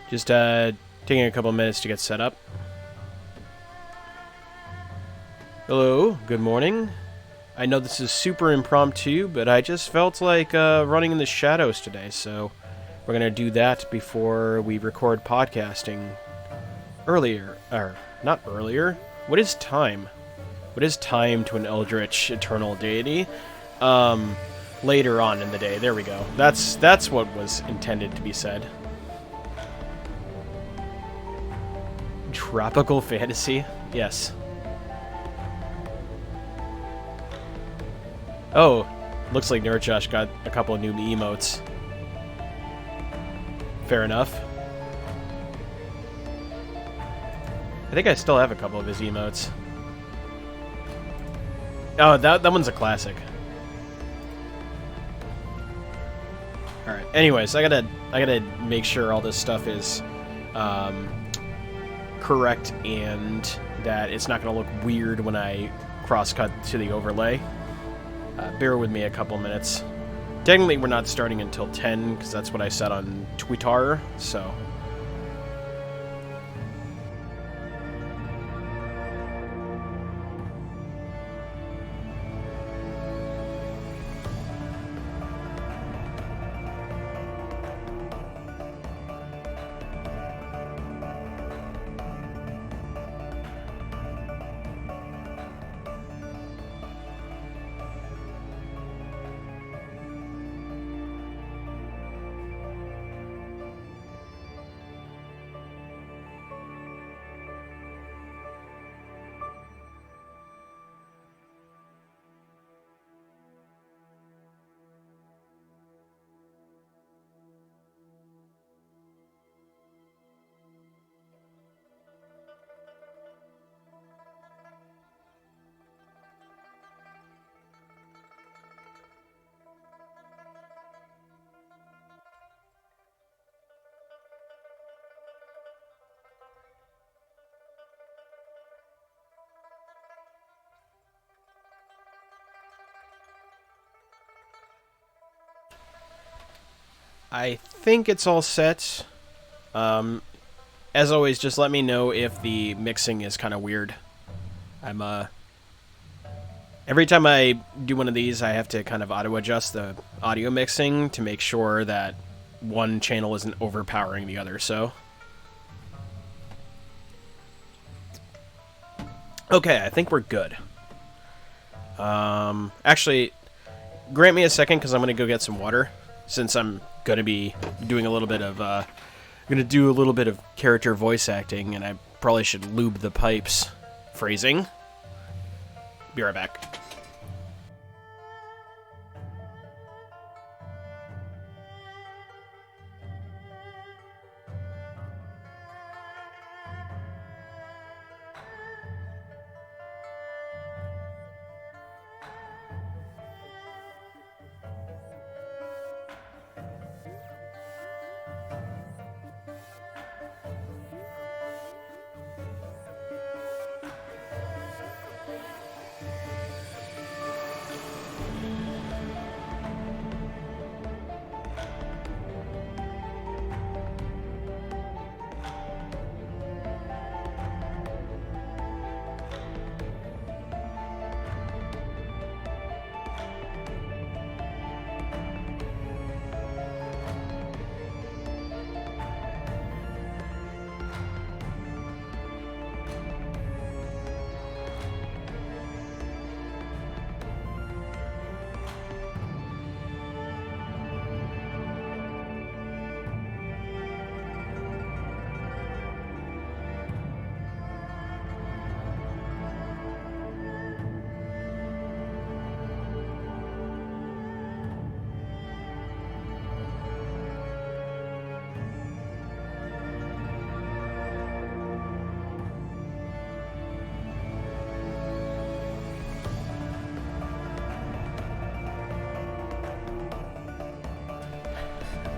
Just taking a couple minutes to get set up. Hello, good morning. I know this is super impromptu, but I just felt like running in the shadows today, so we're going to do that before we record podcasting earlier. Or, not earlier. What is time? What is time to an eldritch eternal deity? Later on in the day. There we go. That's what was intended to be said. Tropical fantasy? Yes. Oh, looks like Nerdjosh got a couple of new emotes. Fair enough. I think I still have a couple of his emotes. Oh, that one's a classic. Alright, anyways, I gotta make sure all this stuff is correct and that it's not gonna look weird when I cross-cut to the overlay. Bear with me a couple minutes. Technically, we're not starting until 10, because that's what I said on Twitter, so... I think it's all set. As always, just let me know if the mixing is kind of weird. Every time I do one of these, I have to kind of auto-adjust the audio mixing to make sure that one channel isn't overpowering the other, so... Okay, I think we're good. Actually, grant me a second, because I'm going to go get some water, since I'm going to be doing a little bit of, character voice acting, and I probably should lube the pipes. Phrasing. Be right back.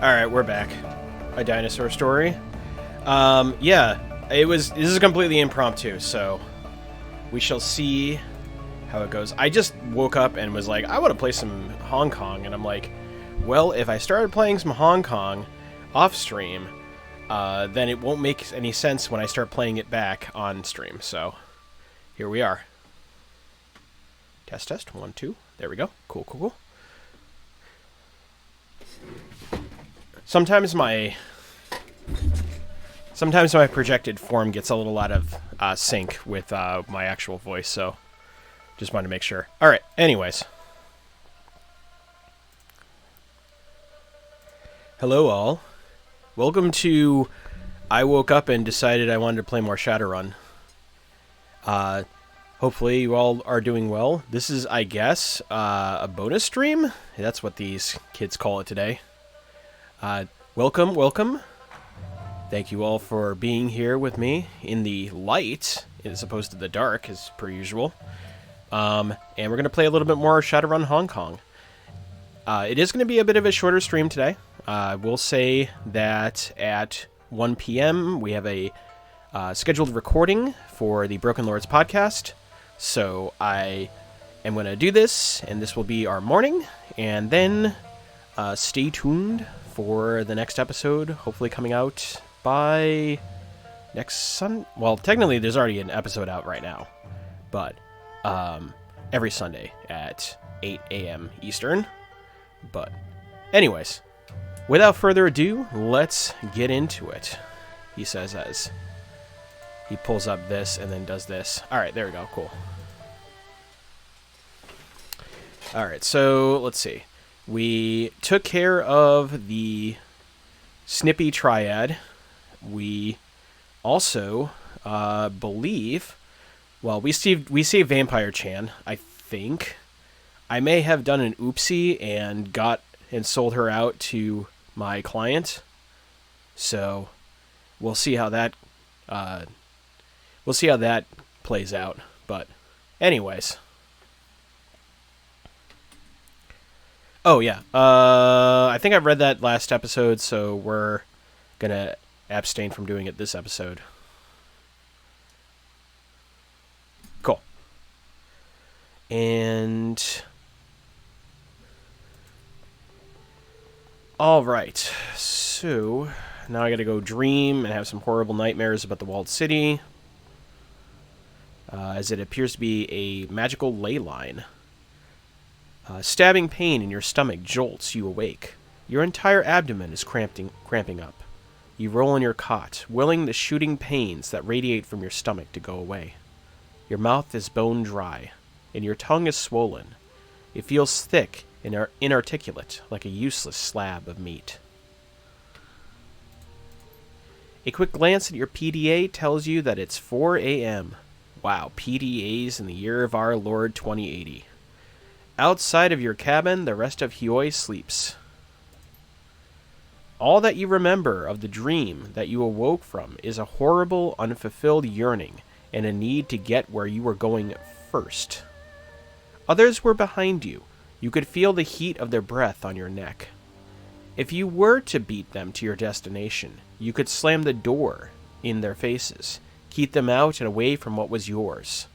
Alright, we're back. A dinosaur story. Yeah, this is completely impromptu, so we shall see how it goes. I just woke up and was like, I want to play some Hong Kong, and I'm like, well, if I started playing some Hong Kong off stream, then it won't make any sense when I start playing it back on stream. So here we are. Test, test, 1, 2. There we go. Cool, cool, cool. Sometimes my projected form gets a little out of sync with my actual voice, so just wanted to make sure. All right, anyways. Hello, all. Welcome to I woke up and decided I wanted to play more Shadowrun. Hopefully you all are doing well. This is, I guess, a bonus stream? That's what these kids call it today. Welcome, welcome. Thank you all for being here with me in the light, as opposed to the dark, as per usual. And we're going to play a little bit more Shadowrun Hong Kong. It is going to be a bit of a shorter stream today. We'll say that at 1 p.m. we have a scheduled recording for the Broken Lords podcast. So I am going to do this, and this will be our morning. And then stay tuned for the next episode, hopefully coming out by next Sunday. Well, technically there's already an episode out right now, but every Sunday at 8 a.m. Eastern. But anyways, without further ado, let's get into it, he says as he pulls up this and then does this. All right, there we go. Cool. All right, so let's see. We took care of the Snippy Triad. We also believe, well, we saved Vampire Chan, I think. I may have done an oopsie and sold her out to my client. So we'll see how that plays out. But anyways. Oh, yeah. I think I've read that last episode, so we're going to abstain from doing it this episode. Cool. And all right. So now I got to go dream and have some horrible nightmares about the walled city, as it appears to be a magical ley line. Stabbing pain in your stomach jolts you awake. Your entire abdomen is cramping up. You roll in your cot, willing the shooting pains that radiate from your stomach to go away. Your mouth is bone dry, and your tongue is swollen. It feels thick and inarticulate, like a useless slab of meat. A quick glance at your PDA tells you that it's 4 a.m. Wow, PDAs in the year of our Lord 2080. Outside of your cabin, the rest of Hioi sleeps. All that you remember of the dream that you awoke from is a horrible, unfulfilled yearning and a need to get where you were going first. Others were behind you. You could feel the heat of their breath on your neck. If you were to beat them to your destination, you could slam the door in their faces, keep them out and away from what was yours.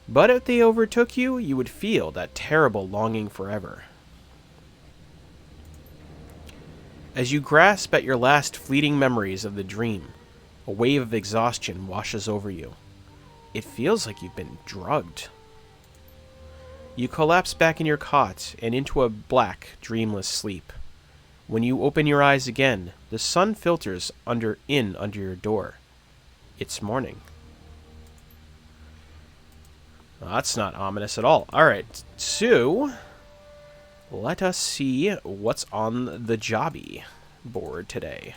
But if they overtook you, you would feel that terrible longing forever. As you grasp at your last fleeting memories of the dream, a wave of exhaustion washes over you. It feels like you've been drugged. You collapse back in your cot and into a black, dreamless sleep. When you open your eyes again, the sun filters under your door. It's morning. Well, that's not ominous at all. All right, so let us see what's on the jobby board today.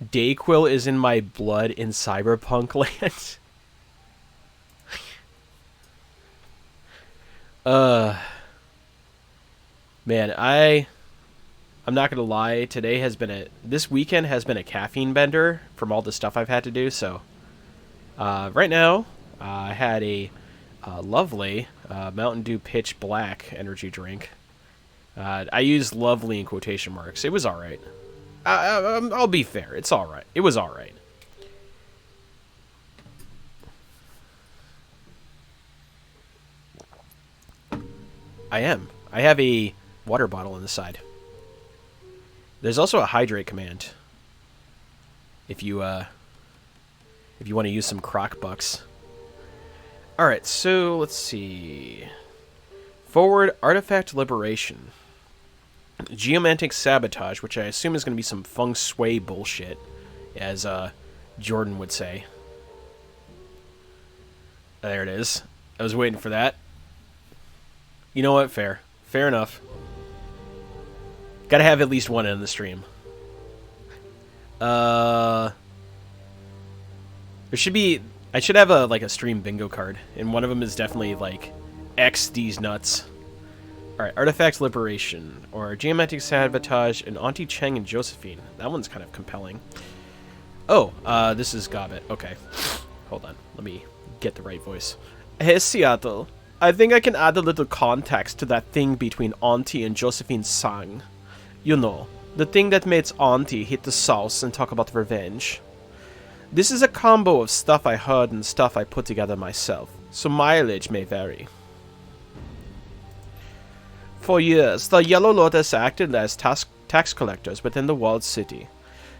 Dayquil is in my blood in cyberpunk land. Man, I'm not gonna lie, this weekend has been a caffeine bender from all the stuff I've had to do, so right now I had a lovely Mountain Dew Pitch Black energy drink. I use lovely in quotation marks. It was alright. I'll be fair, it's alright. It was alright. I am. I have a water bottle on the side. There's also a hydrate command. If you want to use some croc bucks. Alright, so let's see. Forward, artifact liberation. Geomantic sabotage, which I assume is going to be some feng shui bullshit, as Jordan would say. There it is. I was waiting for that. You know what? Fair. Fair enough. Gotta have at least one in the stream. There should be... I should have a stream bingo card, and one of them is definitely, like, X these nuts. Alright, Artifact Liberation, or Geomantic Sabotage, and Auntie Cheng and Josephine. That one's kind of compelling. Oh, this is Gobbet. Okay. Hold on. Let me get the right voice. Hey, Seattle. I think I can add a little context to that thing between Auntie and Josephine Sang. You know, the thing that makes Auntie hit the sauce and talk about revenge. This is a combo of stuff I heard and stuff I put together myself, so mileage may vary. For years, the Yellow Lotus acted as tax collectors within the walled city.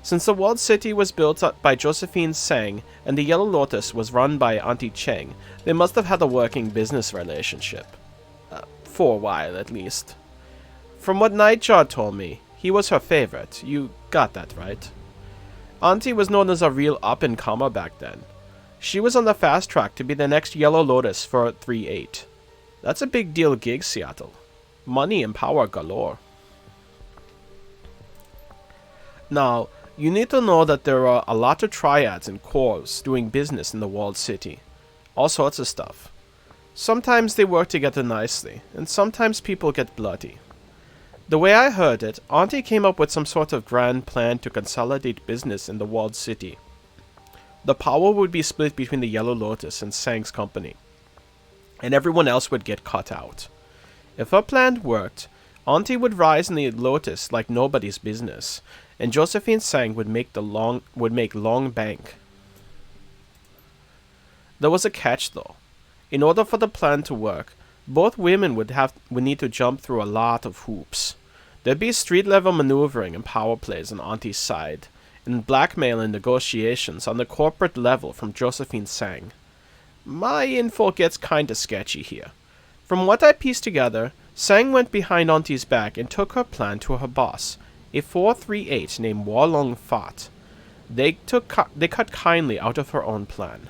Since the walled city was built by Josephine Sang and the Yellow Lotus was run by Auntie Cheng, they must have had a working business relationship. For a while, at least. From what Nightjar told me, he was her favorite. You got that, right? Auntie was known as a real up-and-comer back then. She was on the fast track to be the next Yellow Lotus for 3-8. That's a big deal gig, Seattle. Money and power galore. Now, you need to know that there are a lot of triads and cores doing business in the walled city. All sorts of stuff. Sometimes they work together nicely, and sometimes people get bloody. The way I heard it, Auntie came up with some sort of grand plan to consolidate business in the walled city. The power would be split between the Yellow Lotus and Sang's company, and everyone else would get cut out. If her plan worked, Auntie would rise in the Lotus like nobody's business, and Josephine Sang would make long bank. There was a catch though. In order for the plan to work, both women would need to jump through a lot of hoops. There'd be street level maneuvering and power plays on Auntie's side, and blackmail and negotiations on the corporate level from Josephine Sang. My info gets kinda sketchy here. From what I pieced together, Sang went behind Auntie's back and took her plan to her boss, a 438 named Walong Fat. They cut kindly out of her own plan.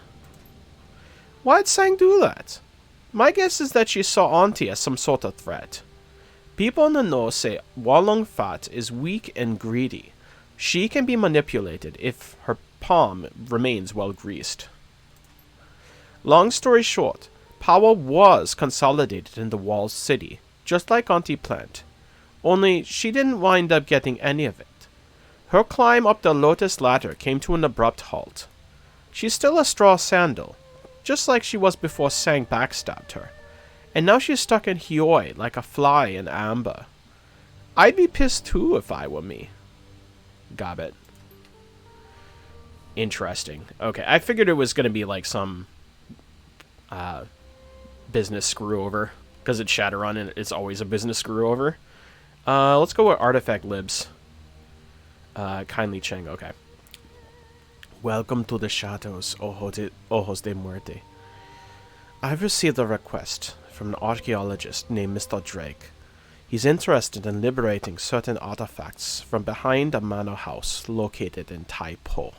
Why'd Sang do that? My guess is that she saw Auntie as some sort of threat. People in the know say Walong Fat is weak and greedy. She can be manipulated if her palm remains well greased. Long story short, power was consolidated in the walled city, just like Auntie planned. Only she didn't wind up getting any of it. Her climb up the Lotus ladder came to an abrupt halt. She's still a straw sandal, just like she was before Sang backstabbed her. And now she's stuck in Hioi like a fly in amber. I'd be pissed too if I were me. Gobbet. Interesting. Okay, I figured it was going to be like some business screw over, because it's Shadowrun and it's always a business screw over. Let's go with Artifact Libs. Kindly Cheng, okay. Welcome to the shadows, Ojos de Muerte. I've received a request from an archaeologist named Mr. Drake. He's interested in liberating certain artifacts from behind a manor house located in Tai Po.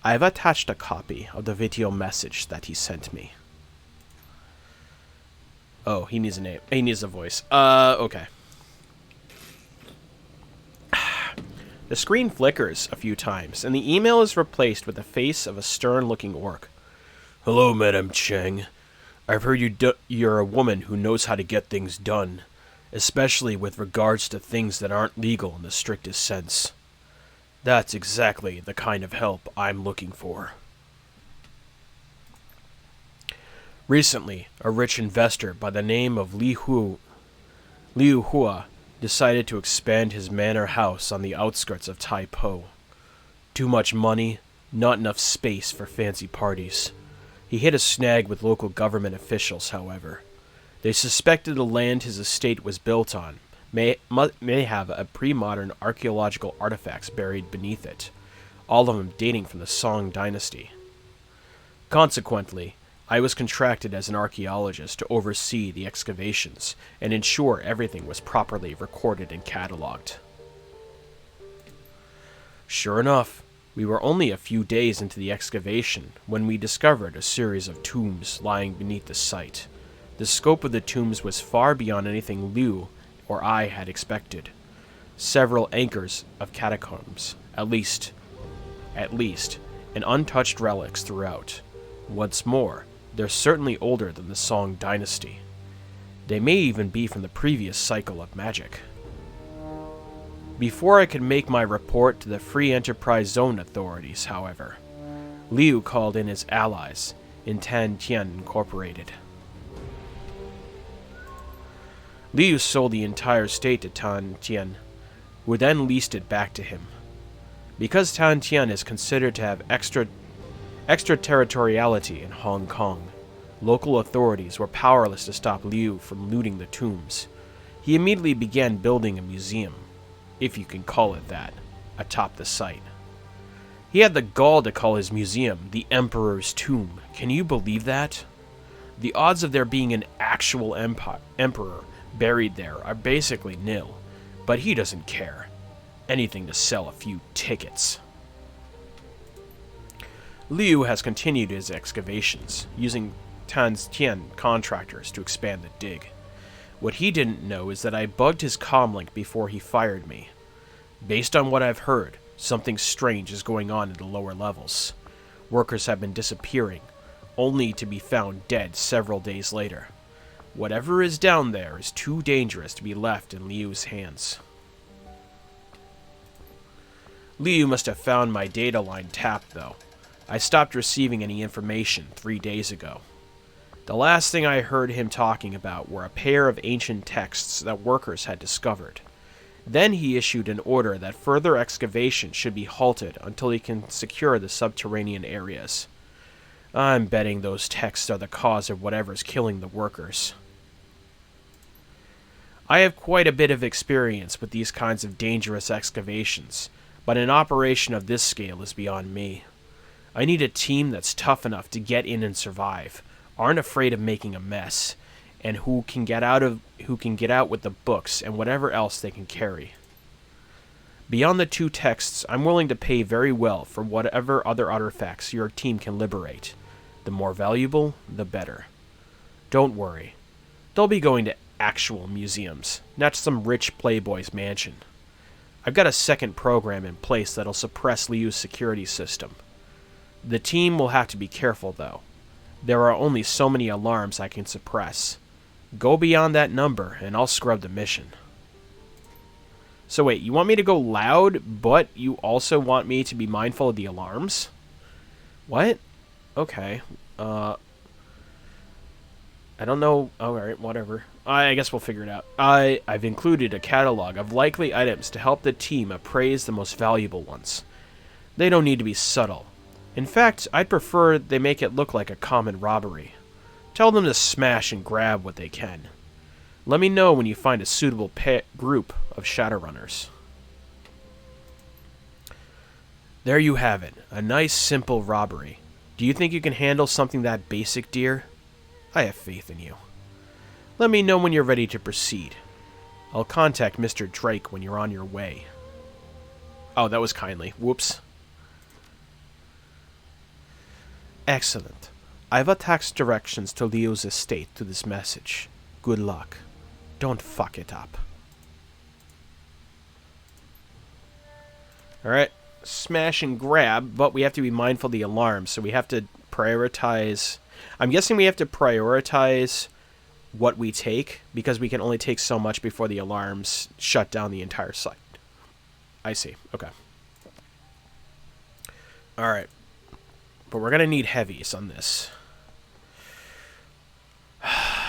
I've attached a copy of the video message that he sent me. Oh, he needs a name. He needs a voice. Okay. The screen flickers a few times, and the email is replaced with the face of a stern-looking orc. Hello, Madame Cheng. I've heard you're a woman who knows how to get things done, especially with regards to things that aren't legal in the strictest sense. That's exactly the kind of help I'm looking for. Recently, a rich investor by the name of Liu Hua decided to expand his manor house on the outskirts of Tai Po. Too much money, not enough space for fancy parties. He hit a snag with local government officials, however. They suspected the land his estate was built on may have a pre-modern archaeological artifacts buried beneath it, all of them dating from the Song dynasty. Consequently, I was contracted as an archaeologist to oversee the excavations and ensure everything was properly recorded and cataloged. Sure enough, we were only a few days into the excavation when we discovered a series of tombs lying beneath the site. The scope of the tombs was far beyond anything Liu or I had expected. Several acres of catacombs, at least, and untouched relics throughout. What's more, they're certainly older than the Song dynasty. They may even be from the previous cycle of magic. Before I could make my report to the Free Enterprise Zone authorities, however, Liu called in his allies in Tantian Incorporated. Liu sold the entire state to Tantian, who then leased it back to him. Because Tantian is considered to have extraterritoriality in Hong Kong, local authorities were powerless to stop Liu from looting the tombs. He immediately began building a museum, if you can call it that, atop the site. He had the gall to call his museum the Emperor's Tomb. Can you believe that? The odds of there being an actual emperor buried there are basically nil, but he doesn't care. Anything to sell a few tickets. Liu has continued his excavations, using Tantian contractors to expand the dig. What he didn't know is that I bugged his comlink before he fired me. Based on what I've heard, something strange is going on in the lower levels. Workers have been disappearing, only to be found dead several days later. Whatever is down there is too dangerous to be left in Liu's hands. Liu must have found my data line tapped, though. I stopped receiving any information 3 days ago. The last thing I heard him talking about were a pair of ancient texts that workers had discovered. Then he issued an order that further excavation should be halted until he can secure the subterranean areas. I'm betting those texts are the cause of whatever's killing the workers. I have quite a bit of experience with these kinds of dangerous excavations, but an operation of this scale is beyond me. I need a team that's tough enough to get in and survive, aren't afraid of making a mess, and who can get out with the books and whatever else they can carry. Beyond the 2 texts, I'm willing to pay very well for whatever other artifacts your team can liberate. The more valuable, the better. Don't worry. They'll be going to actual museums, not some rich playboy's mansion. I've got a second program in place that'll suppress Liu's security system. The team will have to be careful, though. There are only so many alarms I can suppress. Go beyond that number, and I'll scrub the mission. So wait, you want me to go loud, but you also want me to be mindful of the alarms? What? Okay. I don't know. Alright, whatever. I guess we'll figure it out. I've included a catalog of likely items to help the team appraise the most valuable ones. They don't need to be subtle. In fact, I'd prefer they make it look like a common robbery. Tell them to smash and grab what they can. Let me know when you find a suitable group of Shadowrunners. There you have it. A nice, simple robbery. Do you think you can handle something that basic, dear? I have faith in you. Let me know when you're ready to proceed. I'll contact Mr. Drake when you're on your way. Oh, that was kindly. Whoops. Excellent. I've attached directions to Liu's estate to this message. Good luck. Don't fuck it up. Alright. Smash and grab, but we have to be mindful of the alarms, so we have to prioritize... I'm guessing we have to prioritize what we take, because we can only take so much before the alarms shut down the entire site. I see. Okay. Alright. But we're going to need heavies on this.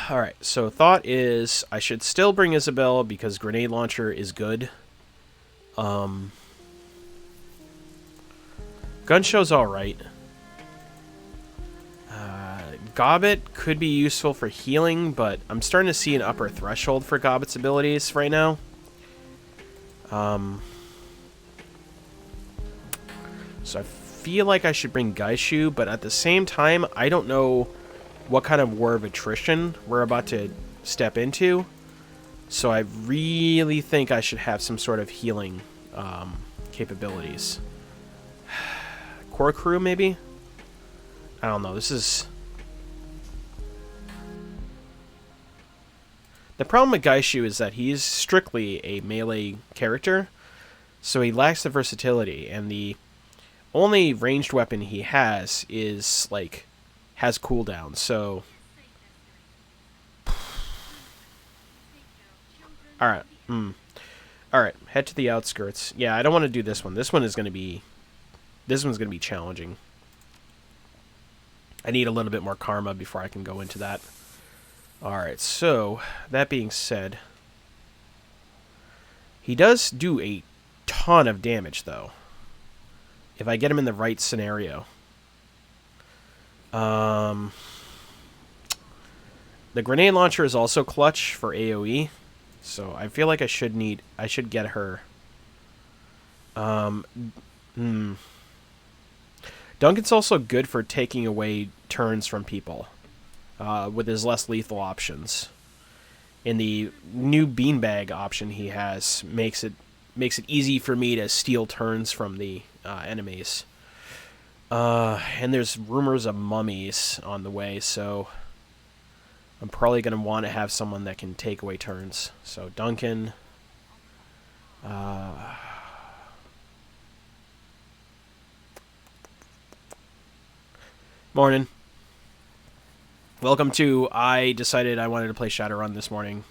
Alright, so thought is I should still bring Isabel because grenade launcher is good. Gun show's alright. Gobbet could be useful for healing, but I'm starting to see an upper threshold for Gobbet's abilities right now. So I feel like I should bring Gaishu, but at the same time, I don't know what kind of war of attrition we're about to step into. So I really think I should have some sort of healing capabilities. Core crew, maybe? I don't know. This is... The problem with Gaishu is that he's strictly a melee character, so he lacks the versatility, and the only ranged weapon he has is, like, has cooldown, so... Alright, Alright, head to the outskirts. Yeah, I don't want to do this one. This one is going to be... This one's going to be challenging. I need a little bit more karma before I can go into that. Alright, so, that being said... He does do a ton of damage, though. If I get him in the right scenario. The grenade launcher is also clutch for AoE. So I feel like I should get her. Duncan's also good for taking away turns from people. With his less lethal options. And the new beanbag option he has makes it easy for me to steal turns from the enemies. And there's rumors of mummies on the way, so I'm probably going to want to have someone that can take away turns. So Duncan. Morning. Welcome to... I decided I wanted to play Shadowrun this morning.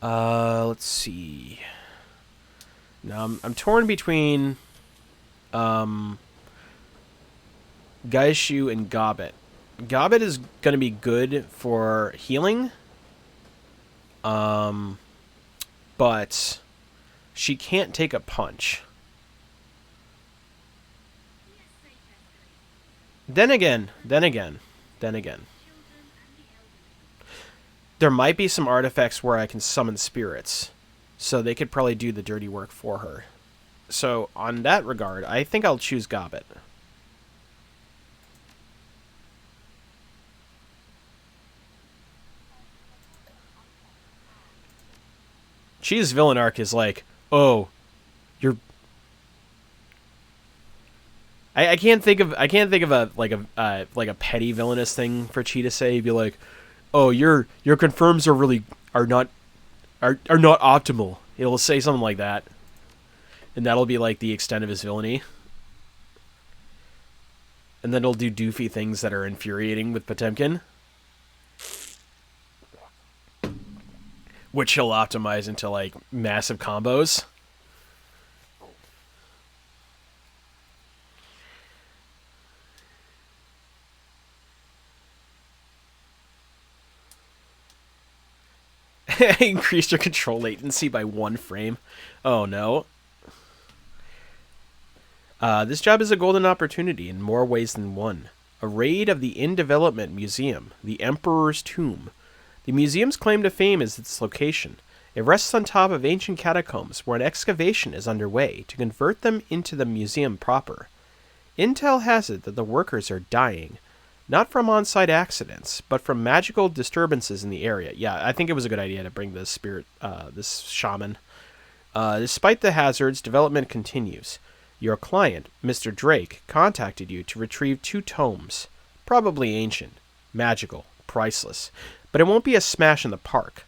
Let's see. Now, I'm torn between Gaishu and Gobbet. Gobbet is going to be good for healing. But she can't take a punch. Then again. There might be some artifacts where I can summon spirits. So they could probably do the dirty work for her. So, on that regard, I think I'll choose Gobbet. Cheetah's villain arc is like, oh, you're... I can't think of a like a petty villainous thing for Cheetah to say. He'd be like, oh, your confirms are not optimal. It'll say something like that. And that'll be like the extent of his villainy. And then he'll do doofy things that are infuriating with Potemkin. Which he'll optimize into like massive combos. Increased your control latency by 1 frame. Oh no. This job is a golden opportunity in more ways than one. A raid of the in-development museum, the Emperor's Tomb. The museum's claim to fame is its location. It rests on top of ancient catacombs where an excavation is underway to convert them into the museum proper. Intel has it that the workers are dying. Not from on-site accidents, but from magical disturbances in the area. Yeah, I think it was a good idea to bring this spirit, this shaman. Despite the hazards, development continues. Your client, Mr. Drake, contacted you to retrieve 2 tomes. Probably ancient, magical, priceless. But it won't be a smash in the park.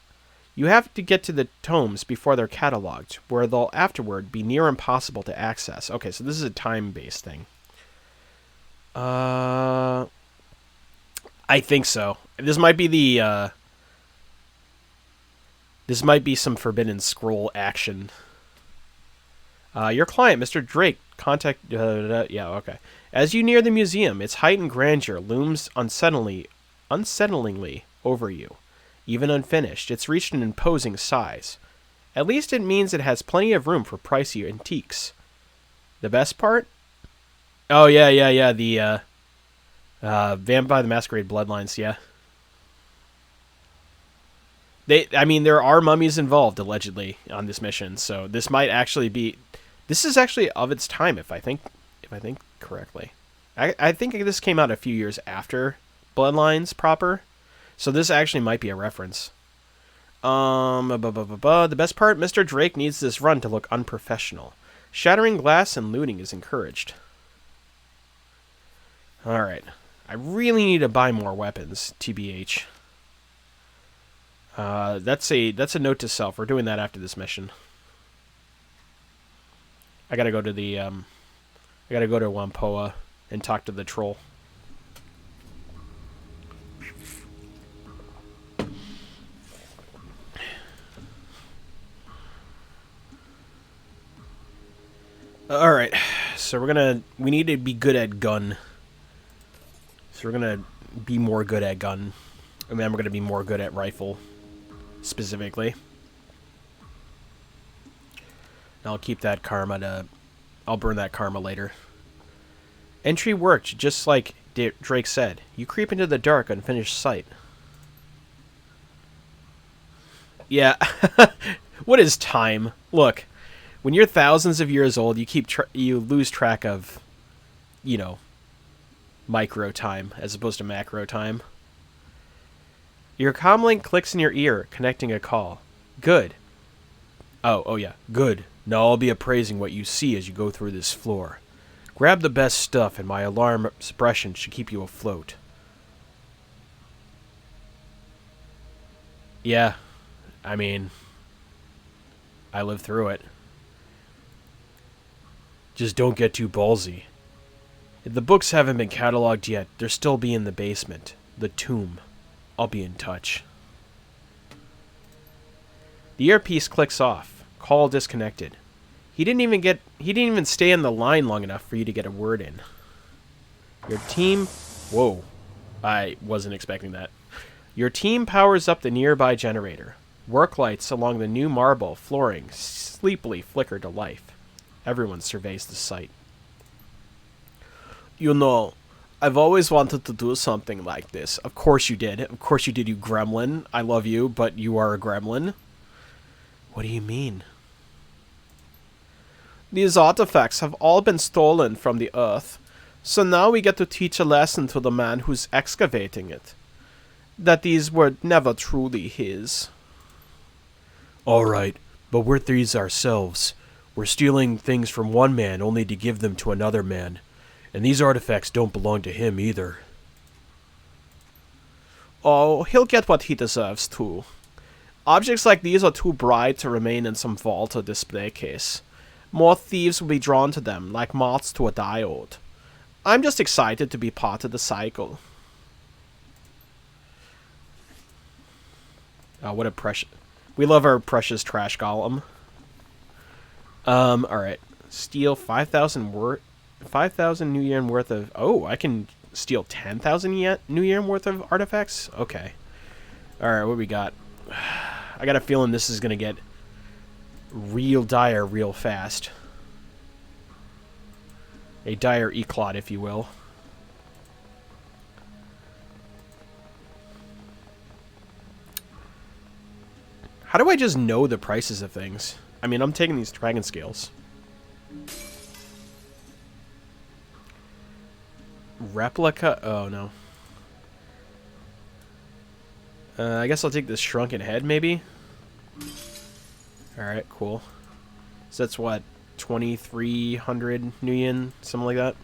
You have to get to the tomes before they're cataloged, where they'll afterward be near impossible to access. Okay, so this is a time-based thing. I think so. This might be the, this might be some Forbidden Scroll action. Your client, Mr. Drake, yeah, okay. As you near the museum, its heightened grandeur looms unsettlingly over you. Even unfinished, it's reached an imposing size. At least it means it has plenty of room for pricey antiques. The best part? Oh, yeah, the, Vampire the Masquerade Bloodlines, yeah. I mean, there are mummies involved, allegedly, on this mission, so this might actually be... This is actually of its time, if I think correctly. I think this came out a few years after Bloodlines proper, so this actually might be a reference. The best part, Mr. Drake needs this run to look unprofessional. Shattering glass and looting is encouraged. Alright. I really need to buy more weapons, TBH. That's a note to self. We're doing that after this mission. I gotta go to the, I gotta go to Wampoa and talk to the troll. Alright, so we need to be good at gun. So we're gonna be more good at gun. And then we're gonna be more good at rifle, specifically. And I'll keep that karma to... I'll burn that karma later. Entry worked, just like Drake said. You creep into the dark, unfinished sight. Yeah. What is time? Look. When you're thousands of years old, you lose track of, you know, micro time as opposed to macro time. Your comlink clicks in your ear, connecting a call. Good. Oh yeah, good. Now I'll be appraising what you see as you go through this floor. Grab the best stuff, and my alarm suppression should keep you afloat. Yeah, I mean, I lived through it. Just don't get too ballsy. If the books haven't been cataloged yet, they'll still be in the basement. The tomb. I'll be in touch. The earpiece clicks off. Call disconnected. He didn't even stay in the line long enough for you to get a word in. Your team... Whoa. I wasn't expecting that. Your team powers up the nearby generator. Work lights along the new marble flooring sleepily flicker to life. Everyone surveys the site. You know, I've always wanted to do something like this. Of course you did. Of course you did, you gremlin. I love you, but you are a gremlin. What do you mean? These artifacts have all been stolen from the Earth. So now we get to teach a lesson to the man who's excavating it. That these were never truly his. Alright, but we're thieves ourselves. We're stealing things from one man only to give them to another man. And these artifacts don't belong to him either. Oh, he'll get what he deserves too. Objects like these are too bright to remain in some vault or display case. More thieves will be drawn to them, like moths to a diode. I'm just excited to be part of the cycle. Oh, what a precious... We love our precious trash golem. Alright. Steal 5,000 New Yen worth of... Oh, I can steal 10,000 New Yen worth of artifacts? Okay. Alright, what we got? I got a feeling this is gonna get real dire real fast. A dire eclot, if you will. How do I just know the prices of things? I mean, I'm taking these dragon scales. Replica? Oh, no. I guess I'll take this shrunken head, maybe? Alright, cool. So that's what? 2,300 New Yen? Something like that?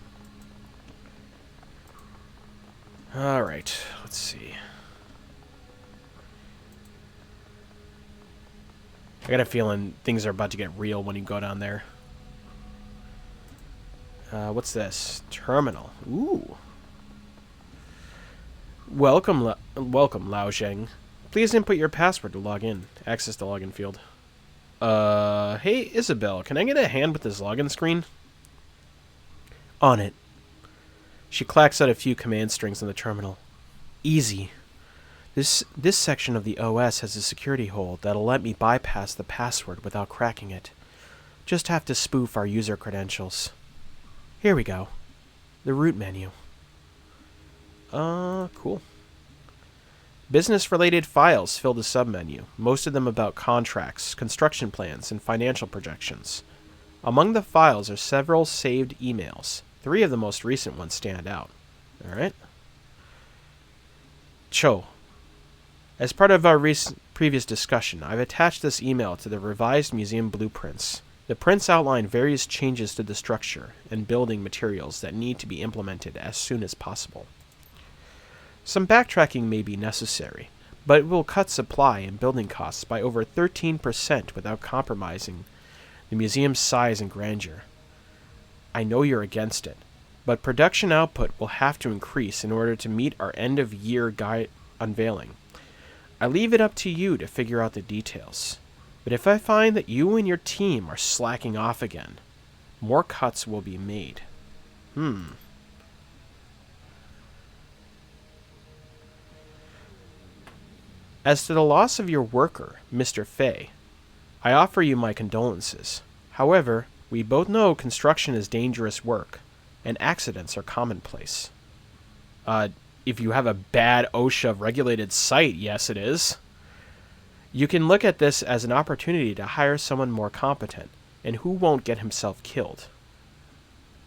Alright, let's see. I got a feeling things are about to get real when you go down there. What's this? Terminal. Ooh. Welcome, Lao Zheng. Please input your password to log in. Access the login field. Hey, Isabel, can I get a hand with this login screen? On it. She clacks out a few command strings on the terminal. Easy. This section of the OS has a security hole that'll let me bypass the password without cracking it. Just have to spoof our user credentials. Here we go. The root menu. Cool. Business-related files fill the submenu, most of them about contracts, construction plans, and financial projections. Among the files are several saved emails. 3 of the most recent ones stand out. Alright. Cho. As part of our previous discussion, I've attached this email to the revised museum blueprints. The prints outline various changes to the structure and building materials that need to be implemented as soon as possible. Some backtracking may be necessary, but it will cut supply and building costs by over 13% without compromising the museum's size and grandeur. I know you're against it, but production output will have to increase in order to meet our end-of-year unveiling. I leave it up to you to figure out the details, but if I find that you and your team are slacking off again, more cuts will be made. As to the loss of your worker, Mr. Fay, I offer you my condolences. However, we both know construction is dangerous work, and accidents are commonplace. If you have a bad OSHA-regulated site, yes it is. You can look at this as an opportunity to hire someone more competent, and who won't get himself killed.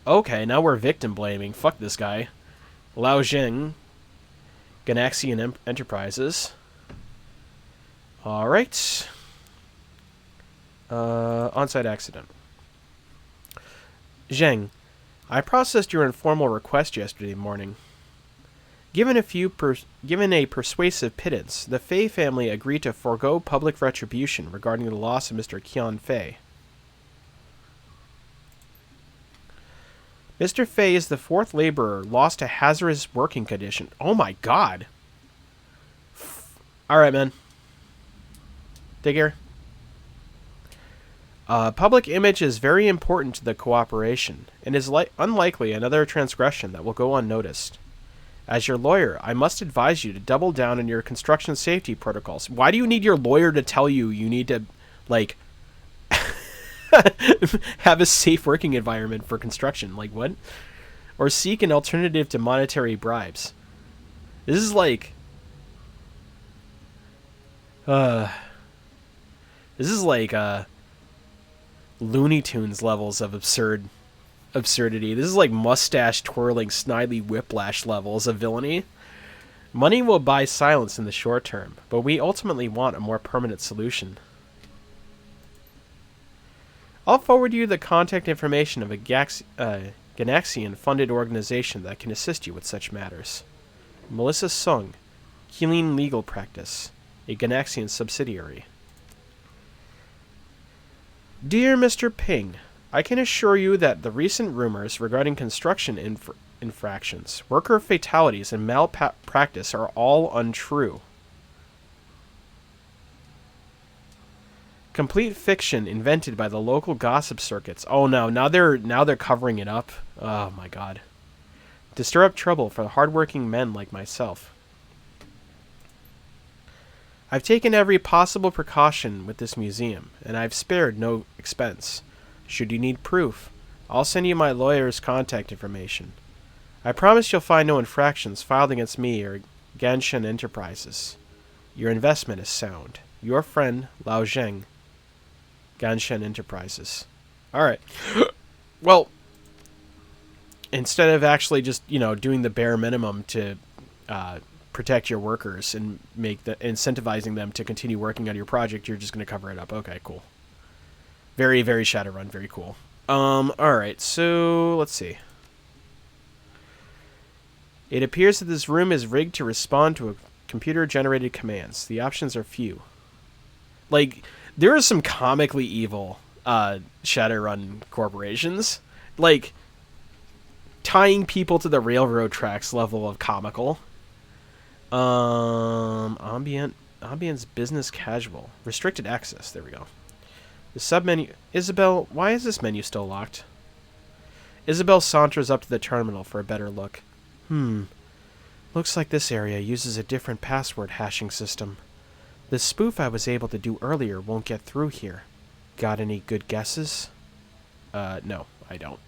Okay, now we're victim blaming. Fuck this guy. Lao Jing, Ganaxian Enterprises. Alright. On-site accident. Zheng, I processed your informal request yesterday morning. Given a persuasive pittance, the Fei family agreed to forego public retribution regarding the loss of Mr. Qian Fei. Mr. Fei is the 4th laborer lost to hazardous working condition. Oh my god. Alright, man. Take care. Public image is very important to the cooperation, and is unlikely another transgression that will go unnoticed. As your lawyer, I must advise you to double down on your construction safety protocols. Why do you need your lawyer to tell you need to, like, have a safe working environment for construction? Like, what? Or seek an alternative to monetary bribes. This is like... This is like, Looney Tunes levels of absurdity. This is like mustache-twirling, snidely whiplash levels of villainy. Money will buy silence in the short term, but we ultimately want a more permanent solution. I'll forward you the contact information of a Ganaxian-funded organization that can assist you with such matters. Melissa Sung, Healing Legal Practice, a Ganaxian subsidiary. Dear Mr. Ping, I can assure you that the recent rumors regarding construction infractions, worker fatalities, and malpractice are all untrue. Complete fiction invented by the local gossip circuits. Oh no, now they're covering it up. Oh my god. To stir up trouble for hardworking men like myself. I've taken every possible precaution with this museum, and I've spared no expense. Should you need proof, I'll send you my lawyer's contact information. I promise you'll find no infractions filed against me or Ganshan Enterprises. Your investment is sound. Your friend, Lao Zheng, Ganshan Enterprises. Alright. Well, instead of actually just, doing the bare minimum to protect your workers and incentivizing them to continue working on your project, you're just going to cover it up. Okay, cool. Very, very Shadowrun. Very cool. Alright, so let's see. It appears that this room is rigged to respond to computer-generated commands. The options are few. Like, there are some comically evil Shadowrun corporations. Like, tying people to the railroad tracks level of comical. Ambience business casual. Restricted access. There we go. The submenu. Isabel, why is this menu still locked? Isabel saunters up to the terminal for a better look. Looks like this area uses a different password hashing system. The spoof I was able to do earlier won't get through here. Got any good guesses? No, I don't.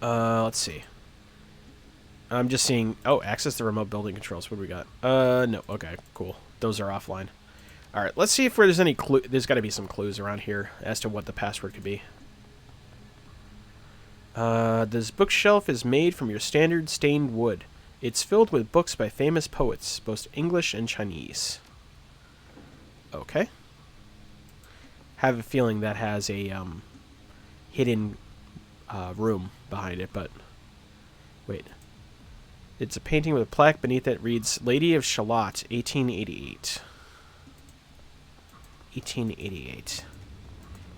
Let's see. I'm just seeing... Oh, access the remote building controls. What do we got? No. Okay, cool. Those are offline. Alright, let's see if there's any clue... There's got to be some clues around here as to what the password could be. This bookshelf is made from your standard stained wood. It's filled with books by famous poets, both English and Chinese. Okay. Have a feeling that has a hidden room behind it, but... Wait. It's a painting with a plaque beneath it reads, Lady of Shalott, 1888. 1888.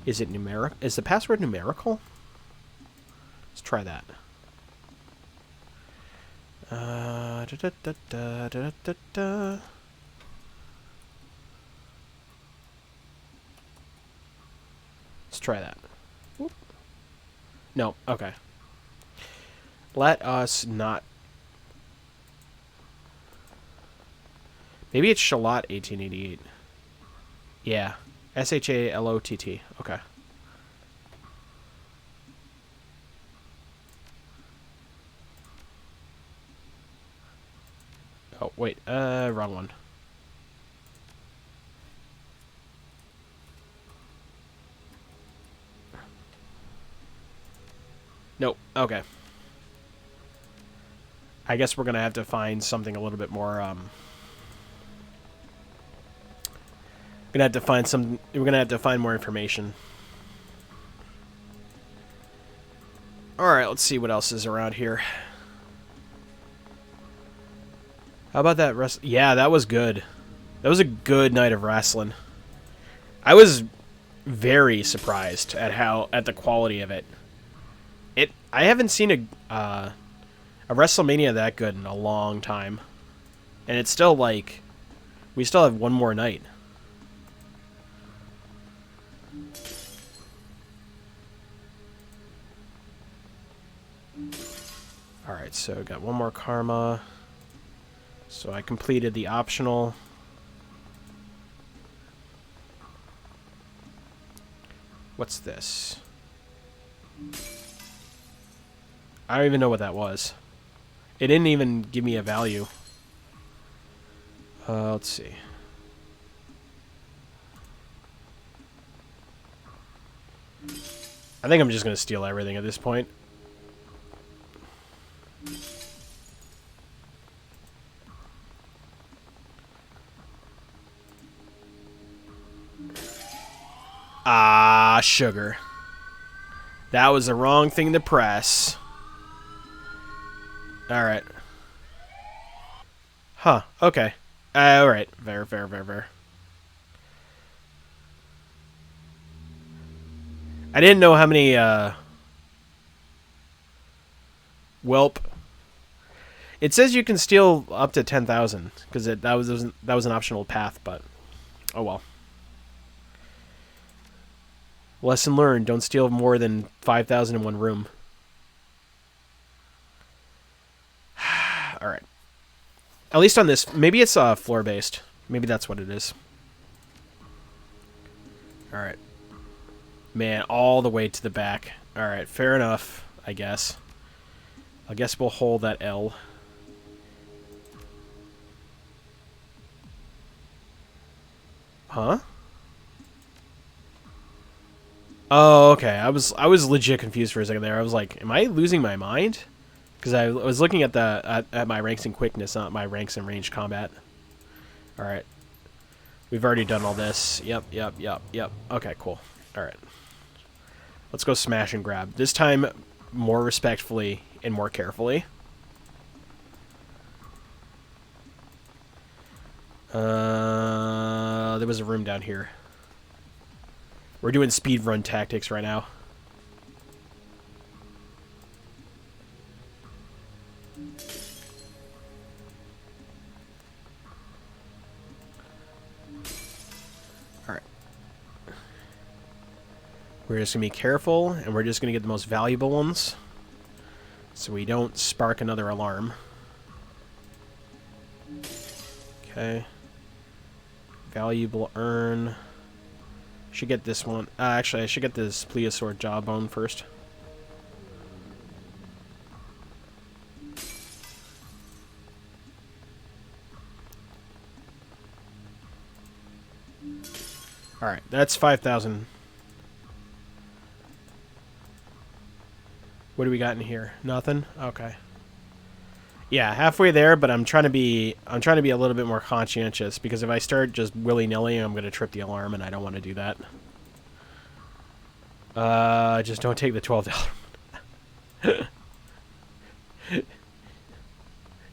Is it numeric? Is the password numerical? Let's try that. Let's try that. Whoop. No, okay. Let us not... Maybe it's Shalott 1888. Yeah. S-H-A-L-O-T-T. Okay. Oh, wait. Wrong one. Nope. Okay. I guess we're gonna have to find something a little bit more, We're gonna have to find more information. Alright, let's see what else is around here. How about that yeah, that was good. That was a good night of wrestling. I was very surprised at the quality of it. I haven't seen a WrestleMania that good in a long time. And it's still like we still have one more night. Alright, so got one more karma. So I completed the optional. What's this? I don't even know what that was. It didn't even give me a value. Let's see. I think I'm just going to steal everything at this point. Ah, sugar. That was the wrong thing to press. Alright. Huh, okay. Alright. Fair. I didn't know how many, Welp. It says you can steal up to 10,000, because that was an optional path, but... Oh well. Lesson learned, don't steal more than 5,000 in one room. Alright. At least on this, maybe it's floor-based. Maybe that's what it is. Alright. Man, all the way to the back. Alright, fair enough, I guess. I guess we'll hold that L. Huh? Oh, okay. I was legit confused for a second there. I was like, am I losing my mind? Because I was looking at at my ranks in quickness, not my ranks in ranged combat. Alright. We've already done all this. Yep. Okay, cool. Alright. Let's go smash and grab. This time, more respectfully and more carefully. There was a room down here. We're doing speedrun tactics right now. Alright. We're just going to be careful, and we're just going to get the most valuable ones, so we don't spark another alarm. Okay. Valuable urn. Should get this one. Actually, I should get this plesiosaur jawbone first. Alright, that's 5,000. What do we got in here? Nothing? Okay. Yeah, halfway there, but I'm trying to be a little bit more conscientious, because if I start just willy-nilly, I'm going to trip the alarm, and I don't want to do that. Just don't take the $12.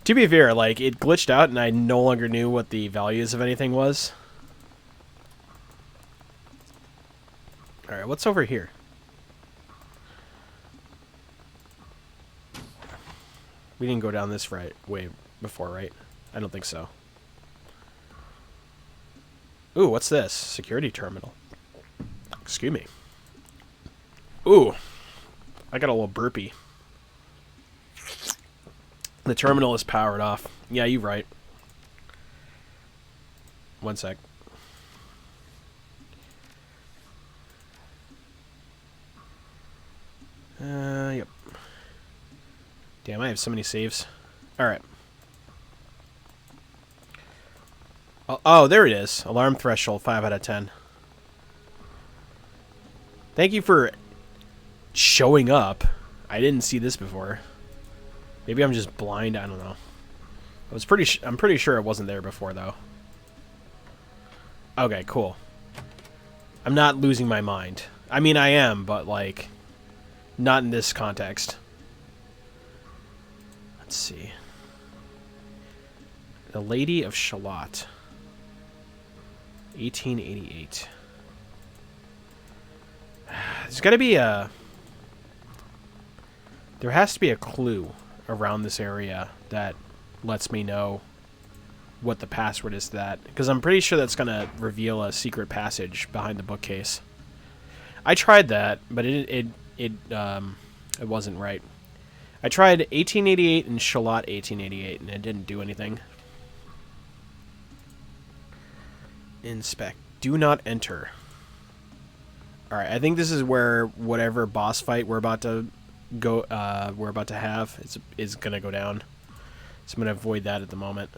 To be fair, like, it glitched out, and I no longer knew what the values of anything was. Alright, what's over here? We didn't go down this way before, right? I don't think so. Ooh, what's this? Security terminal. Excuse me. Ooh. I got a little burpee. The terminal is powered off. Yeah, you're right. One sec. Yep. Damn, I have so many saves. Alright. Oh, there it is. Alarm threshold, 5 out of 10. Thank you for showing up. I didn't see this before. Maybe I'm just blind, I don't know. I'm pretty sure it wasn't there before, though. Okay, cool. I'm not losing my mind. I mean, I am, but, like, not in this context. Let's see. The Lady of Shalott. 1888. There's got to be a... There has to be a clue around this area that lets me know what the password is to that. Because I'm pretty sure that's going to reveal a secret passage behind the bookcase. I tried that, but it wasn't right. I tried 1888 and Shalott 1888, and it didn't do anything. Inspect. Do not enter. Alright, I think this is where whatever boss fight we're about to have is gonna go down. So I'm gonna avoid that at the moment.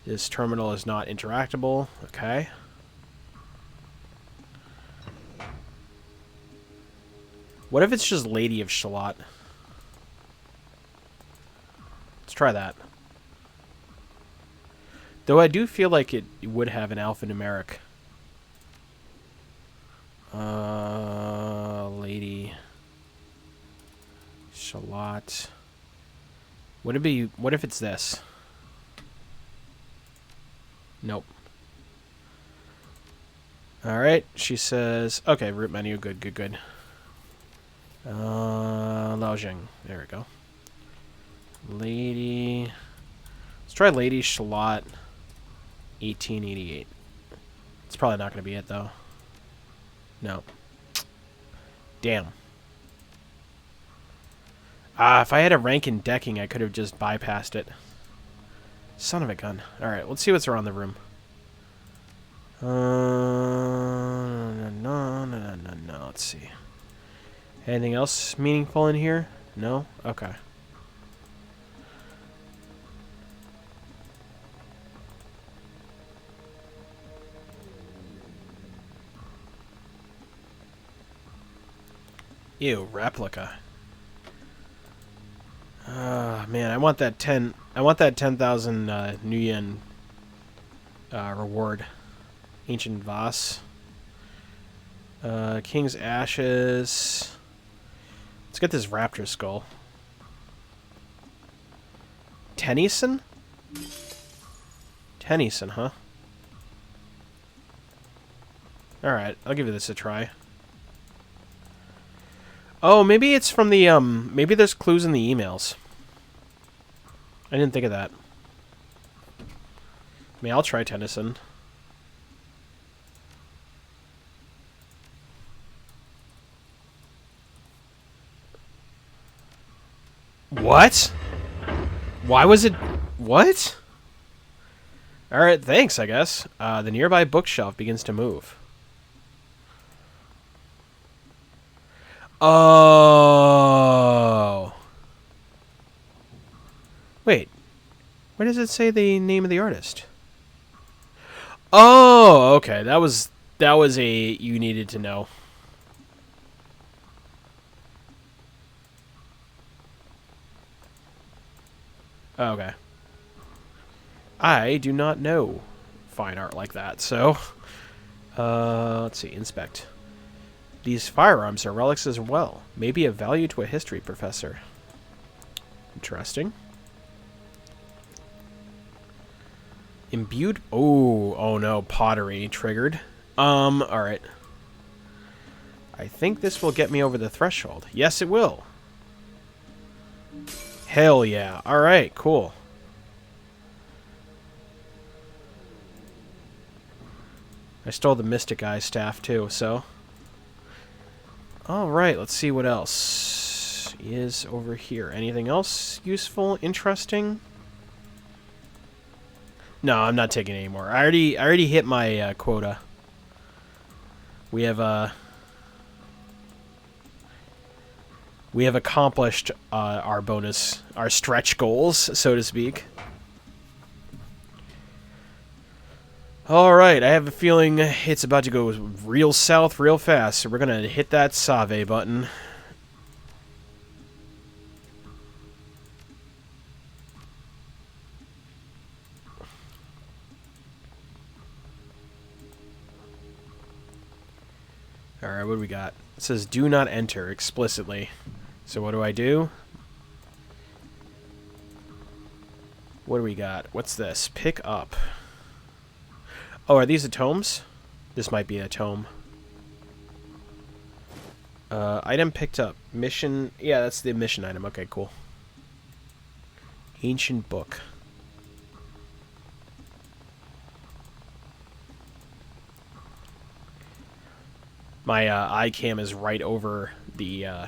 This terminal is not interactable. Okay. What if it's just Lady of Shalott? Let's try that. Though I do feel like it would have an alphanumeric. Lady Shalott. Would it be? What if it's this? Nope. All right. She says, "Okay, root menu. Good, good, good." Laojing. There we go. Lady. Let's try Lady Shalott. 1888. It's probably not going to be it, though. No. Damn. If I had a rank in decking, I could have just bypassed it. Son of a gun. Alright, let's see what's around the room. No. Let's see. Anything else meaningful in here? No? Okay. Ew, replica. Man, I want that 10,000 New Yen reward. Ancient Vase. King's Ashes. Let's get this raptor skull. Tennyson? Tennyson, huh? Alright, I'll give this a try. Oh, maybe it's from the, maybe there's clues in the emails. I didn't think of that. I mean, I'll try Tennyson. What? Why was it... What? Alright, thanks, I guess. The nearby bookshelf begins to move. Oh. Wait. Where does it say the name of the artist? Oh, okay. That was a you needed to know. Okay. I do not know fine art like that, so let's see, inspect. These firearms are relics as well. Maybe of value to a history professor. Interesting. Imbued. Oh no, pottery triggered. Alright. I think this will get me over the threshold. Yes, it will. Hell yeah. Alright, cool. I stole the Mystic Eye staff too, so. Alright, let's see what else is over here. Anything else useful, interesting? No, I'm not taking any more. I already hit my quota. We have accomplished our bonus, our stretch goals, so to speak. Alright, I have a feeling it's about to go real south real fast, so we're going to hit that Save button. Alright, what do we got? It says do not enter explicitly. So what do I do? What do we got? What's this? Pick up. Oh, are these the tomes? This might be a tome. Item picked up. Mission. Yeah, that's the mission item. Okay, cool. Ancient book. My iCam is right over the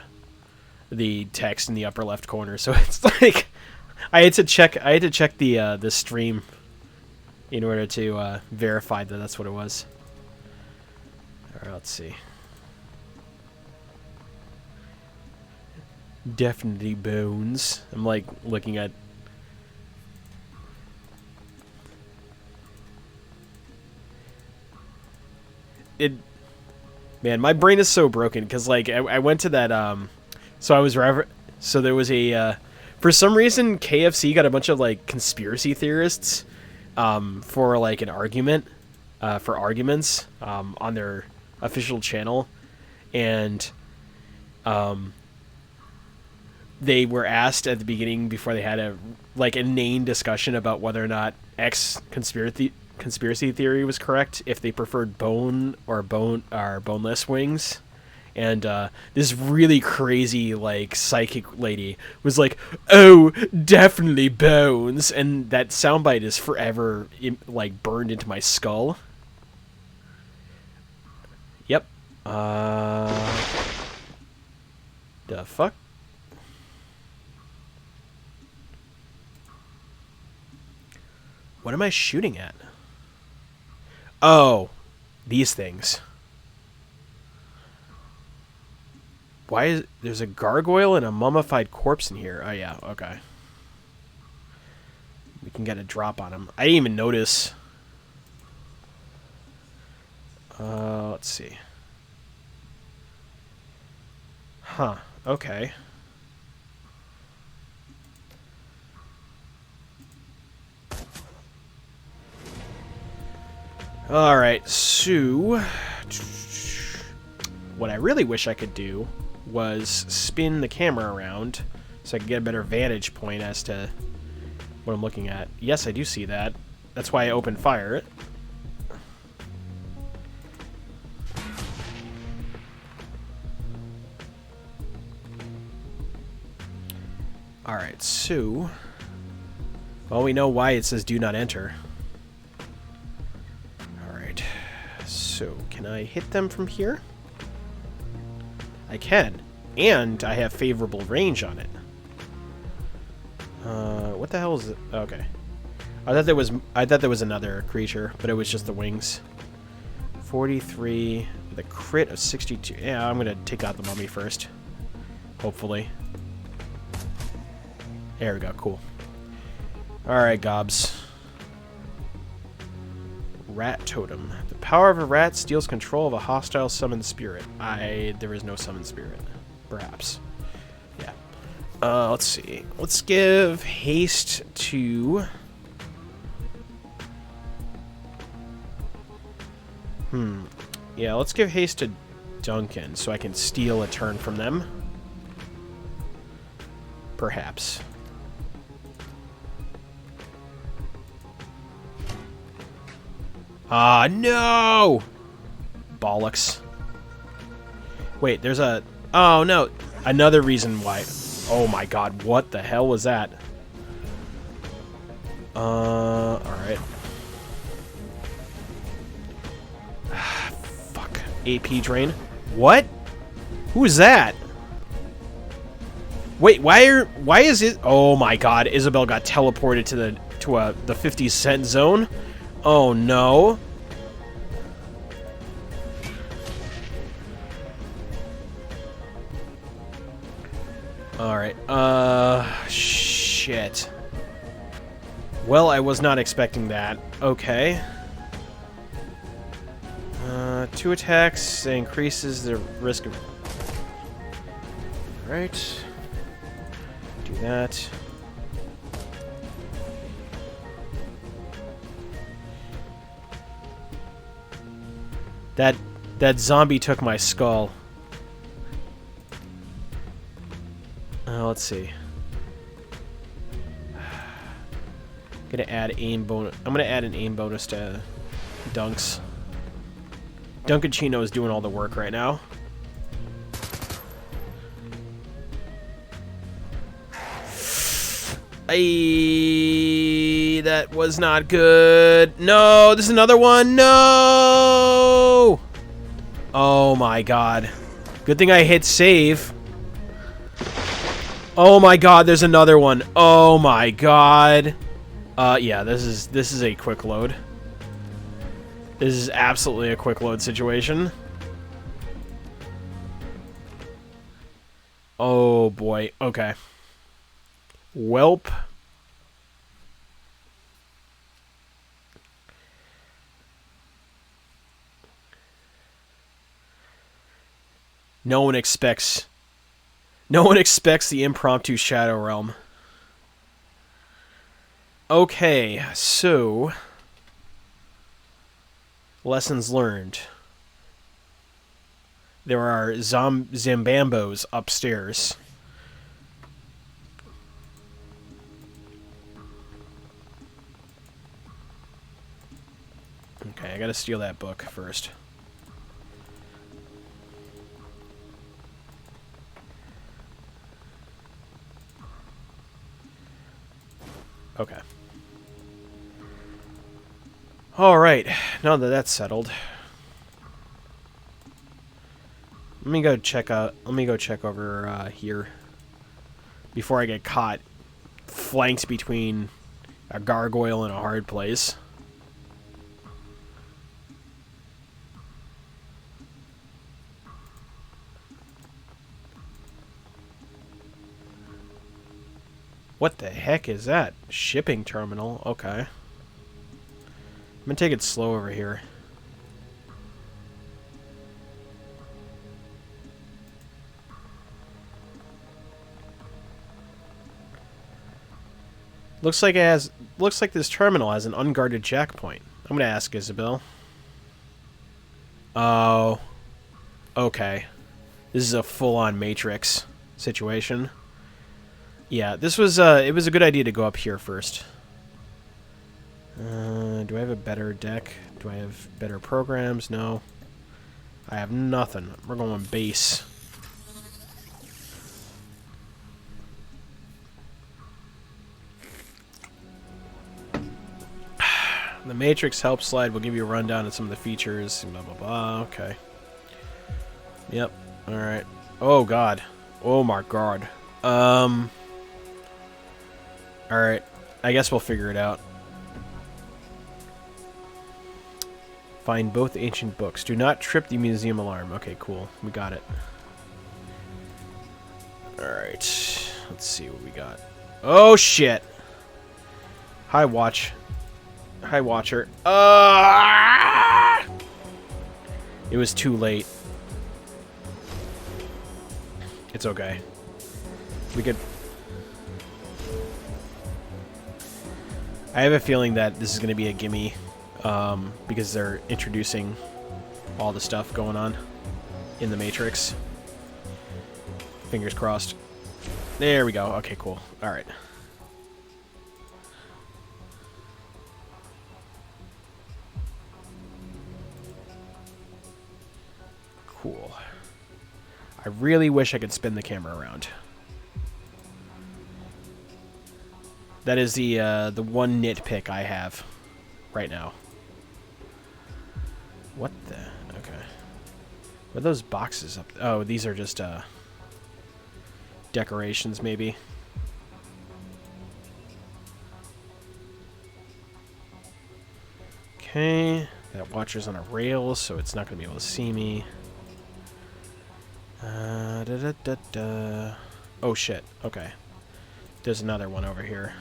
text in the upper left corner, so it's like I had to check the stream in order to verify that that's what it was. All right, let's see. Definitely bones. I'm like looking at. It. Man, my brain is so broken because like I went to that so there was a for some reason KFC got a bunch of like conspiracy theorists for like an argument for arguments on their official channel, and they were asked at the beginning before they had a like inane discussion about whether or not X conspiracy theory was correct, if they preferred bone or boneless wings. And this really crazy like psychic lady was like, "Oh, definitely bones," and that soundbite is forever like burned into my skull. Yep. The fuck? What am I shooting at? Oh, these things. Why is there's a gargoyle and a mummified corpse in here? Oh yeah, okay. We can get a drop on him. I didn't even notice. Let's see. Huh, okay. Alright, so what I really wish I could do was spin the camera around so I could get a better vantage point as to what I'm looking at. Yes, I do see that. That's why I opened fire. Alright, so well, we know why it says do not enter. Alright, so can I hit them from here? I can, and I have favorable range on it. What the hell is it? Okay, I thought there was another creature, but it was just the wings. 43 with a crit of 62. Yeah, I'm gonna take out the mummy first. Hopefully. There we go. Cool. All right, gobs. Rat Totem. The power of a rat steals control of a hostile summoned spirit. There is no summoned spirit. Perhaps. Yeah. Let's see. Let's give haste to... Yeah, let's give haste to Duncan so I can steal a turn from them. Perhaps. Ah, no! Bollocks. Wait, there's a... Oh, no. Another reason why... Oh my god, what the hell was that? Alright. Fuck. AP drain. What? Who is that? Wait, why is it... Oh my god, Isabel got teleported to the 50-cent zone? Oh no. Alright, shit. Well, I was not expecting that. Okay. 2 attacks increases the risk of... Right. Do that. That zombie took my skull. Let's see. I'm gonna add aim bonus. I'm gonna add an aim bonus to Dunks. Dunkaccino is doing all the work right now. That was not good. No, there's another one. No! Oh my god. Good thing I hit save. Oh my god, there's another one. Oh my god. Yeah, this is a quick load. This is absolutely a quick load situation. Oh boy. Okay. Welp. No one expects the impromptu Shadow Realm. Okay, so lessons learned. There are Zambambos upstairs. Okay, I gotta steal that book first. Okay. Alright, now that that's settled. Let me go check over here before I get caught flanked between a gargoyle and a hard place. What the heck is that? Shipping terminal? Okay. I'm gonna take it slow over here. Looks like this terminal has an unguarded jackpoint. I'm gonna ask Isabel. Oh. Okay. This is a full-on Matrix situation. Yeah, this was, it was a good idea to go up here first. Do I have a better deck? Do I have better programs? No. I have nothing. We're going base. The Matrix help slide will give you a rundown on some of the features. Blah, blah, blah. Okay. Yep. Alright. Oh, God. Oh, my God. Alright. I guess we'll figure it out. Find both ancient books. Do not trip the museum alarm. Okay, cool. We got it. Alright. Let's see what we got. Oh, shit. Hi, watch. Hi, Watcher. It was too late. It's okay. We could... I have a feeling that this is going to be a gimme, because they're introducing all the stuff going on in the Matrix. Fingers crossed. There we go. Okay, cool. Alright. Cool. I really wish I could spin the camera around. That is the one nitpick I have right now. What the? Okay. What are those boxes up? Oh, these are just decorations, maybe. Okay. That Watcher's on a rail, so it's not going to be able to see me. Oh, shit. Okay. There's another one over here.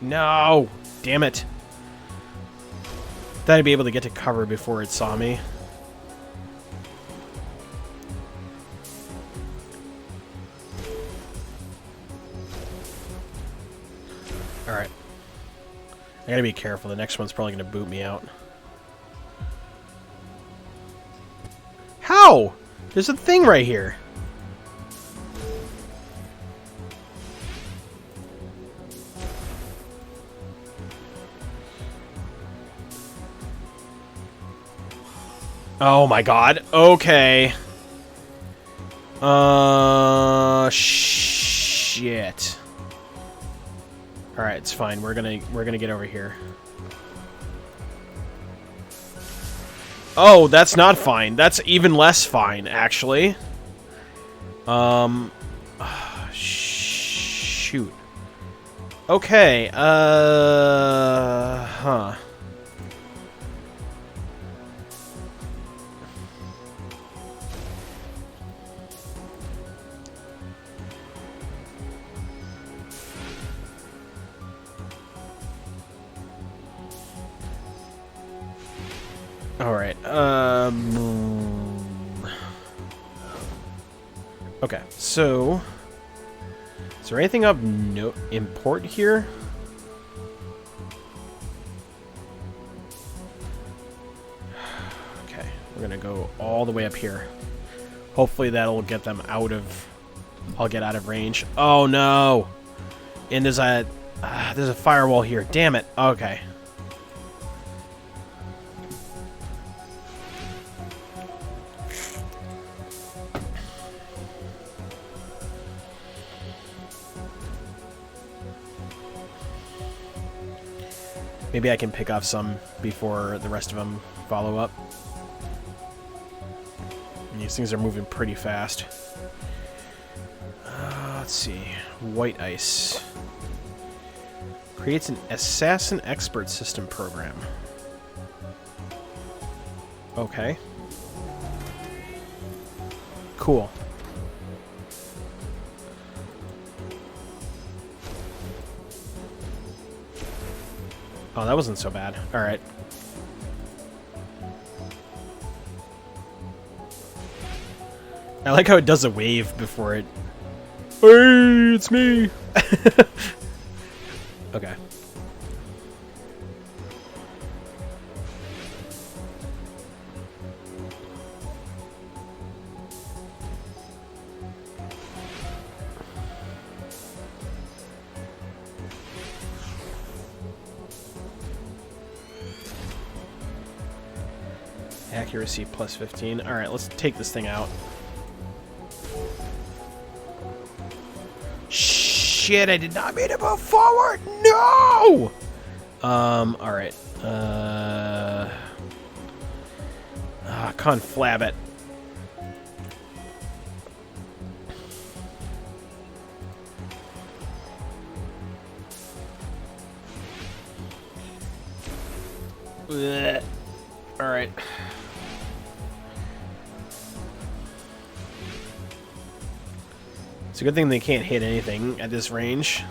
No! Damn it. Thought I'd be able to get to cover before it saw me. Alright. I gotta be careful. The next one's probably gonna boot me out. How? There's a thing right here. Oh my god. Okay. Shit. Alright, it's fine. We're gonna get over here. Oh, that's not fine. That's even less fine, actually. Shoot. Okay, huh. Alright, okay, so... Is there anything of no import here? Okay, we're gonna go all the way up here. Hopefully that'll get them out of... I'll get out of range. Oh no! And there's a firewall here. Damn it. Okay. Maybe I can pick off some before the rest of them follow up. And these things are moving pretty fast. Let's see. White ice. Creates an assassin expert system program. Okay. Cool. Oh, that wasn't so bad. Alright. I like how it does a wave before it... Hey, it's me! Okay. Accuracy plus 15. Alright, let's take this thing out. Shit, I did not mean to move forward! No! Alright. Conflab it. Alright. It's a good thing they can't hit anything at this range.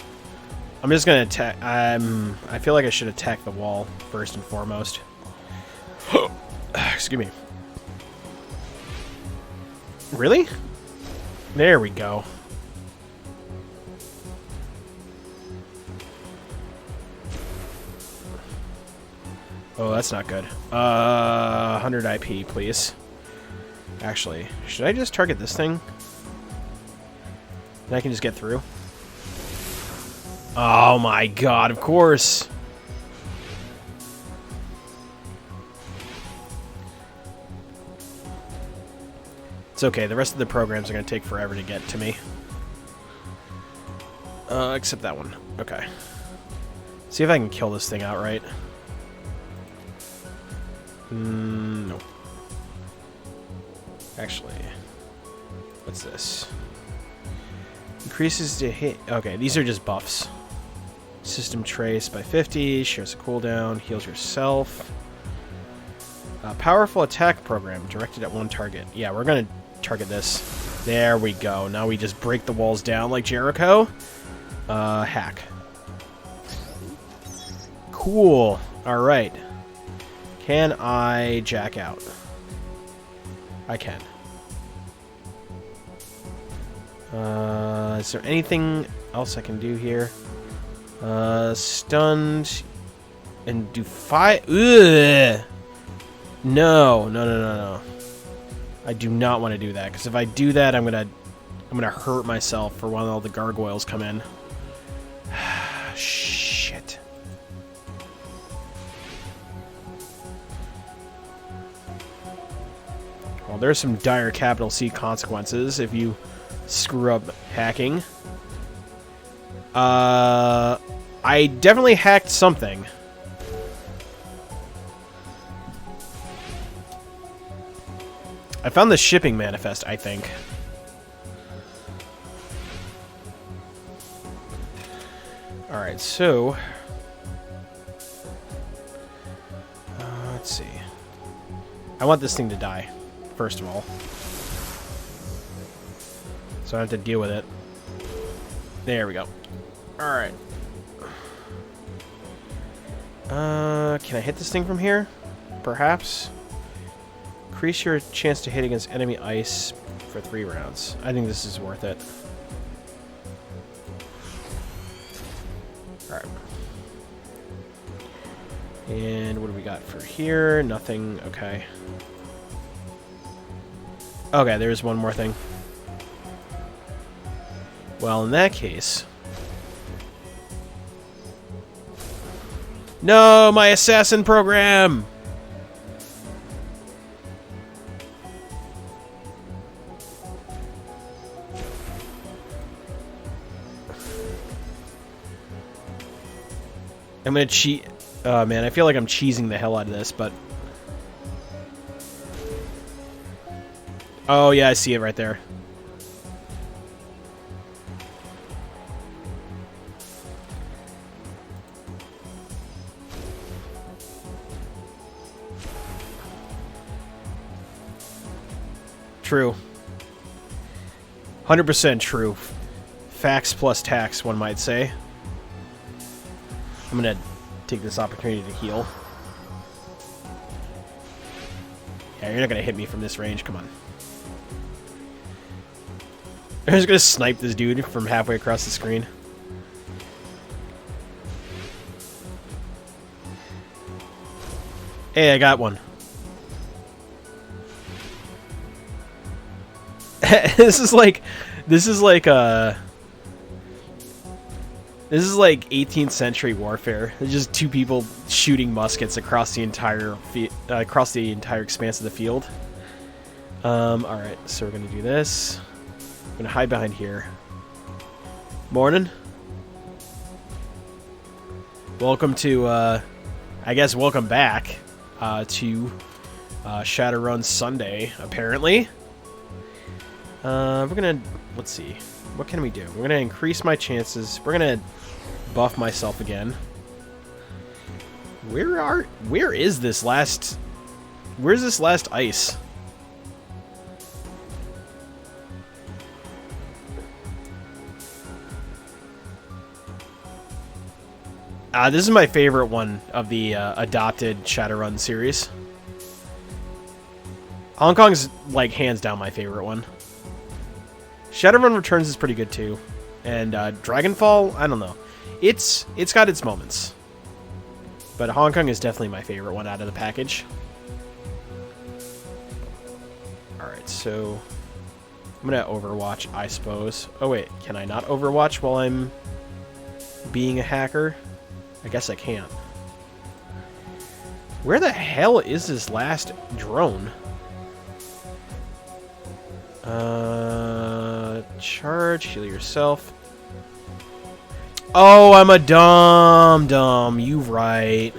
I'm just gonna attack. I feel like I should attack the wall first and foremost. Excuse me. Really? There we go. Oh, that's not good. 100 IP, please. Actually, should I just target this thing? And I can just get through? Oh my god, of course! It's okay, the rest of the programs are going to take forever to get to me. Except that one. Okay. See if I can kill this thing outright. No. Actually, what's this? Increases to hit. Okay, these are just buffs. System trace by 50, shares a cooldown, heals yourself. Powerful attack program directed at one target. Yeah, we're gonna target this. There we go. Now we just break the walls down like Jericho. Hack. Cool. All right. Can I jack out? I can. Is there anything else I can do here? Stunned and do 5. Ugh. No. I do not want to do that, because if I do that, I'm gonna hurt myself for when all the gargoyles come in. Shit. Well, there's some dire capital C consequences if you screw up hacking. I definitely hacked something. I found the shipping manifest, I think. Alright, so... let's see. I want this thing to die, first of all. So I have to deal with it. There we go. Alright. Can I hit this thing from here? Perhaps? Increase your chance to hit against enemy ice for 3 rounds. I think this is worth it. Alright. And what do we got for here? Nothing. Okay. Okay, there's one more thing. Well, in that case... No, my assassin program! I'm gonna cheat. Oh man, I feel like I'm cheesing the hell out of this, but... Oh yeah, I see it right there. True. 100% true. Facts plus tax, one might say. I'm gonna take this opportunity to heal. Yeah, you're not gonna hit me from this range, come on. I'm just gonna snipe this dude from halfway across the screen. Hey, I got one. This is like 18th century warfare. There's just 2 people shooting muskets across the entire expanse of the field. All right, so we're gonna do this. I'm gonna hide behind here. Morning. Welcome to, I guess, welcome back to Shadowruns Sunday. Apparently. We're gonna, let's see, what can we do? We're gonna increase my chances. We're gonna buff myself again. Where is this last, where's this last ice? This is my favorite one of the adopted Shadowrun series. Hong Kong's, like, hands down my favorite one. Shadowrun Returns is pretty good, too. And Dragonfall, I don't know. It's got its moments. But Hong Kong is definitely my favorite one out of the package. Alright, so... I'm gonna Overwatch, I suppose. Oh, wait. Can I not Overwatch while I'm being a hacker? I guess I can't. Where the hell is this last drone? Charge, heal yourself. Oh, I'm a dumb. You right.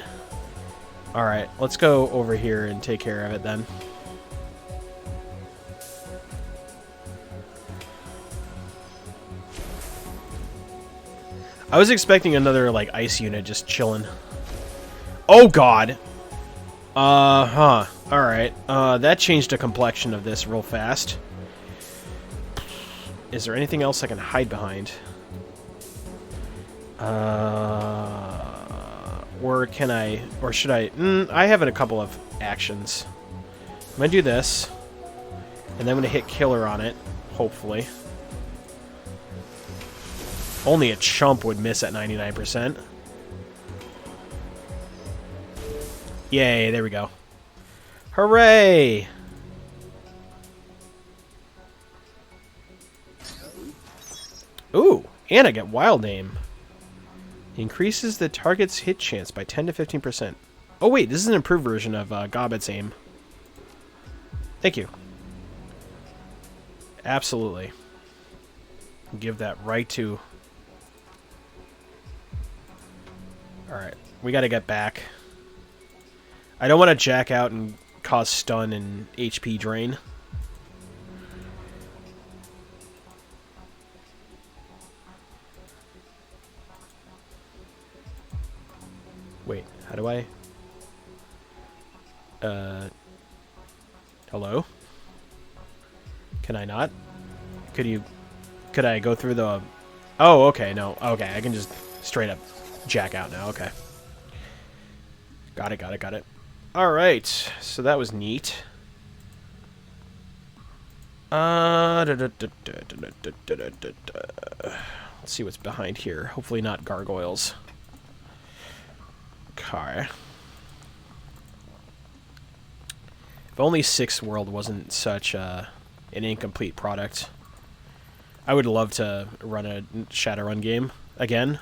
Alright, let's go over here and take care of it then. I was expecting another, like, ice unit just chilling. Oh, God! Alright. That changed the complexion of this real fast. Is there anything else I can hide behind? Or can I... Or should I... I have a couple of actions. I'm gonna do this. And then I'm gonna hit killer on it. Hopefully. Only a chump would miss at 99%. Yay, there we go. Hooray! Ooh, and I get Wild Aim. Increases the target's hit chance by 10 to 15%. Oh wait, this is an improved version of Gobbet's Aim. Thank you. Absolutely. Give that right to... Alright, we gotta get back. I don't want to jack out and cause stun and HP drain. Wait, how do I... Hello? Can I not? Could I go through the... Oh, okay, no. Okay, I can just straight up jack out now, okay. Got it. Alright, so that was neat. Let's see what's behind here. Hopefully not gargoyles. Okay. If only Sixth World wasn't such an incomplete product. I would love to run a Shadowrun game again.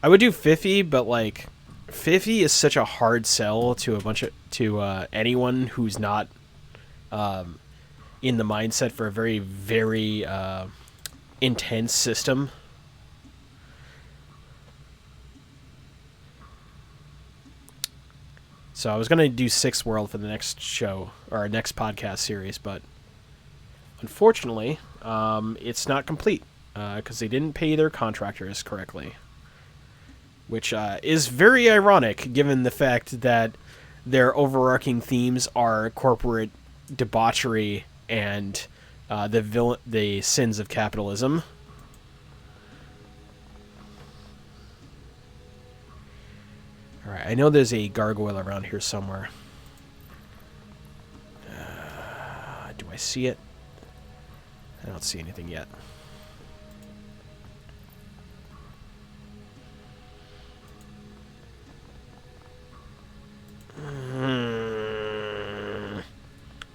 I would do Fiffy, but like Fiffy is such a hard sell to anyone who's not in the mindset for a very, very intense system. So I was going to do Sixth World for the next show, or next podcast series, but unfortunately, it's not complete, because they didn't pay their contractors correctly. Which is very ironic, given the fact that their overarching themes are corporate debauchery and the sins of capitalism. Alright, I know there's a gargoyle around here somewhere. Do I see it? I don't see anything yet.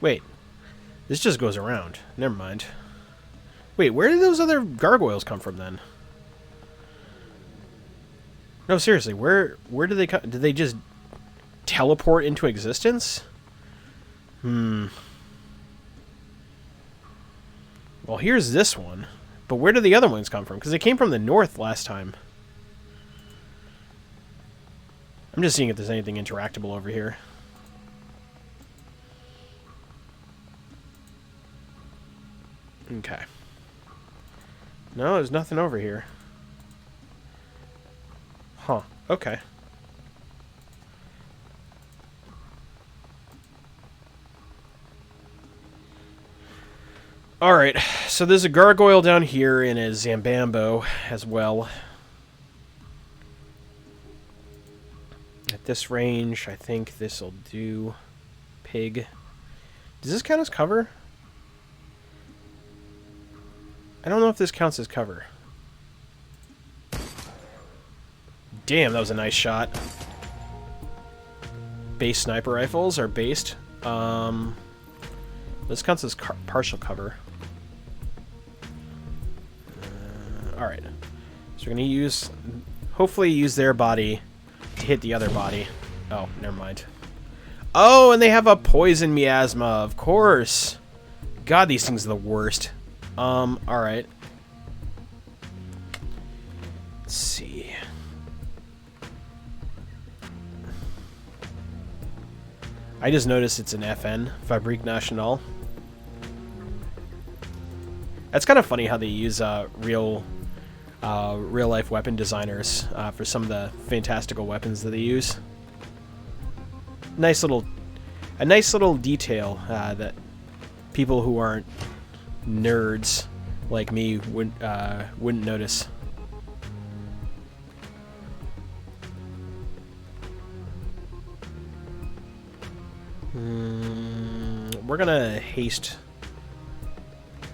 Wait. This just goes around. Never mind. Wait, where did those other gargoyles come from then? No, seriously, where did they come? Did they just teleport into existence? Well, here's this one. But where did the other ones come from? Because they came from the north last time. I'm just seeing if there's anything interactable over here. Okay. No, there's nothing over here. Huh. Okay. Alright, so there's a gargoyle down here and a Zambambo as well. At this range, I think this'll do. Pig. Does this count as cover? I don't know if this counts as cover. Damn, that was a nice shot. Base sniper rifles are based. This counts as partial cover. Alright. So we're going to hopefully use their body to hit the other body. Oh, never mind. Oh, and they have a poison miasma, of course. God, these things are the worst. Alright. Let's see. I just noticed it's an FN, Fabrique Nationale. That's kind of funny how they use real-life weapon designers for some of the fantastical weapons that they use. A nice little detail that people who aren't nerds like me wouldn't notice. We're gonna haste.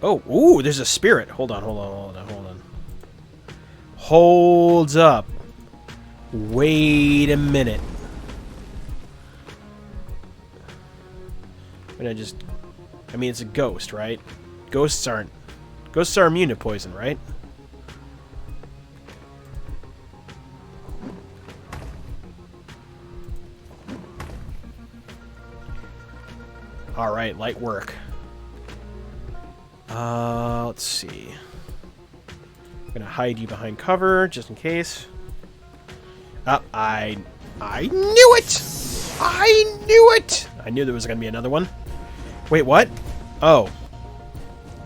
Oh, ooh, there's a spirit. Hold on. Hold up. Wait a minute. I mean, it's a ghost, right? Ghosts are immune to poison, right? Alright, light work. Let's see. I'm gonna hide you behind cover, just in case. I knew it! I knew it! I knew there was gonna be another one. Wait, what? Oh.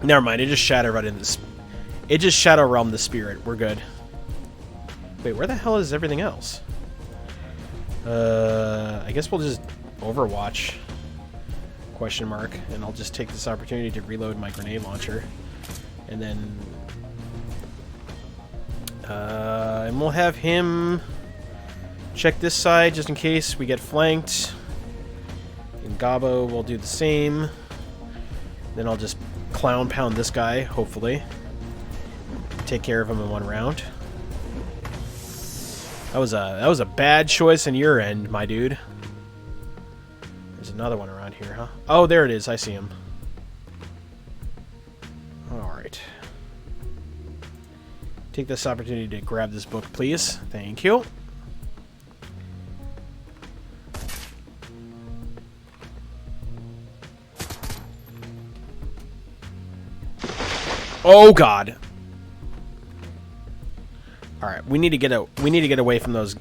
Never mind, it just shadow realmed the spirit. We're good. Wait, where the hell is everything else? I guess we'll just Overwatch. Question mark. And I'll just take this opportunity to reload my grenade launcher. And then... and we'll have him check this side just in case we get flanked. And Gabo will do the same. Then I'll just clown pound this guy, hopefully. Take care of him in one round. That was a bad choice on your end, my dude. There's another one around here, huh? Oh, there it is. I see him. Alright. Take this opportunity to grab this book, please. Thank you. Oh God! All right, we need to get away from those.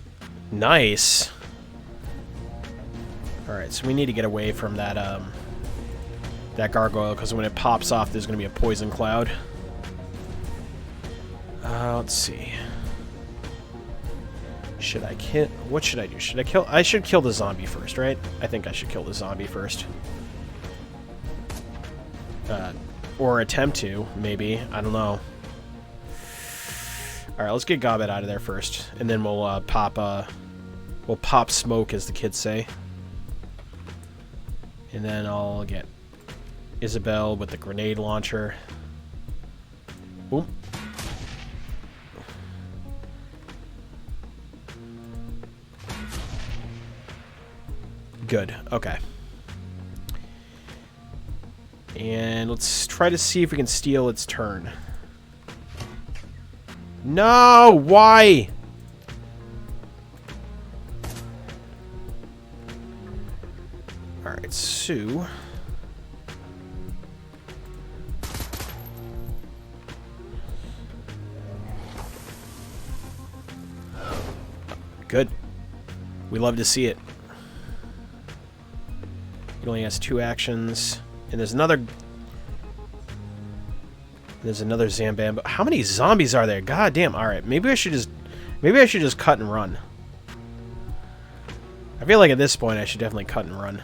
Nice. All right, so we need to get away from that that gargoyle because when it pops off, there's going to be a poison cloud. Let's see. Should I kill? What should I do? Should I kill? I should kill the zombie first, right? I think I should kill the zombie first. Or attempt to, maybe. I don't know. Alright, let's get Gobbet out of there first. And then we'll pop smoke, as the kids say. And then I'll get Isabel with the grenade launcher. Boom. Good. Okay. And let's try to see if we can steal its turn. No! Why? Alright, Sue. Good. We love to see it. It only has 2 actions. And there's another Zambambo. How many zombies are there? God damn. All right, maybe I should just cut and run. I feel like at this point I should definitely cut and run.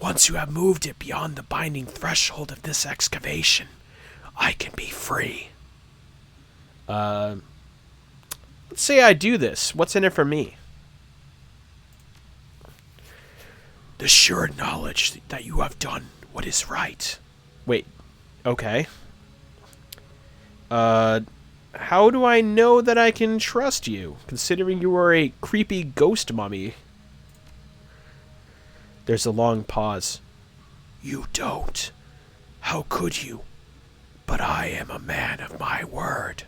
Once you have moved it beyond the binding threshold of this excavation, I can be free. Let's say I do this. What's in it for me? The sure knowledge that you have done what is right. Wait. Okay. How do I know that I can trust you, considering you are a creepy ghost mummy? There's a long pause. You don't. How could you? But I am a man of my word.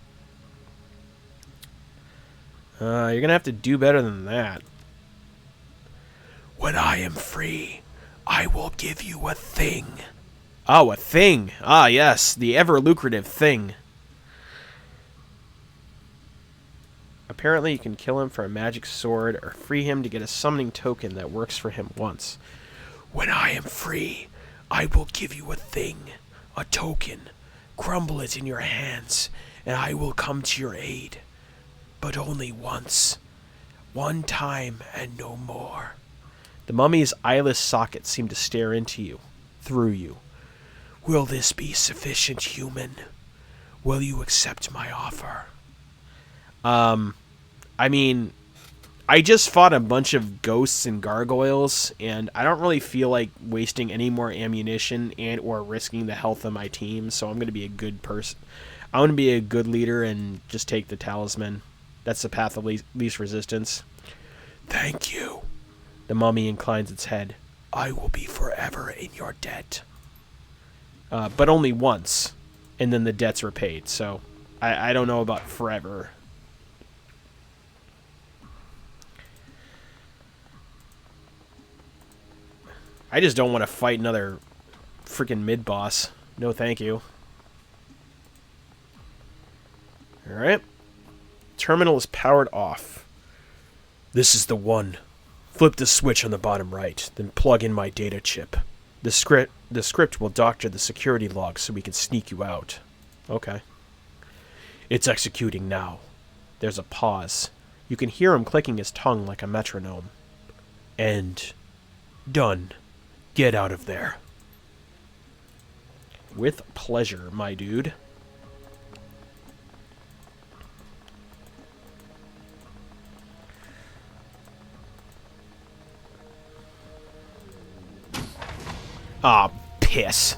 You're gonna have to do better than that. When I am free, I will give you a thing. Oh, a thing. Ah, yes, the ever-lucrative thing. Apparently, you can kill him for a magic sword or free him to get a summoning token that works for him once. When I am free, I will give you a thing, a token. Crumble it in your hands, and I will come to your aid. But only once. One time and no more. The mummy's eyeless sockets seem to stare into you, through you. Will this be sufficient, human? Will you accept my offer? I mean, I just fought a bunch of ghosts and gargoyles, and I don't really feel like wasting any more ammunition and or risking the health of my team, so I'm going to be a good person. I want to be a good leader and just take the talisman. That's the path of least resistance. Thank you. The mummy inclines its head. I will be forever in your debt. But only once, and then the debt's repaid, so I don't know about forever. I just don't want to fight another freaking mid-boss. No thank you. Alright. Terminal is powered off. This is the one. Flip the switch on the bottom right, then plug in my data chip. The script will doctor the security log so we can sneak you out. Okay. It's executing now. There's a pause. You can hear him clicking his tongue like a metronome. And done. Get out of there. With pleasure, my dude. Ah, piss.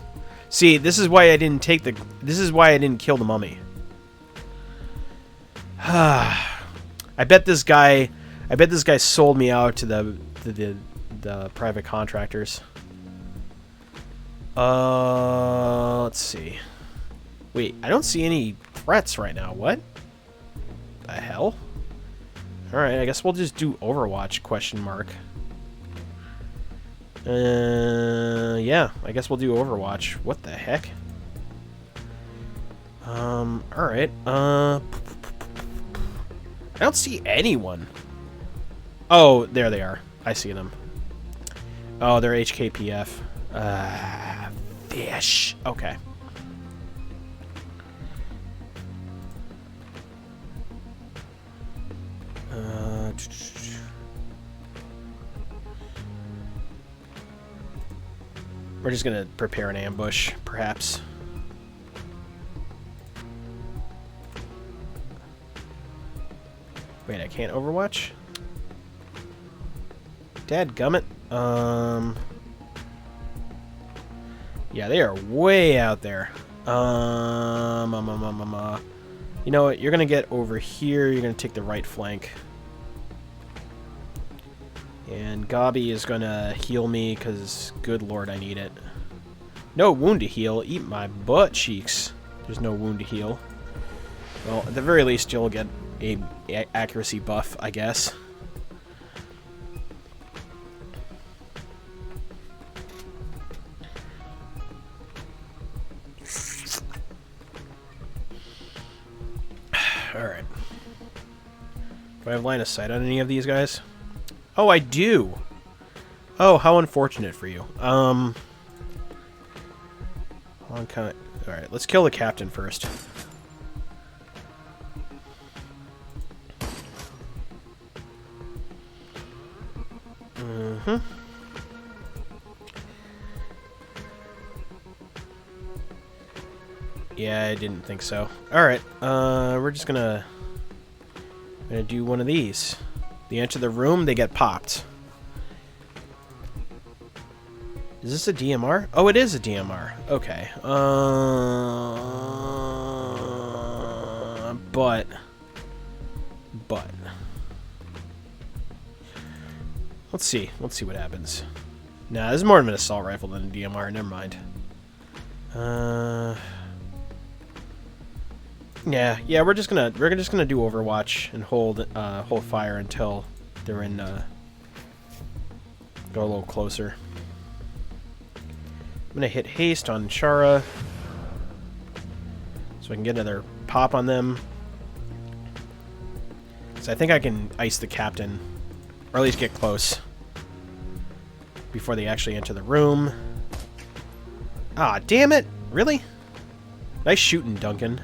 See, this is why I didn't take the... This is why I didn't kill the mummy. I bet this guy sold me out to the private contractors. Let's see. Wait, I don't see any threats right now. What the hell? Alright, I guess we'll just do Overwatch, question mark. Yeah, I guess we'll do Overwatch. What the heck? Alright, I don't see anyone. Oh, there they are. I see them. Oh, they're HKPF. Fish. Okay. We're just gonna prepare an ambush, perhaps. Wait, I can't Overwatch? Dadgummit. Yeah, they are way out there. You know what? You're gonna get over here. You're gonna take the right flank. And Gabi is gonna heal me, because, good lord, I need it. No wound to heal. Eat my butt cheeks. There's no wound to heal. Well, at the very least, you'll get a accuracy buff, I guess. Alright. Do I have line of sight on any of these guys? Oh, I do! Oh, how unfortunate for you. Alright, let's kill the captain first. Yeah, I didn't think so. Alright, we're just gonna do one of these. They enter the room, they get popped. Is this a DMR? Oh, it is a DMR. Okay. But let's see what happens. Nah, this is more of an assault rifle than a DMR. Never mind. Yeah, we're just gonna do Overwatch and hold fire until they're in go a little closer. I'm gonna hit haste on Chara so I can get another pop on them. So I think I can ice the captain, or at least get close before they actually enter the room. Ah, damn it! Really? Nice shooting, Duncan.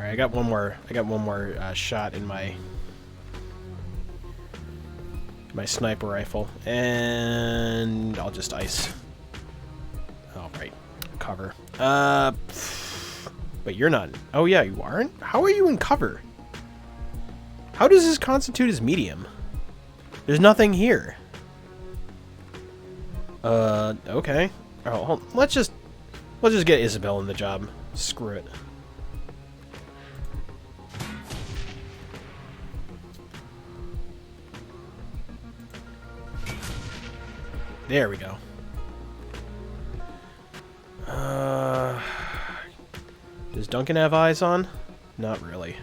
I got one more shot in my sniper rifle, and I'll just ice. Oh, right, cover. But you're not. Oh yeah, you aren't. How are you in cover? How does this constitute as medium? There's nothing here. Okay. Oh, hold on. Let's just get Isabel in the job. Screw it. There we go. Does Duncan have eyes on? Not really.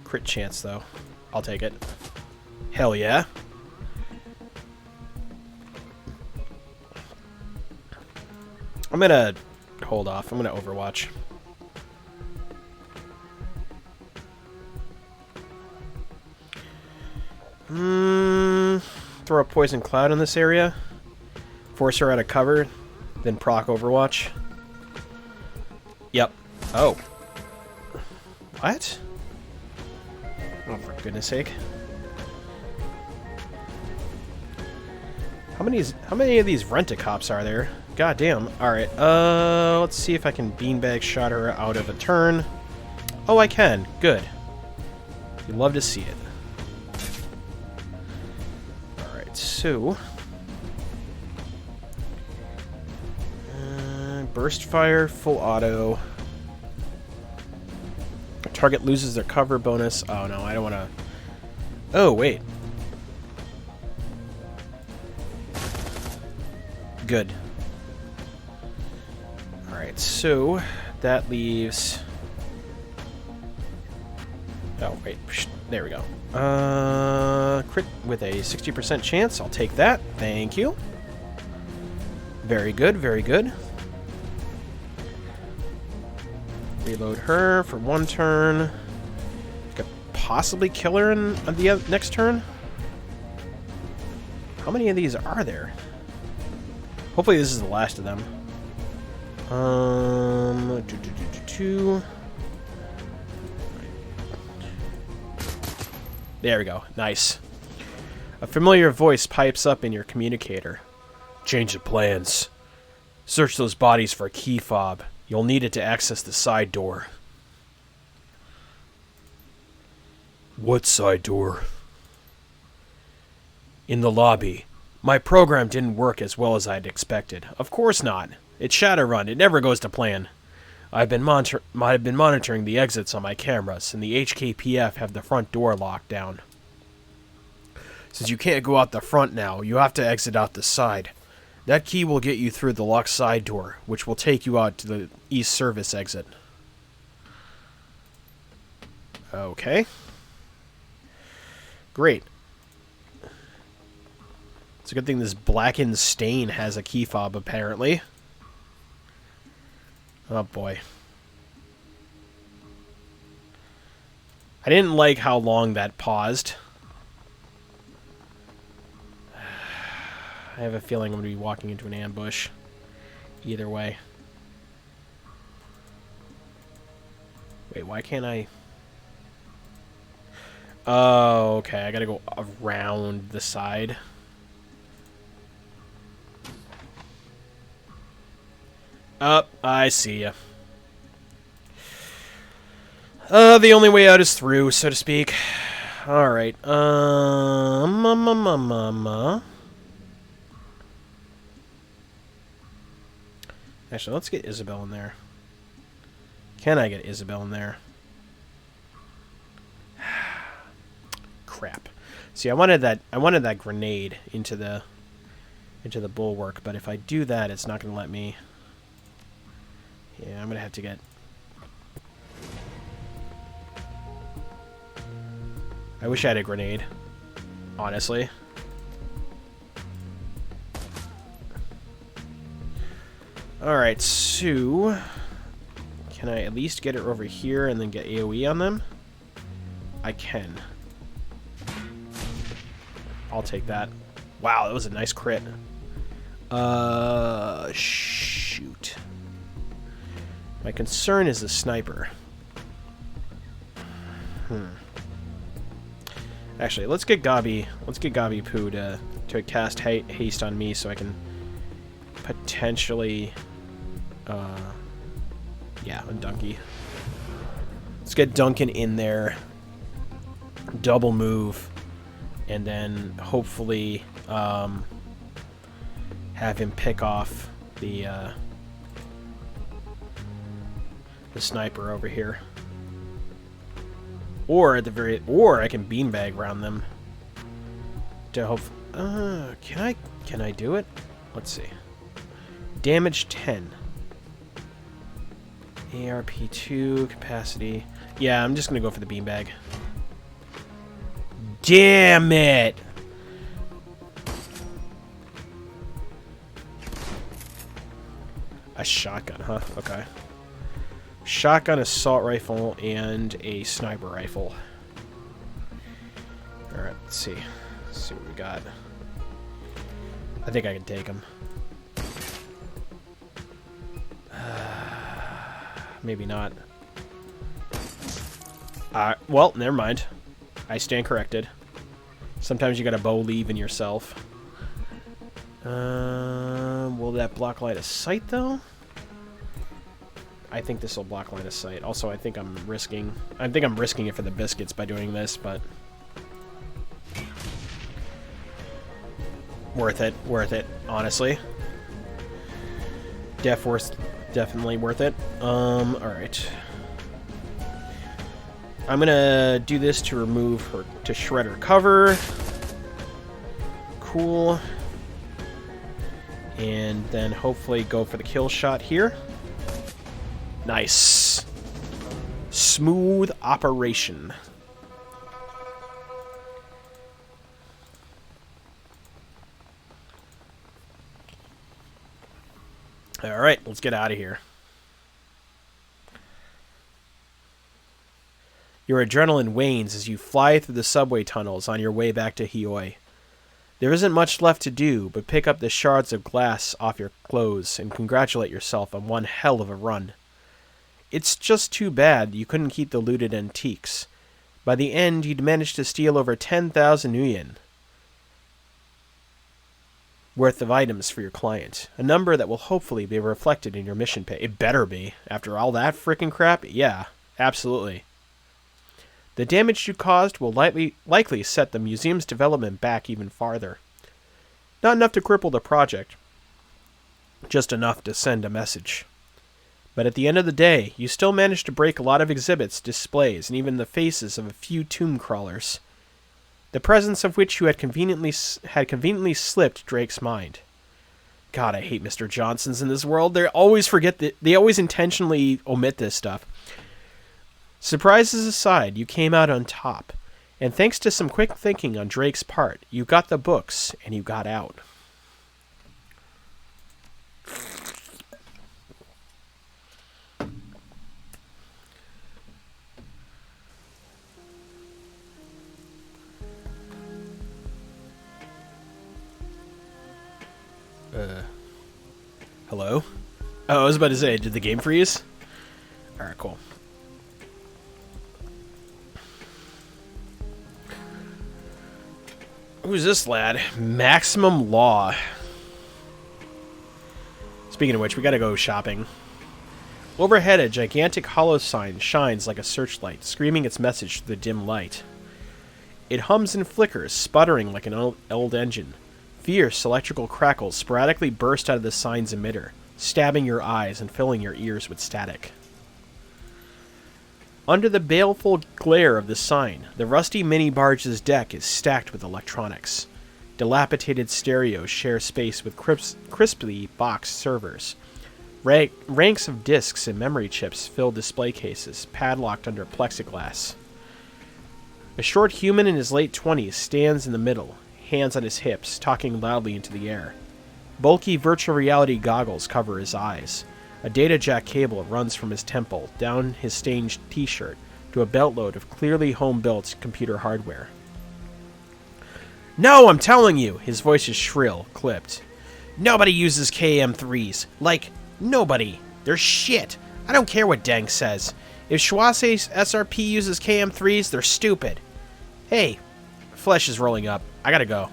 Crit chance, though. I'll take it. Hell yeah. I'm gonna hold off. I'm gonna Overwatch. Throw a poison cloud in this area. Force her out of cover. Then proc Overwatch. Yep. Oh. What? Oh, for goodness sake. How many of these rent-a-cops are there? God damn. Alright, let's see if I can beanbag shot her out of a turn. Oh, I can. Good. You love to see it. Alright, so... burst fire, full auto. Target loses their cover bonus. Oh no, I don't want to... Oh, wait. Good. Alright, so that leaves... Oh, wait. There we go. Crit with a 60% chance. I'll take that. Thank you. Very good, very good. Reload her for one turn. Could possibly kill her in the next turn. How many of these are there? Hopefully this is the last of them. There we go. Nice. A familiar voice pipes up in your communicator. Change the plans. Search those bodies for a key fob. You'll need it to access the side door. What side door? In the lobby. My program didn't work as well as I'd expected. Of course not. It's Shadowrun. It never goes to plan. I've been monitoring the exits on my cameras, and the HKPF have the front door locked down. Since you can't go out the front now, you have to exit out the side. That key will get you through the locked side door, which will take you out to the east service exit. Okay. Great. It's a good thing this blackened stain has a key fob, apparently. Oh, boy. I didn't like how long that paused. I have a feeling I'm going to be walking into an ambush. Either way. Wait, why can't I... Oh, okay. I gotta go around the side. Up, I see ya. The only way out is through, so to speak. Alright, Actually, let's get Isabel in there. Can I get Isabel in there? Crap. See, I wanted that grenade into the bulwark, but if I do that, it's not going to let me. Yeah, I'm going to have to get. I wish I had a grenade, honestly. Alright, so can I at least get it over here and then get AoE on them? I can. I'll take that. Wow, that was a nice crit. Shoot. My concern is the sniper. Actually, let's get Gabi Poo to cast haste on me so I can potentially yeah, on Donkey. Let's get Duncan in there. Double move. And then hopefully have him pick off the sniper over here. Or at the very, or I can beanbag around them. To hope. Can I do it? Let's see. Damage 10. ARP2 capacity. Yeah, I'm just gonna go for the beanbag. Damn it! A shotgun, huh? Okay. Shotgun, assault rifle, and a sniper rifle. Alright, let's see. Let's see what we got. I think I can take him. Maybe not. Well, never mind. I stand corrected. Sometimes you gotta believe in yourself. Will that block line of sight, though? I think this will block line of sight. Also, I think I'm risking it for the biscuits by doing this, but worth it, honestly. Definitely worth it. Alright. I'm gonna do this to remove her, to shred her cover. Cool. And then hopefully go for the kill shot here. Nice. Smooth operation. Alright, let's get out of here. Your adrenaline wanes as you fly through the subway tunnels on your way back to Hioi. There isn't much left to do but pick up the shards of glass off your clothes and congratulate yourself on one hell of a run. It's just too bad you couldn't keep the looted antiques. By the end, you'd managed to steal over 10,000 nuyen worth of items for your client, a number that will hopefully be reflected in your mission pay. It better be. After all that frickin' crap? Yeah, absolutely. The damage you caused will likely set the museum's development back even farther. Not enough to cripple the project, just enough to send a message. But at the end of the day, you still managed to break a lot of exhibits, displays, and even the faces of a few tomb crawlers, the presence of which you had conveniently slipped Drake's mind. God, I hate Mr. Johnsons in this world. They always forget that. They always intentionally omit this stuff. Surprises aside, you came out on top, and thanks to some quick thinking on Drake's part, you got the books and you got out. Hello? Oh, I was about to say, did the game freeze? Alright, cool. Who's this lad? Maximum Law. Speaking of which, we gotta go shopping. Overhead, a gigantic hollow sign shines like a searchlight, screaming its message through the dim light. It hums and flickers, sputtering like an old engine. Fierce electrical crackles sporadically burst out of the sign's emitter, stabbing your eyes and filling your ears with static. Under the baleful glare of the sign, the rusty mini-barge's deck is stacked with electronics. Dilapidated stereos share space with crisply boxed servers. Ranks of discs and memory chips fill display cases, padlocked under plexiglass. A short human in his late 20s stands in the middle, hands on his hips, talking loudly into the air. Bulky virtual reality goggles cover his eyes. A data jack cable runs from his temple, down his stained t-shirt, to a beltload of clearly home-built computer hardware. "No, I'm telling you!" His voice is shrill, clipped. "Nobody uses KM3s. Like, nobody. They're shit. I don't care what Deng says. If Schwasse's SRP uses KM3s, they're stupid. Hey," flesh is rolling up. "I gotta go."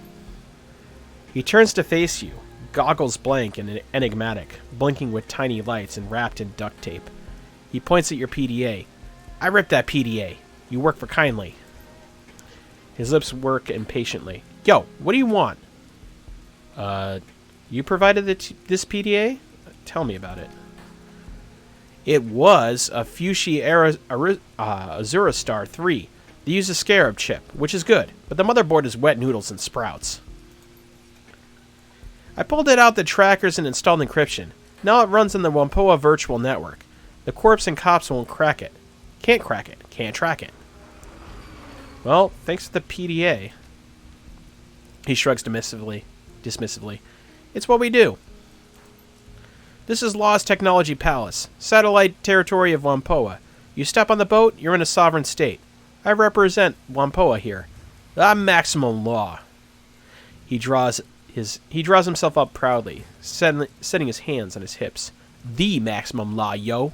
He turns to face you, goggles blank and enigmatic, blinking with tiny lights and wrapped in duct tape. He points at your PDA. "I ripped that PDA. You work for Kindly." His lips work impatiently. "Yo, what do you want?" You provided this PDA? Tell me about it." "It was a Fushi Azuristar 3. They use a Scarab chip, which is good, but the motherboard is wet noodles and sprouts. I pulled it out the trackers and installed encryption. Now it runs on the Wampoa virtual network. The corpse and cops won't crack it. Can't crack it. Can't track it." "Well, thanks to the PDA." He shrugs dismissively. "It's what we do." "This is Law's Technology Palace, satellite territory of Wampoa. You step on the boat, you're in a sovereign state. I represent Wampoa here. I'm Maximum Law." He draws himself up proudly, setting his hands on his hips. "The Maximum Law, yo."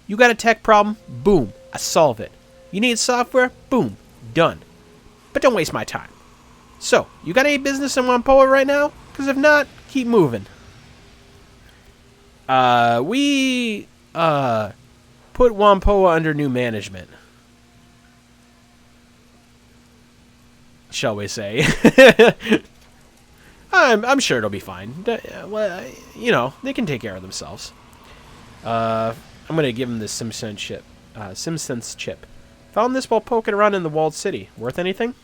"You got a tech problem? Boom, I solve it. You need software? Boom, done. But don't waste my time. So, you got any business in Wampoa right now? Because if not, keep moving." We put Wampoa under new management, shall we say. I'm sure it'll be fine. You know, they can take care of themselves. I'm gonna give him the Simpsons chip. Found this while poking around in the walled city. Worth anything?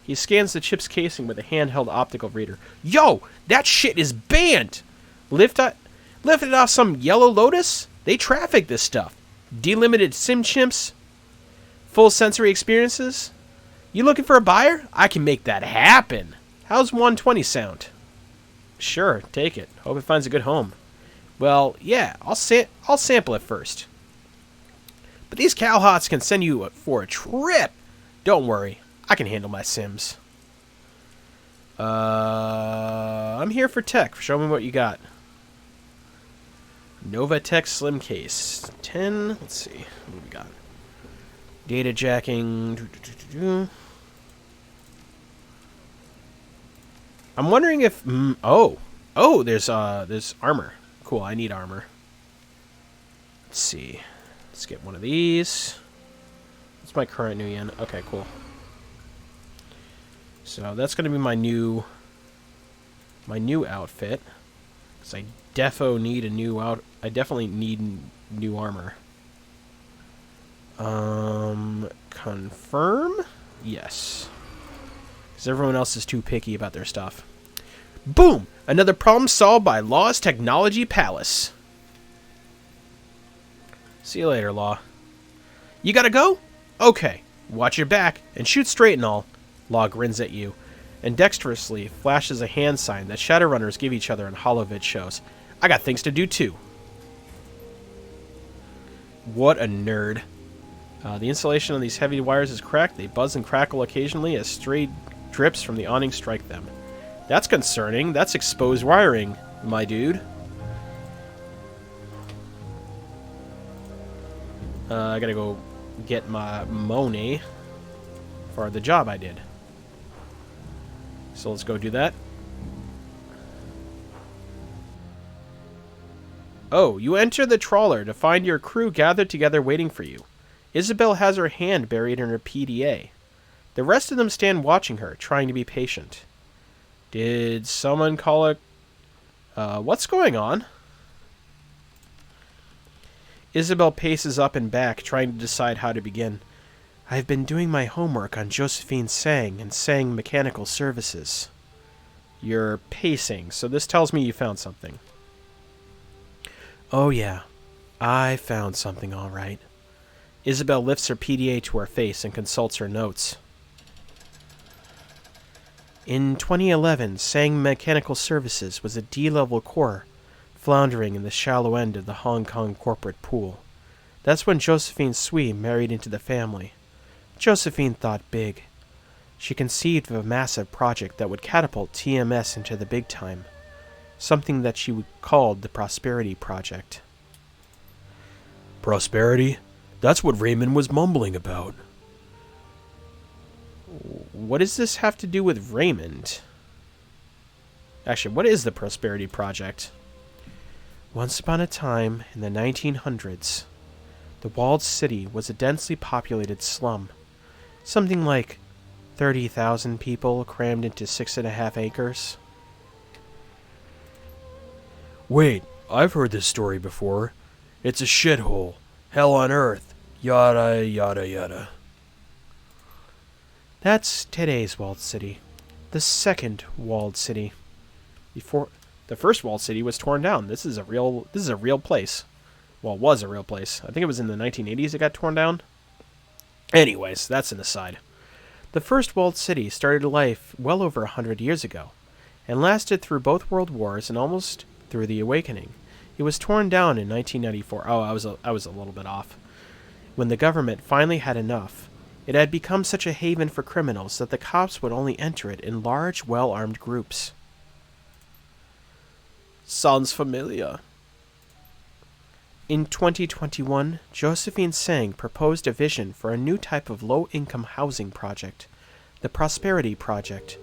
He scans the chip's casing with a handheld optical reader. "Yo, that shit is banned! Lifted off some Yellow Lotus? They traffic this stuff. Delimited sim chimps? Full sensory experiences? You looking for a buyer? I can make that happen. How's 120 sound?" "Sure, take it. Hope it finds a good home." "Well, yeah, I'll sample it first. But these cowhots can send you for a trip. Don't worry, I can handle my sims." I'm here for tech. Show me what you got." Nova Tech Slim Case. 10. Let's see. What do we got? Data jacking. I'm wondering if... Oh, there's armor. Cool, I need armor. Let's see. Let's get one of these. What's my current new yen? Okay, cool. So that's going to be my new outfit. Because I definitely need new armor. Confirm? Yes. Because everyone else is too picky about their stuff. Boom! Another problem solved by Law's Technology Palace. See you later, Law. You gotta go? Okay. Watch your back and shoot straight and all. Law grins at you and dexterously flashes a hand sign that Shadowrunners give each other in Holovid shows. I got things to do too. What a nerd. The insulation on these heavy wires is cracked. They buzz and crackle occasionally as stray drips from the awning strike them. That's concerning. That's exposed wiring, my dude. I gotta go get my money for the job I did. So let's go do that. Oh, you enter the trawler to find your crew gathered together waiting for you. Isabel has her hand buried in her PDA. The rest of them stand watching her, trying to be patient. Did someone call it? What's going on? Isabel paces up and back, trying to decide how to begin. I've been doing my homework on Josephine Sang and Sang Mechanical Services. You're pacing, so this tells me you found something. Oh yeah, I found something all right. Isabel lifts her PDA to her face and consults her notes. In 2011, Sang Mechanical Services was a D-level core, floundering in the shallow end of the Hong Kong corporate pool. That's when Josephine Sui married into the family. Josephine thought big. She conceived of a massive project that would catapult TMS into the big time, something that she called the Prosperity Project. Prosperity? That's what Raymond was mumbling about. What does this have to do with Raymond? Actually, what is the Prosperity Project? Once upon a time, in the 1900s, the walled city was a densely populated slum. Something like 30,000 people crammed into 6.5 acres. Wait, I've heard this story before. It's a shithole. Hell on earth. Yada, yada, yada. That's today's walled city. The second walled city. Before the first walled city was torn down. This is a real place. Well, it was a real place. I think it was in the 1980s it got torn down. Anyways, that's an aside. The first walled city started life well over 100 years ago, and lasted through both world wars and almost through the Awakening. It was torn down in 1994. Oh, I was a little bit off. When the government finally had enough, it had become such a haven for criminals that the cops would only enter it in large, well-armed groups. Sounds familiar. In 2021, Josephine Sang proposed a vision for a new type of low-income housing project, the Prosperity Project,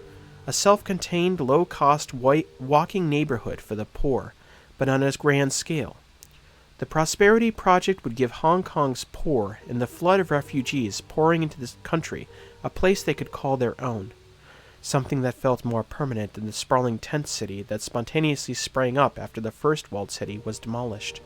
a self-contained, low-cost walking neighborhood for the poor, but on a grand scale. The Prosperity Project would give Hong Kong's poor and the flood of refugees pouring into this country a place they could call their own, something that felt more permanent than the sprawling tent city that spontaneously sprang up after the first walled city was demolished.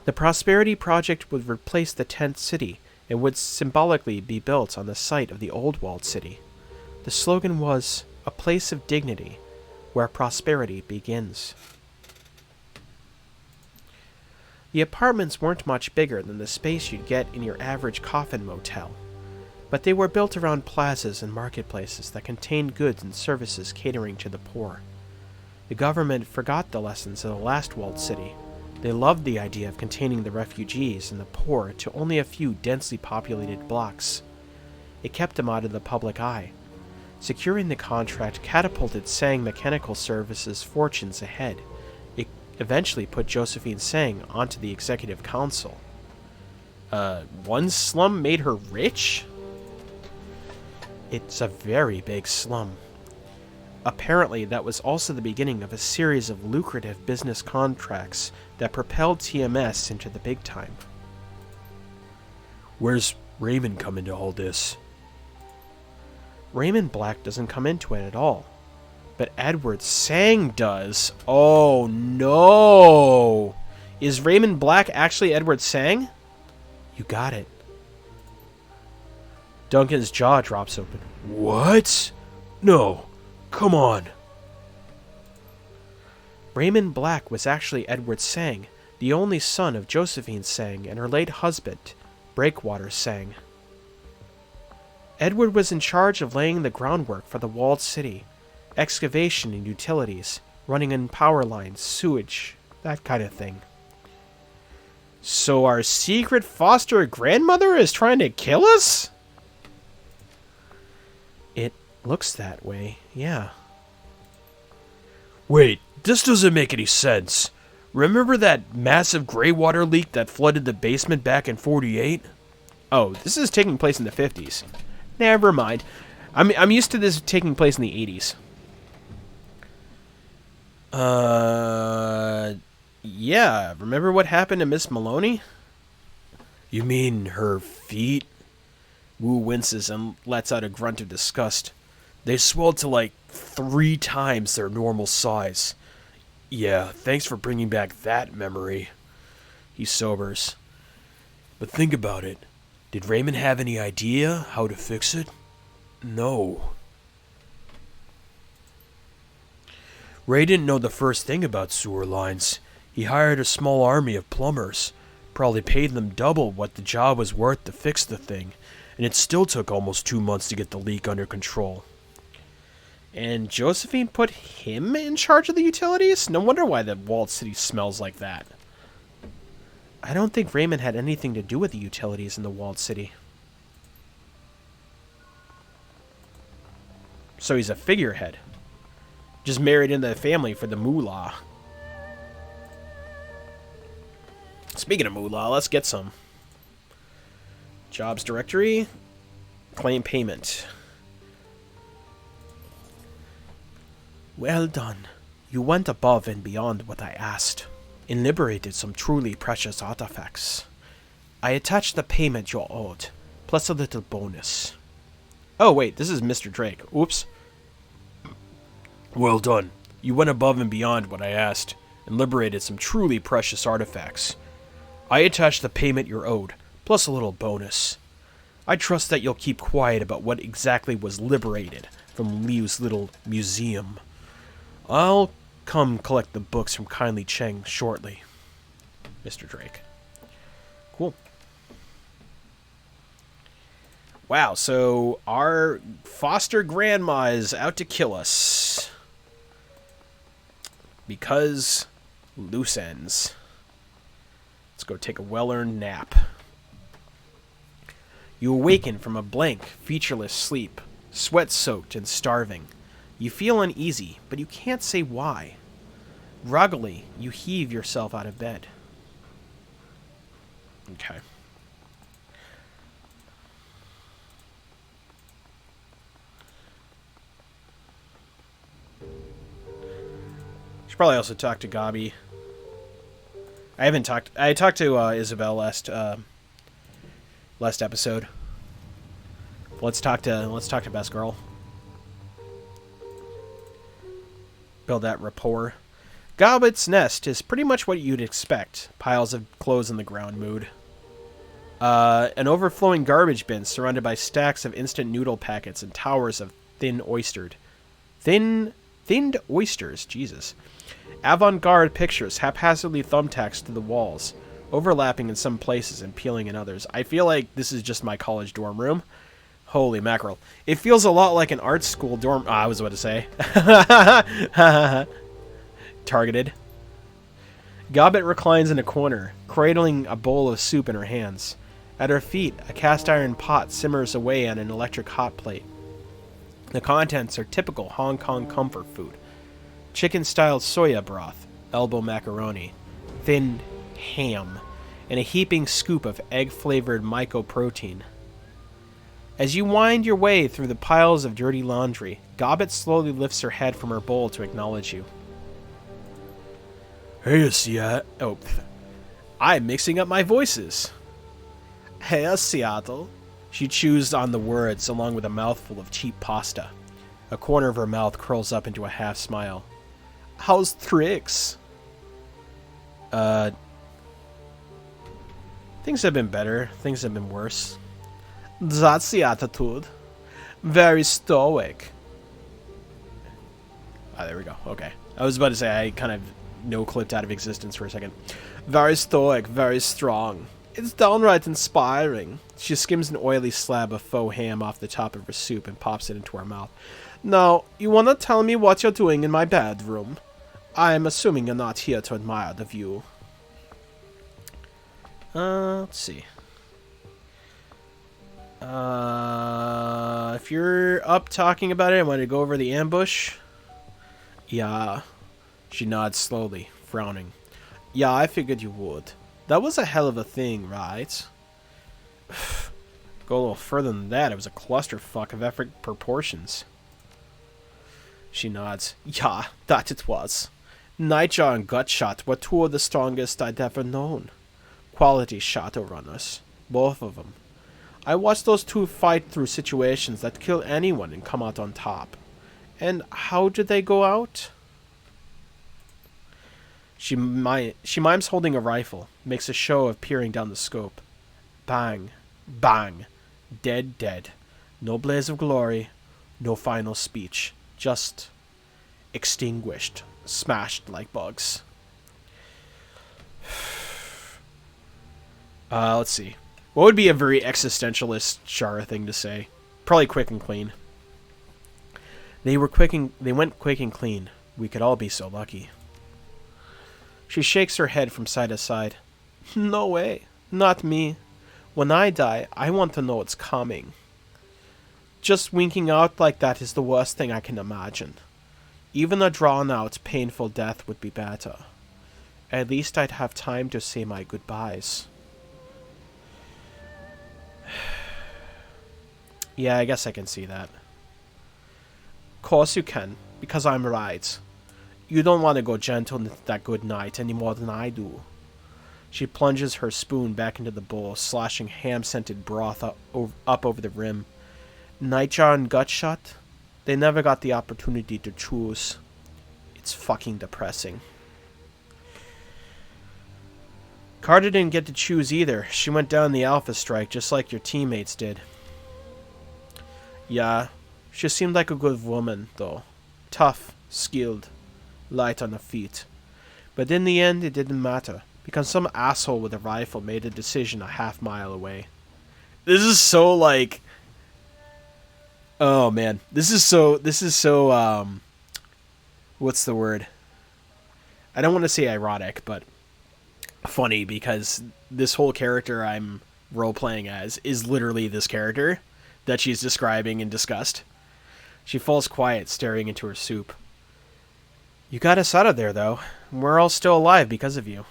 The Prosperity Project would replace the tent city and would symbolically be built on the site of the old walled city. The slogan was, "A place of dignity, where prosperity begins." The apartments weren't much bigger than the space you'd get in your average coffin motel, but they were built around plazas and marketplaces that contained goods and services catering to the poor. The government forgot the lessons of the last walled city. They loved the idea of containing the refugees and the poor to only a few densely populated blocks. It kept them out of the public eye. Securing the contract catapulted Sang Mechanical Services' fortunes ahead. It eventually put Josephine Sang onto the executive council. One slum made her rich? It's a very big slum. Apparently, that was also the beginning of a series of lucrative business contracts that propelled TMS into the big time. Where's Raymond come into all this? Raymond Black doesn't come into it at all, but Edward Sang does. Oh no! Is Raymond Black actually Edward Sang? You got it. Duncan's jaw drops open. What? No. Come on. Raymond Black was actually Edward Sang, the only son of Josephine Sang and her late husband, Breakwater Sang. Edward was in charge of laying the groundwork for the walled city, excavation and utilities, running in power lines, sewage, that kind of thing. So our secret foster grandmother is trying to kill us? It looks that way, yeah. Wait, this doesn't make any sense. Remember that massive gray water leak that flooded the basement back in '48? Oh, this is taking place in the 50s. Never mind. I'm used to this taking place in the 80s. Yeah. Remember what happened to Miss Maloney? You mean her feet? Wu winces and lets out a grunt of disgust. They swelled to like 3 times their normal size. Yeah, thanks for bringing back that memory. He sobers. But think about it. Did Raymond have any idea how to fix it? No. Ray didn't know the first thing about sewer lines. He hired a small army of plumbers. Probably paid them double what the job was worth to fix the thing. And it still took almost 2 months to get the leak under control. And Josephine put him in charge of the utilities? No wonder why the walled city smells like that. I don't think Raymond had anything to do with the utilities in the walled city. So he's a figurehead. Just married into the family for the moolah. Speaking of moolah, let's get some. Jobs directory. Claim payment. Well done. You went above and beyond what I asked, and liberated some truly precious artifacts. I attached the payment you're owed, plus a little bonus. Oh wait, this is Mr. Drake. Oops. Well done. You went above and beyond what I asked, and liberated some truly precious artifacts. I attached the payment you're owed, plus a little bonus. I trust that you'll keep quiet about what exactly was liberated from Liu's little museum. I'll come collect the books from Kindly Cheng shortly. Mr. Drake. Cool. Wow, so our foster grandma is out to kill us. Because loose ends. Let's go take a well-earned nap. You awaken from a blank, featureless sleep, sweat-soaked and starving. You feel uneasy, but you can't say why. Groggily, you heave yourself out of bed. Okay. Should probably also talk to Gabi. I talked to Isabel last episode. Let's talk to Best Girl. Build that rapport. Gobbet's nest is pretty much what you'd expect. Piles of clothes on the ground mood. An overflowing garbage bin surrounded by stacks of instant noodle packets and towers of thinned oysters, Jesus. Avant-garde pictures haphazardly thumbtacked to the walls, overlapping in some places and peeling in others. I feel like this is just my college dorm room. Holy mackerel. It feels a lot like an art school dorm... I was about to say. Targeted. Gobbet reclines in a corner, cradling a bowl of soup in her hands. At her feet, a cast-iron pot simmers away on an electric hot plate. The contents are typical Hong Kong comfort food. Chicken-styled soya broth, elbow macaroni, thinned ham, and a heaping scoop of egg-flavored mycoprotein. As you wind your way through the piles of dirty laundry, Gobbet slowly lifts her head from her bowl to acknowledge you. Hey, Seattle. Oh, I'm mixing up my voices. Hey, Seattle. She chews on the words along with a mouthful of cheap pasta. A corner of her mouth curls up into a half smile. How's tricks? Things have been better. Things have been worse. That's the attitude. Very stoic. Ah, there we go. Okay. I was about to say I kind of no-clipped out of existence for a second. Very stoic, very strong. It's downright inspiring. She skims an oily slab of faux ham off the top of her soup and pops it into her mouth. Now, you want to tell me what you're doing in my bedroom? I'm assuming you're not here to admire the view. Let's see. If you're up talking about it, I want to go over the ambush. Yeah. She nods slowly, frowning. Yeah, I figured you would. That was a hell of a thing, right? Go a little further than that, it was a clusterfuck of epic proportions. She nods. Yeah, that it was. Nightjar and Gutshot were two of the strongest I'd ever known. Quality Shadowrunners. Both of them. I watched those two fight through situations that kill anyone and come out on top. And how did they go out? She mimes holding a rifle, makes a show of peering down the scope. Bang. Bang. Dead, dead. No blaze of glory. No final speech. Just extinguished. Smashed like bugs. Let's see. What would be a very existentialist Shara thing to say? Probably quick and clean. They went quick and clean. We could all be so lucky. She shakes her head from side to side. No way. Not me. When I die, I want to know it's coming. Just winking out like that is the worst thing I can imagine. Even a drawn-out, painful death would be better. At least I'd have time to say my goodbyes. Yeah, I guess I can see that. Course you can, because I'm right. You don't want to go gentle into that good night any more than I do. She plunges her spoon back into the bowl, sloshing ham-scented broth up over the rim. Nightjar and Gutshot? They never got the opportunity to choose. It's fucking depressing. Carter didn't get to choose either. She went down the Alpha Strike just like your teammates did. Yeah, she seemed like a good woman, though. Tough, skilled, light on her feet. But in the end, it didn't matter, because some asshole with a rifle made a decision a half-mile away. This is so, like... Oh, man. This is so, what's the word? I don't want to say ironic, but funny, because this whole character I'm role-playing as is literally this character that she's describing in disgust. She falls quiet, staring into her soup. You got us out of there, though. We're all still alive because of you.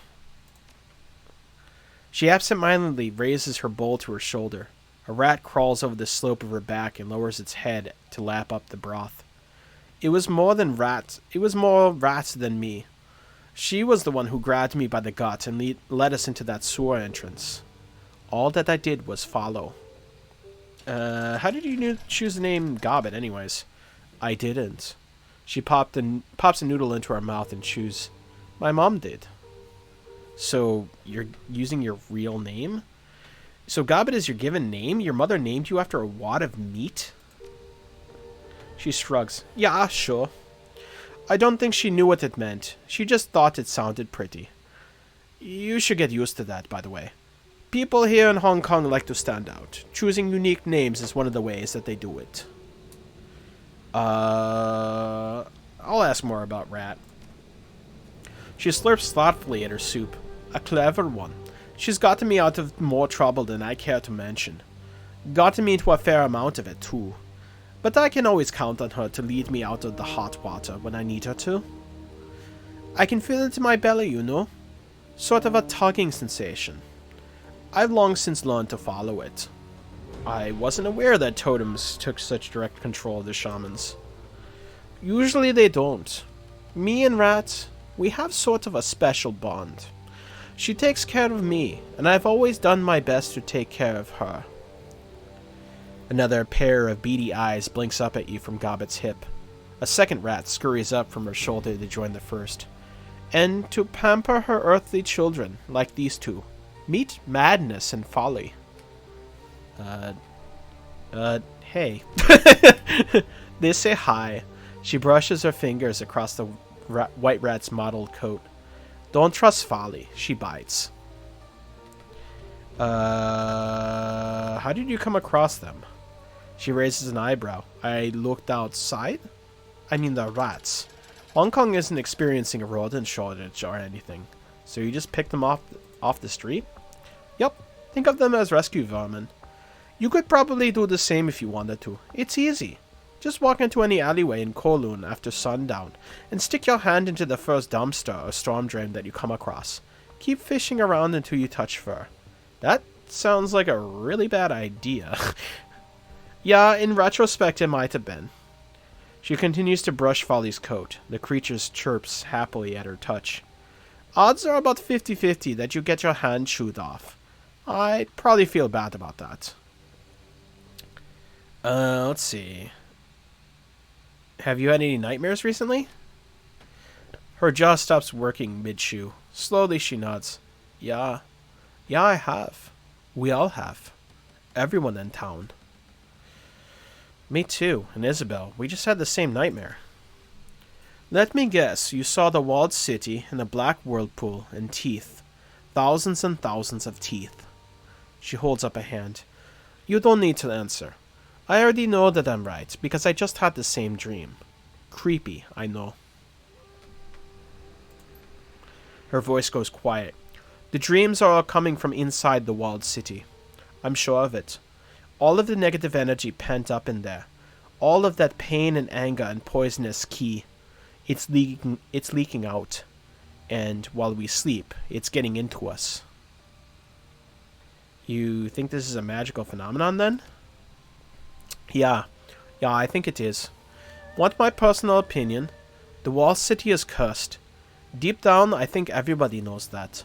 She absent-mindedly raises her bowl to her shoulder. A rat crawls over the slope of her back and lowers its head to lap up the broth. It was more rats than me. She was the one who grabbed me by the gut and led us into that sewer entrance. All that I did was follow. How did you choose the name Gobbet, anyways? I didn't. She pops a noodle into her mouth and chews. My mom did. So, you're using your real name? So Gobbet is your given name? Your mother named you after a wad of meat? She shrugs. Yeah, sure. I don't think she knew what it meant. She just thought it sounded pretty. You should get used to that, by the way. People here in Hong Kong like to stand out. Choosing unique names is one of the ways that they do it. I'll ask more about Rat. She slurps thoughtfully at her soup. A clever one. She's gotten me out of more trouble than I care to mention. Gotten me into a fair amount of it, too. But I can always count on her to lead me out of the hot water when I need her to. I can feel it in my belly, you know. Sort of a tugging sensation. I've long since learned to follow it. I wasn't aware that totems took such direct control of the shamans. Usually they don't. Me and Rat, we have sort of a special bond. She takes care of me, and I've always done my best to take care of her. Another pair of beady eyes blinks up at you from Gobbet's hip. A second rat scurries up from her shoulder to join the first. And to pamper her earthly children, like these two. Meet madness and folly. Hey. They say hi. She brushes her fingers across the white rat's mottled coat. Don't trust folly. She bites. How did you come across them? She raises an eyebrow. I looked outside? I mean the rats. Hong Kong isn't experiencing a rodent shortage or anything. So you just picked them off the street? Yup. Think of them as rescue vermin. You could probably do the same if you wanted to. It's easy. Just walk into any alleyway in Kowloon after sundown and stick your hand into the first dumpster or storm drain that you come across. Keep fishing around until you touch fur. That sounds like a really bad idea. Yeah, in retrospect, it might have been. She continues to brush Folly's coat. The creature chirps happily at her touch. Odds are about 50-50 that you get your hand chewed off. I'd probably feel bad about that. Let's see. Have you had any nightmares recently? Her jaw stops working mid-chew. Slowly she nods. Yeah. Yeah, I have. We all have. Everyone in town. Me too, and Isabel. We just had the same nightmare. Let me guess, you saw the walled city and a black whirlpool and teeth. Thousands and thousands of teeth. She holds up a hand. You don't need to answer. I already know that I'm right, because I just had the same dream. Creepy, I know. Her voice goes quiet. The dreams are all coming from inside the walled city. I'm sure of it. All of the negative energy pent up in there. All of that pain and anger and poisonous ki. It's leaking out. And while we sleep, it's getting into us. You think this is a magical phenomenon then? Yeah, I think it is. Want my personal opinion? The walled city is cursed. Deep down, I think everybody knows that.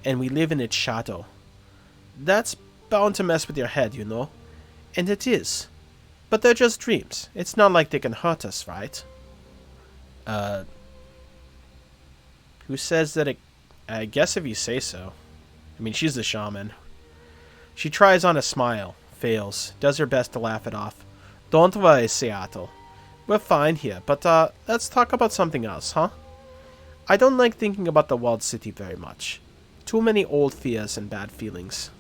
And we live in its shadow. That's bound to mess with your head, you know. And it is. But they're just dreams. It's not like they can hurt us, right? Who says that it... I guess if you say so. I mean, she's the shaman. She tries on a smile. Fails. Does her best to laugh it off. Don't worry, Seattle. We're fine here, but let's talk about something else, huh? I don't like thinking about the walled city very much. Too many old fears and bad feelings.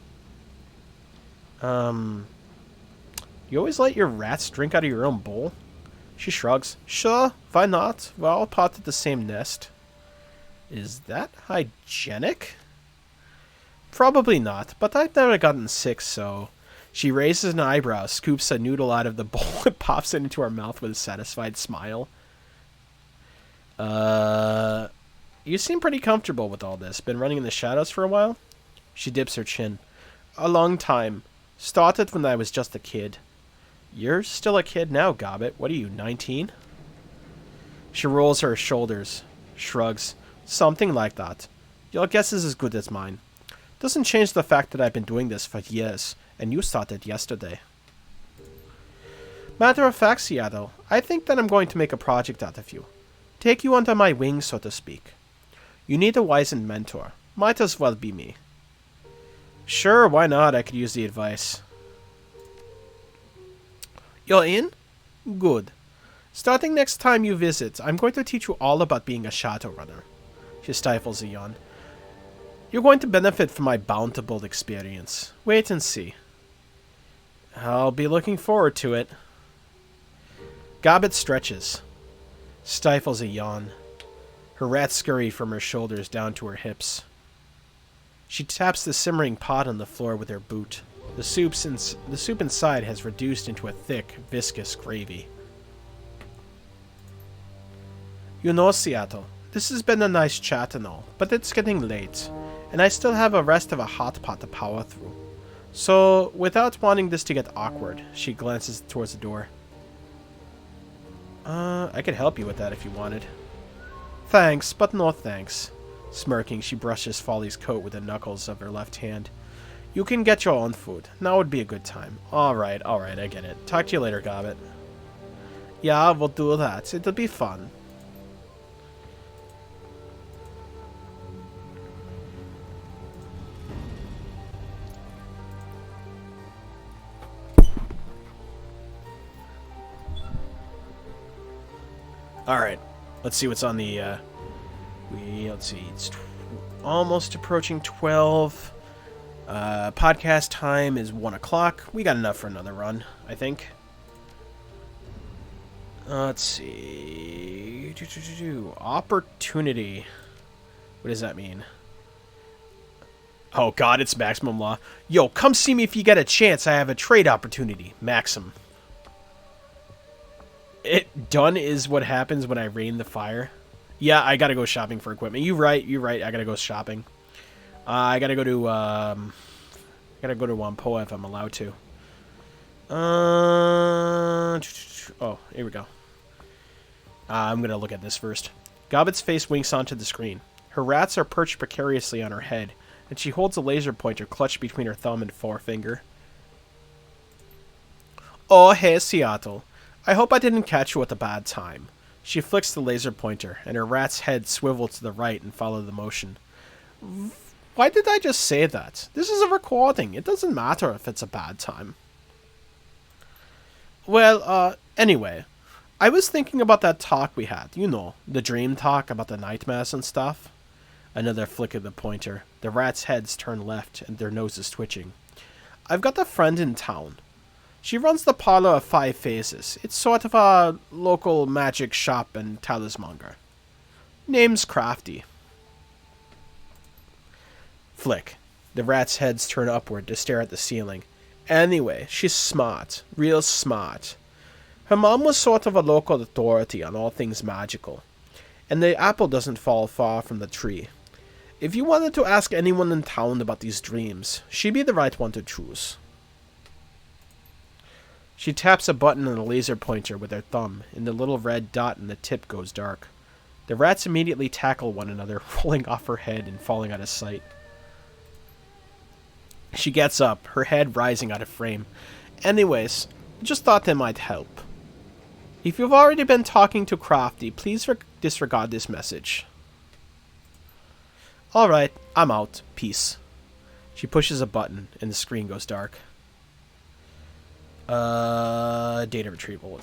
You always let your rats drink out of your own bowl? She shrugs. Sure, why not? We're all part of the same nest. Is that hygienic? Probably not, but I've never gotten sick, so... She raises an eyebrow, scoops a noodle out of the bowl, and pops it into her mouth with a satisfied smile. You seem pretty comfortable with all this. Been running in the shadows for a while? She dips her chin. A long time. Started when I was just a kid. You're still a kid now, Gobbet. What are you, 19? She rolls her shoulders, shrugs. Something like that. Your guess is as good as mine. Doesn't change the fact that I've been doing this for years, and you started yesterday. Matter of fact, Seattle, I think that I'm going to make a project out of you. Take you under my wing, so to speak. You need a wizened mentor. Might as well be me. Sure, why not? I could use the advice. You're in? Good. Starting next time you visit, I'm going to teach you all about being a Shadowrunner. She stifles a yawn. You're going to benefit from my bountiful experience. Wait and see. I'll be looking forward to it. Gobbet stretches. Stifles a yawn. Her rats scurry from her shoulders down to her hips. She taps the simmering pot on the floor with her boot. The soup inside has reduced into a thick, viscous gravy. You know, Seattle, this has been a nice chat and all, but it's getting late, and I still have a rest of a hot pot to power through. So, without wanting this to get awkward, she glances towards the door. I could help you with that if you wanted. Thanks, but no thanks. Smirking, she brushes Folly's coat with the knuckles of her left hand. You can get your own food. Now would be a good time. Alright, I get it. Talk to you later, Gobbet. Yeah, we'll do that. It'll be fun. Alright, let's see what's on the, let's see, it's almost approaching 12. Podcast time is 1 o'clock. We got enough for another run, I think. Let's see. Opportunity. What does that mean? Oh god, it's Maximum Law. Yo, come see me if you get a chance. I have a trade opportunity. Maxim. Done is what happens when I rain the fire. Yeah, I gotta go shopping for equipment. You're right, I gotta go shopping. I gotta go to, Gotta go to Wampoa if I'm allowed to. Oh, here we go. I'm gonna look at this first. Gobbet's face winks onto the screen. Her rats are perched precariously on her head, and she holds a laser pointer clutched between her thumb and forefinger. Oh, hey, Seattle. I hope I didn't catch you at a bad time. She flicks the laser pointer, and her rat's head swivels to the right and follows the motion. Why did I just say that? This is a recording. It doesn't matter if it's a bad time. Well, anyway, I was thinking about that talk we had. You know, the dream talk about the nightmares and stuff. Another flick of the pointer. The rats' heads turn left, and their noses twitching. I've got a friend in town. She runs the Parlor of Five Faces. It's sort of a local magic shop and talismonger. Name's Crafty. Flick. The rats' heads turn upward to stare at the ceiling. Anyway, she's smart. Real smart. Her mom was sort of a local authority on all things magical. And the apple doesn't fall far from the tree. If you wanted to ask anyone in town about these dreams, she'd be the right one to choose. She taps a button on the laser pointer with her thumb, and the little red dot in the tip goes dark. The rats immediately tackle one another, rolling off her head and falling out of sight. She gets up, her head rising out of frame. Anyways, just thought they might help. If you've already been talking to Crafty, please disregard this message. Alright, I'm out. Peace. She pushes a button, and the screen goes dark. Data retrieval.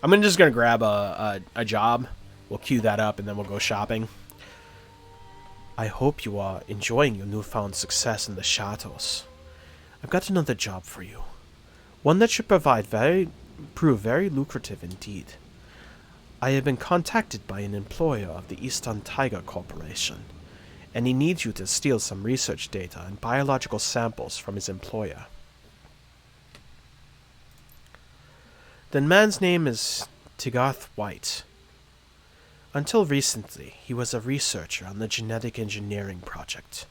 I'm just gonna grab a job. We'll queue that up, and then we'll go shopping. I hope you are enjoying your newfound success in the shadows. I've got another job for you. One that should prove very lucrative indeed. I have been contacted by an employer of the Eastern Tiger Corporation, and he needs you to steal some research data and biological samples from his employer. The man's name is Tigarth White. Until recently, he was a researcher on the genetic engineering project.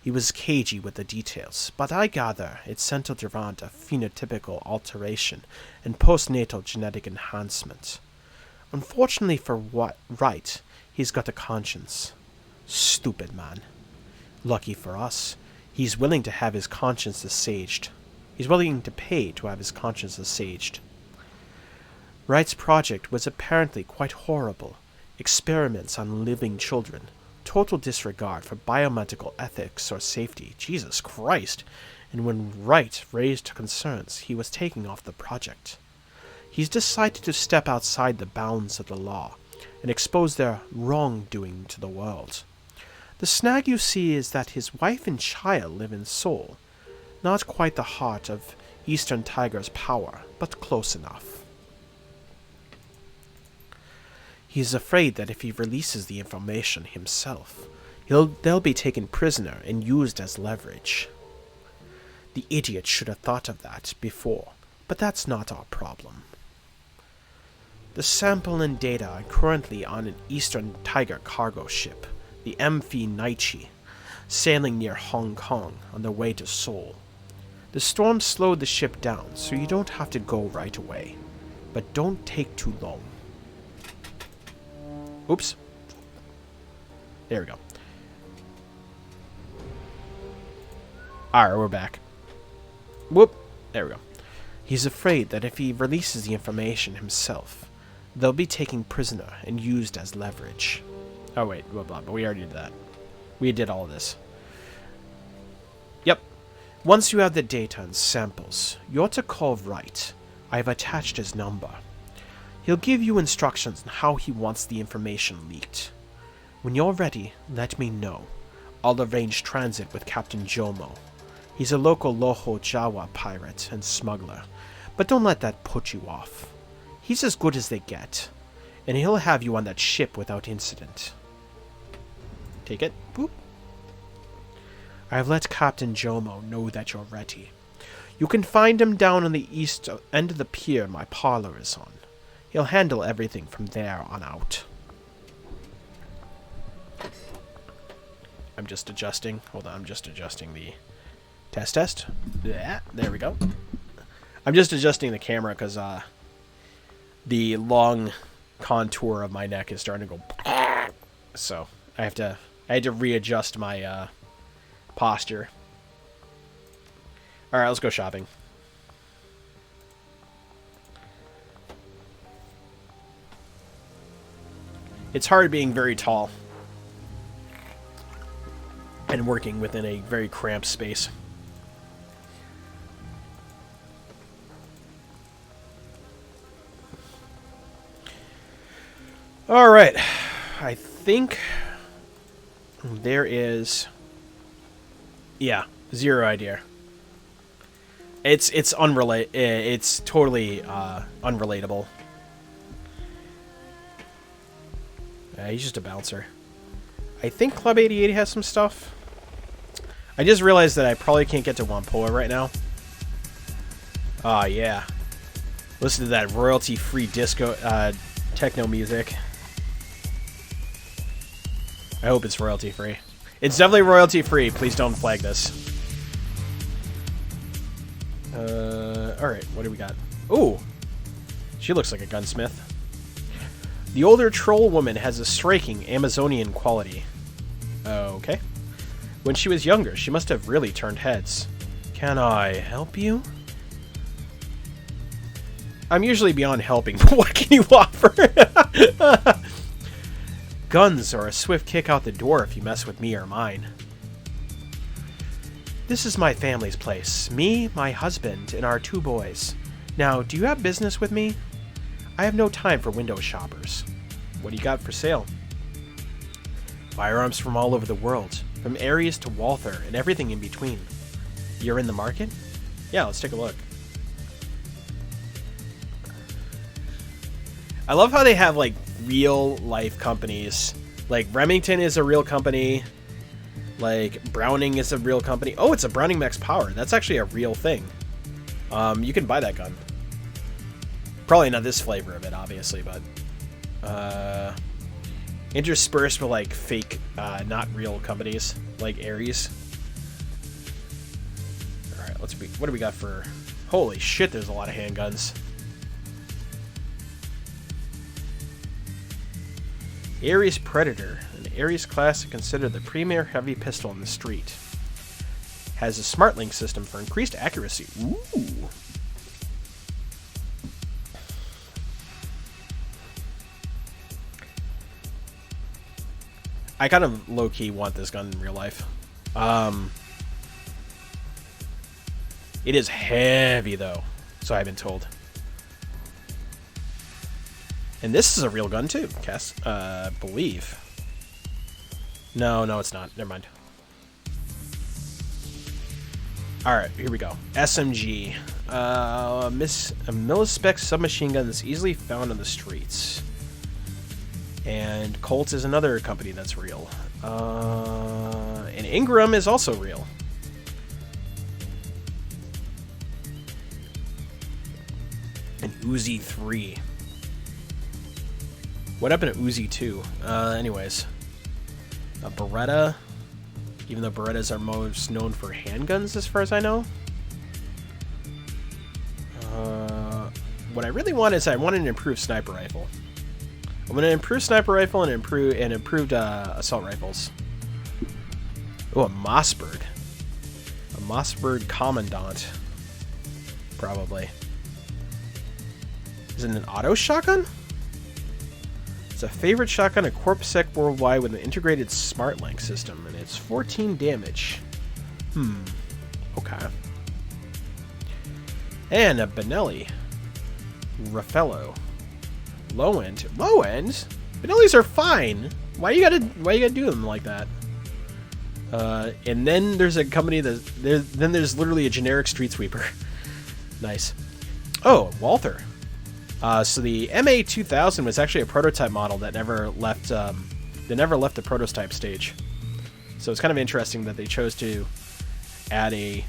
He was cagey with the details, but I gather it centered around a phenotypical alteration and postnatal genetic enhancement. Unfortunately for Wright, he's got a conscience. Stupid man. Lucky for us, he's willing to have his conscience assuaged. He's willing to pay to have his conscience assuaged. Wright's project was apparently quite horrible. Experiments on living children. Total disregard for biomedical ethics or safety. Jesus Christ. And when Wright raised concerns, he was taking off the project. He's decided to step outside the bounds of the law and expose their wrongdoing to the world. The snag, you see, is that his wife and child live in Seoul. Not quite the heart of Eastern Tiger's power, but close enough. He is afraid that if he releases the information himself, they'll be taken prisoner and used as leverage. The idiot should have thought of that before, but that's not our problem. The sample and data are currently on an Eastern Tiger cargo ship, the Amphi Naichi, sailing near Hong Kong on their way to Seoul. The storm slowed the ship down, so you don't have to go right away. But don't take too long. Oops. There we go. Alright, we're back. Whoop. There we go. He's afraid that if he releases the information himself, they'll be taken prisoner and used as leverage. Oh wait, blah blah, but we already did that. We did all of this. Yep. Once you have the data and samples, you're to call Wright. I've attached his number. He'll give you instructions on how he wants the information leaked. When you're ready, let me know. I'll arrange transit with Captain Jomo. He's a local Loho Jawa pirate and smuggler, but don't let that put you off. He's as good as they get, and he'll have you on that ship without incident. Take it. Boop. I've let Captain Jomo know that you're ready. You can find him down on the east end of the pier my parlor is on. He'll handle everything from there on out. I'm just adjusting. Hold on, I'm just adjusting the Test, test. Yeah, there we go. I'm just adjusting the camera because the long contour of my neck is starting to go. So I had to readjust my posture. All right, let's go shopping. It's hard being very tall and working within a very cramped space. All right, I think there is, yeah, zero idea. It's It's totally unrelatable. He's just a bouncer. I think Club 8080 has some stuff. I just realized that I probably can't get to Wampoa right now. Oh yeah, listen to that royalty-free disco techno music. I hope it's royalty-free. It's definitely royalty-free. Please don't flag this. Alright, what do we got? Ooh! She looks like a gunsmith. The older troll woman has a striking Amazonian quality. Okay. When she was younger, she must have really turned heads. Can I help you? I'm usually beyond helping, but what can you offer? Guns or a swift kick out the door if you mess with me or mine. This is my family's place. Me, my husband, and our 2 boys. Now, do you have business with me? I have no time for window shoppers. What do you got for sale? Firearms from all over the world, from Ares to Walther, and everything in between. You're in the market? Yeah, let's take a look. I love how they have, like, real-life companies. Like, Remington is a real company. Like, Browning is a real company. Oh, it's a Browning Max Power. That's actually a real thing. You can buy that gun. Probably not this flavor of it, obviously, but... interspersed with, like, fake, not real companies, like Ares. Alright, what do we got for... Holy shit, there's a lot of handguns. Ares Predator, an Ares class considered the premier heavy pistol in the street. Has a smart link system for increased accuracy. Ooh. I kind of low-key want this gun in real life. It is heavy, though, so I've been told. And this is a real gun, too, Cass. Believe. No, it's not. Never mind. Alright, here we go. SMG. A mil-spec submachine gun that's easily found on the streets. And Colt is another company that's real. And Ingram is also real. And Uzi 3. What happened to Uzi 2? Anyways. A Beretta. Even though Berettas are most known for handguns, as far as I know. What I really want is I want an improved sniper rifle. I want an improved sniper rifle and improved assault rifles. Oh, a Mossberg. A Mossberg Commandant. Probably. Is it an auto shotgun? It's a favorite shotgun at Corpsec worldwide with an integrated smart link system, and it's 14 damage. Okay. And a Benelli. Raffaello. Low end. Low end? Benellis are fine. Why you gotta do them like that? And then there's a company then there's literally a generic street sweeper. Nice. Oh, Walther. So the MA2000 was actually a prototype model that never left the prototype stage. So it's kind of interesting that they chose to add a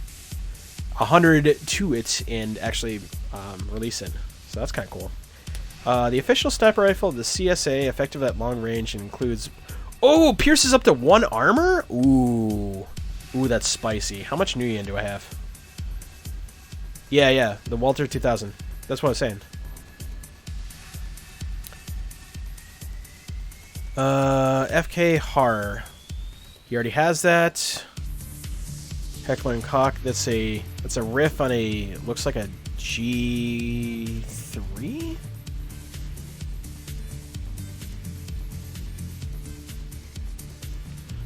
100 to it and actually release it. So that's kind of cool. The official sniper rifle of the CSA, effective at long range, and includes... Oh, pierces up to 1 armor? Ooh. Ooh, that's spicy. How much Nuyen do I have? Yeah, the Walter 2000. That's what I was saying. FK Horror. He already has that. Heckler and Koch. That's a riff on a, looks like a G3?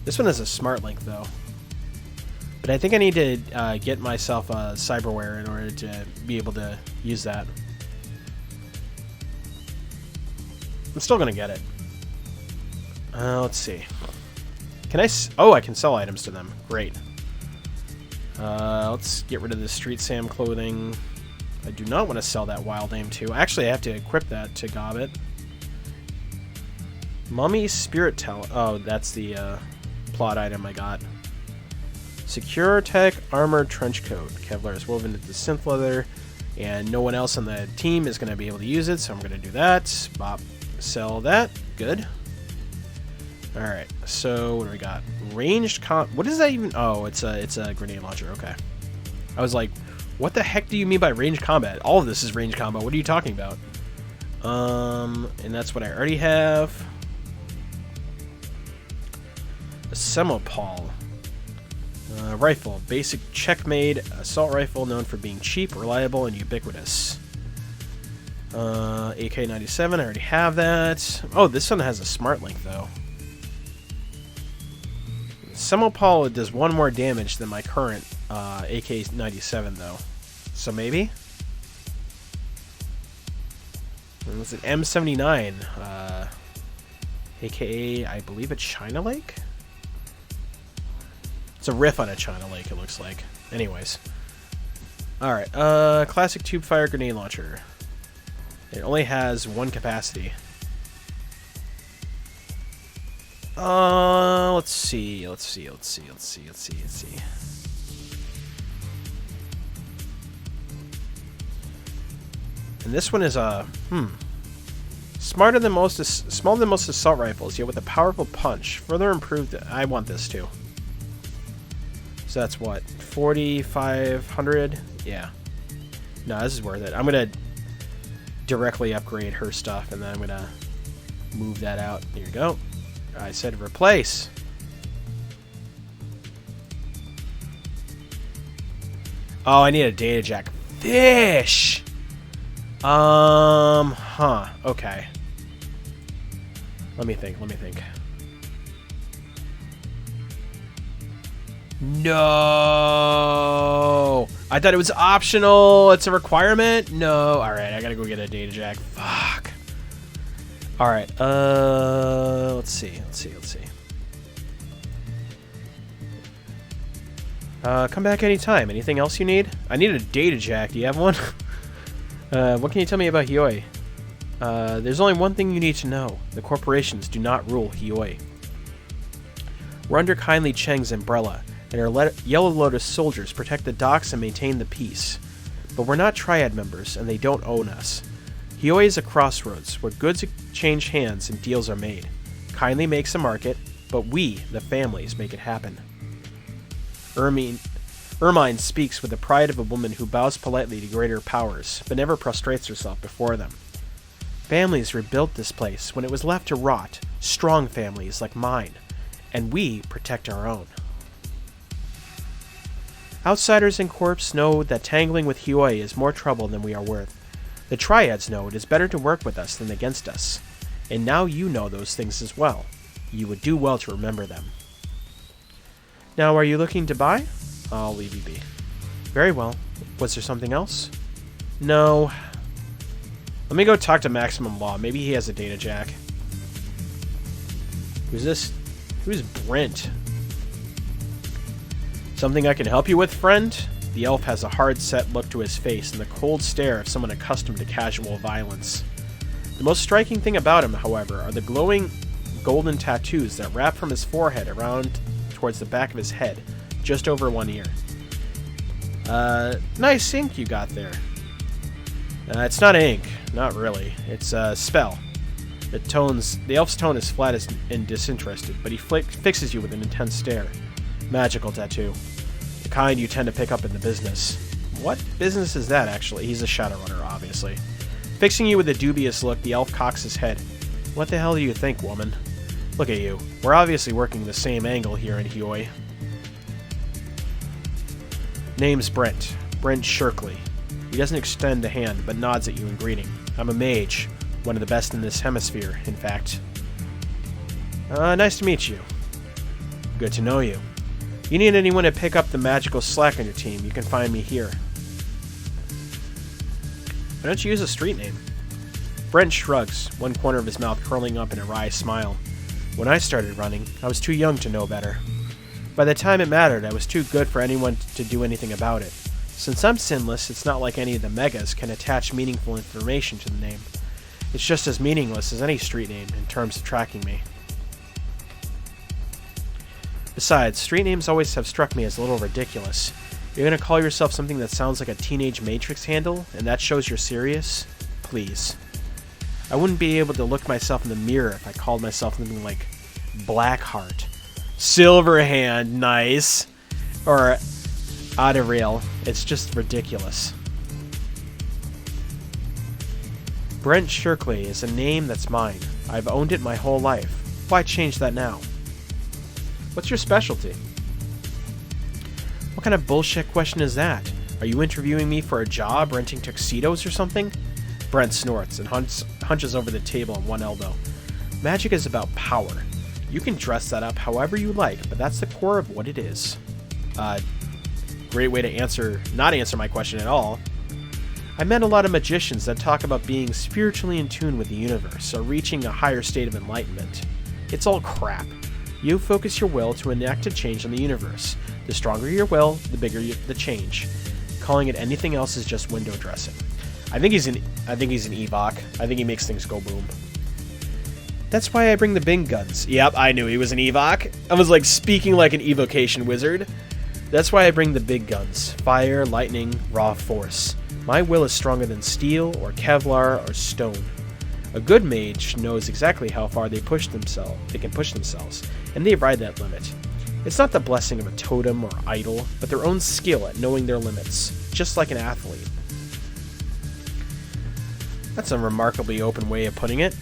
This one has a smart link though. But I think I need to get myself a cyberware in order to be able to use that. I'm still gonna get it. Let's see. Can I? Oh, I can sell items to them. Great. Let's get rid of the Street Sam clothing. I do not want to sell that Wild Aim too. Actually, I have to equip that to Gobbet. Mummy Spirit Talent. Oh, that's the plot item I got. Secure Tech Armored Trench Coat. Kevlar is woven into synth leather, and no one else on the team is going to be able to use it, so I'm going to do that. Bop. Sell that. Good. Alright, so what do we got? Ranged what is that even? Oh, it's a grenade launcher, okay. I was like, what the heck do you mean by ranged combat? All of this is ranged combat, what are you talking about? And that's what I already have. A Semopal. Rifle, basic checkmate assault rifle known for being cheap, reliable, and ubiquitous. AK-97, I already have that. Oh, this one has a smart link though. Semopal does 1 more damage than my current AK-97 though. So maybe? And it's an M79, aka I believe a China Lake? It's a riff on a China Lake, it looks like. Anyways. Alright, classic tube fire grenade launcher. It only has 1 capacity. Let's see. And this one is smarter than most, smaller than most assault rifles, yet with a powerful punch. Further improved. I want this too. So that's what, 4,500? Yeah. No, this is worth it. I'm gonna directly upgrade her stuff, and then I'm gonna move that out. There you go. I said replace. Oh, I need a data jack. Fish! Okay. Let me think. No! I thought it was optional. It's a requirement? No. Alright, I gotta go get a data jack. Fuck. Alright, let's see. Come back anytime. Anything else you need? I need a data jack. Do you have one? What can you tell me about Hioi? There's only one thing you need to know. The corporations do not rule Hioi. We're under Kindly Cheng's umbrella, and our Yellow Lotus soldiers protect the docks and maintain the peace. But we're not Triad members, and they don't own us. Hioi is a crossroads, where goods exchange hands and deals are made. Kindly makes a market, but we, the families, make it happen. Ermine speaks with the pride of a woman who bows politely to greater powers, but never prostrates herself before them. Families rebuilt this place when it was left to rot, strong families like mine, and we protect our own. Outsiders in Corps know that tangling with Hioi is more trouble than we are worth. The Triads know it is better to work with us than against us. And now you know those things as well. You would do well to remember them. Now, are you looking to buy? I'll leave you be. Very well. Was there something else? No. Let me go talk to Maximum Law. Maybe he has a data jack. Who's this? Who's Brent? Something I can help you with, friend? The elf has a hard-set look to his face and the cold stare of someone accustomed to casual violence. The most striking thing about him, however, are the glowing golden tattoos that wrap from his forehead around towards the back of his head, just over one ear. Nice ink you got there. It's not ink, not really. It's a spell. The elf's tone is flat and disinterested, but he fixes you with an intense stare. Magical tattoo. The kind you tend to pick up in the business. What business is that, actually? He's a Shadowrunner, obviously. Fixing you with a dubious look, the elf cocks his head. What the hell do you think, woman? Look at you. We're obviously working the same angle here in Hioi. Name's Brent. Brent Shirkley. He doesn't extend a hand, but nods at you in greeting. I'm a mage. One of the best in this hemisphere, in fact. Nice to meet you. Good to know you. You need anyone to pick up the magical slack on your team, you can find me here. Why don't you use a street name? Brent shrugs, one corner of his mouth curling up in a wry smile. When I started running, I was too young to know better. By the time it mattered, I was too good for anyone to do anything about it. Since I'm sinless, it's not like any of the megas can attach meaningful information to the name. It's just as meaningless as any street name in terms of tracking me. Besides, street names always have struck me as a little ridiculous. You're gonna call yourself something that sounds like a teenage Matrix handle, and that shows you're serious? Please. I wouldn't be able to look myself in the mirror if I called myself something like Blackheart. Silverhand, nice. Or Adderall. It's just ridiculous. Brent Shirkley is a name that's mine. I've owned it my whole life. Why change that now? What's your specialty? What kind of bullshit question is that? Are you interviewing me for a job, renting tuxedos or something? Brent snorts and hunches over the table on one elbow. Magic is about power. You can dress that up however you like, but that's the core of what it is. Great way to not answer my question at all. I met a lot of magicians that talk about being spiritually in tune with the universe, or reaching a higher state of enlightenment. It's all crap. You focus your will to enact a change in the universe. The stronger your will, the bigger the change. Calling it anything else is just window dressing. I think he's an Evok. I think he makes things go boom. That's why I bring the big guns. Yep, I knew he was an Evok. I was like speaking like an evocation wizard. That's why I bring the big guns. Fire, lightning, raw force. My will is stronger than steel or Kevlar or stone. A good mage knows exactly how far they can push themselves, and they ride that limit. It's not the blessing of a totem or idol, but their own skill at knowing their limits, just like an athlete. That's a remarkably open way of putting it.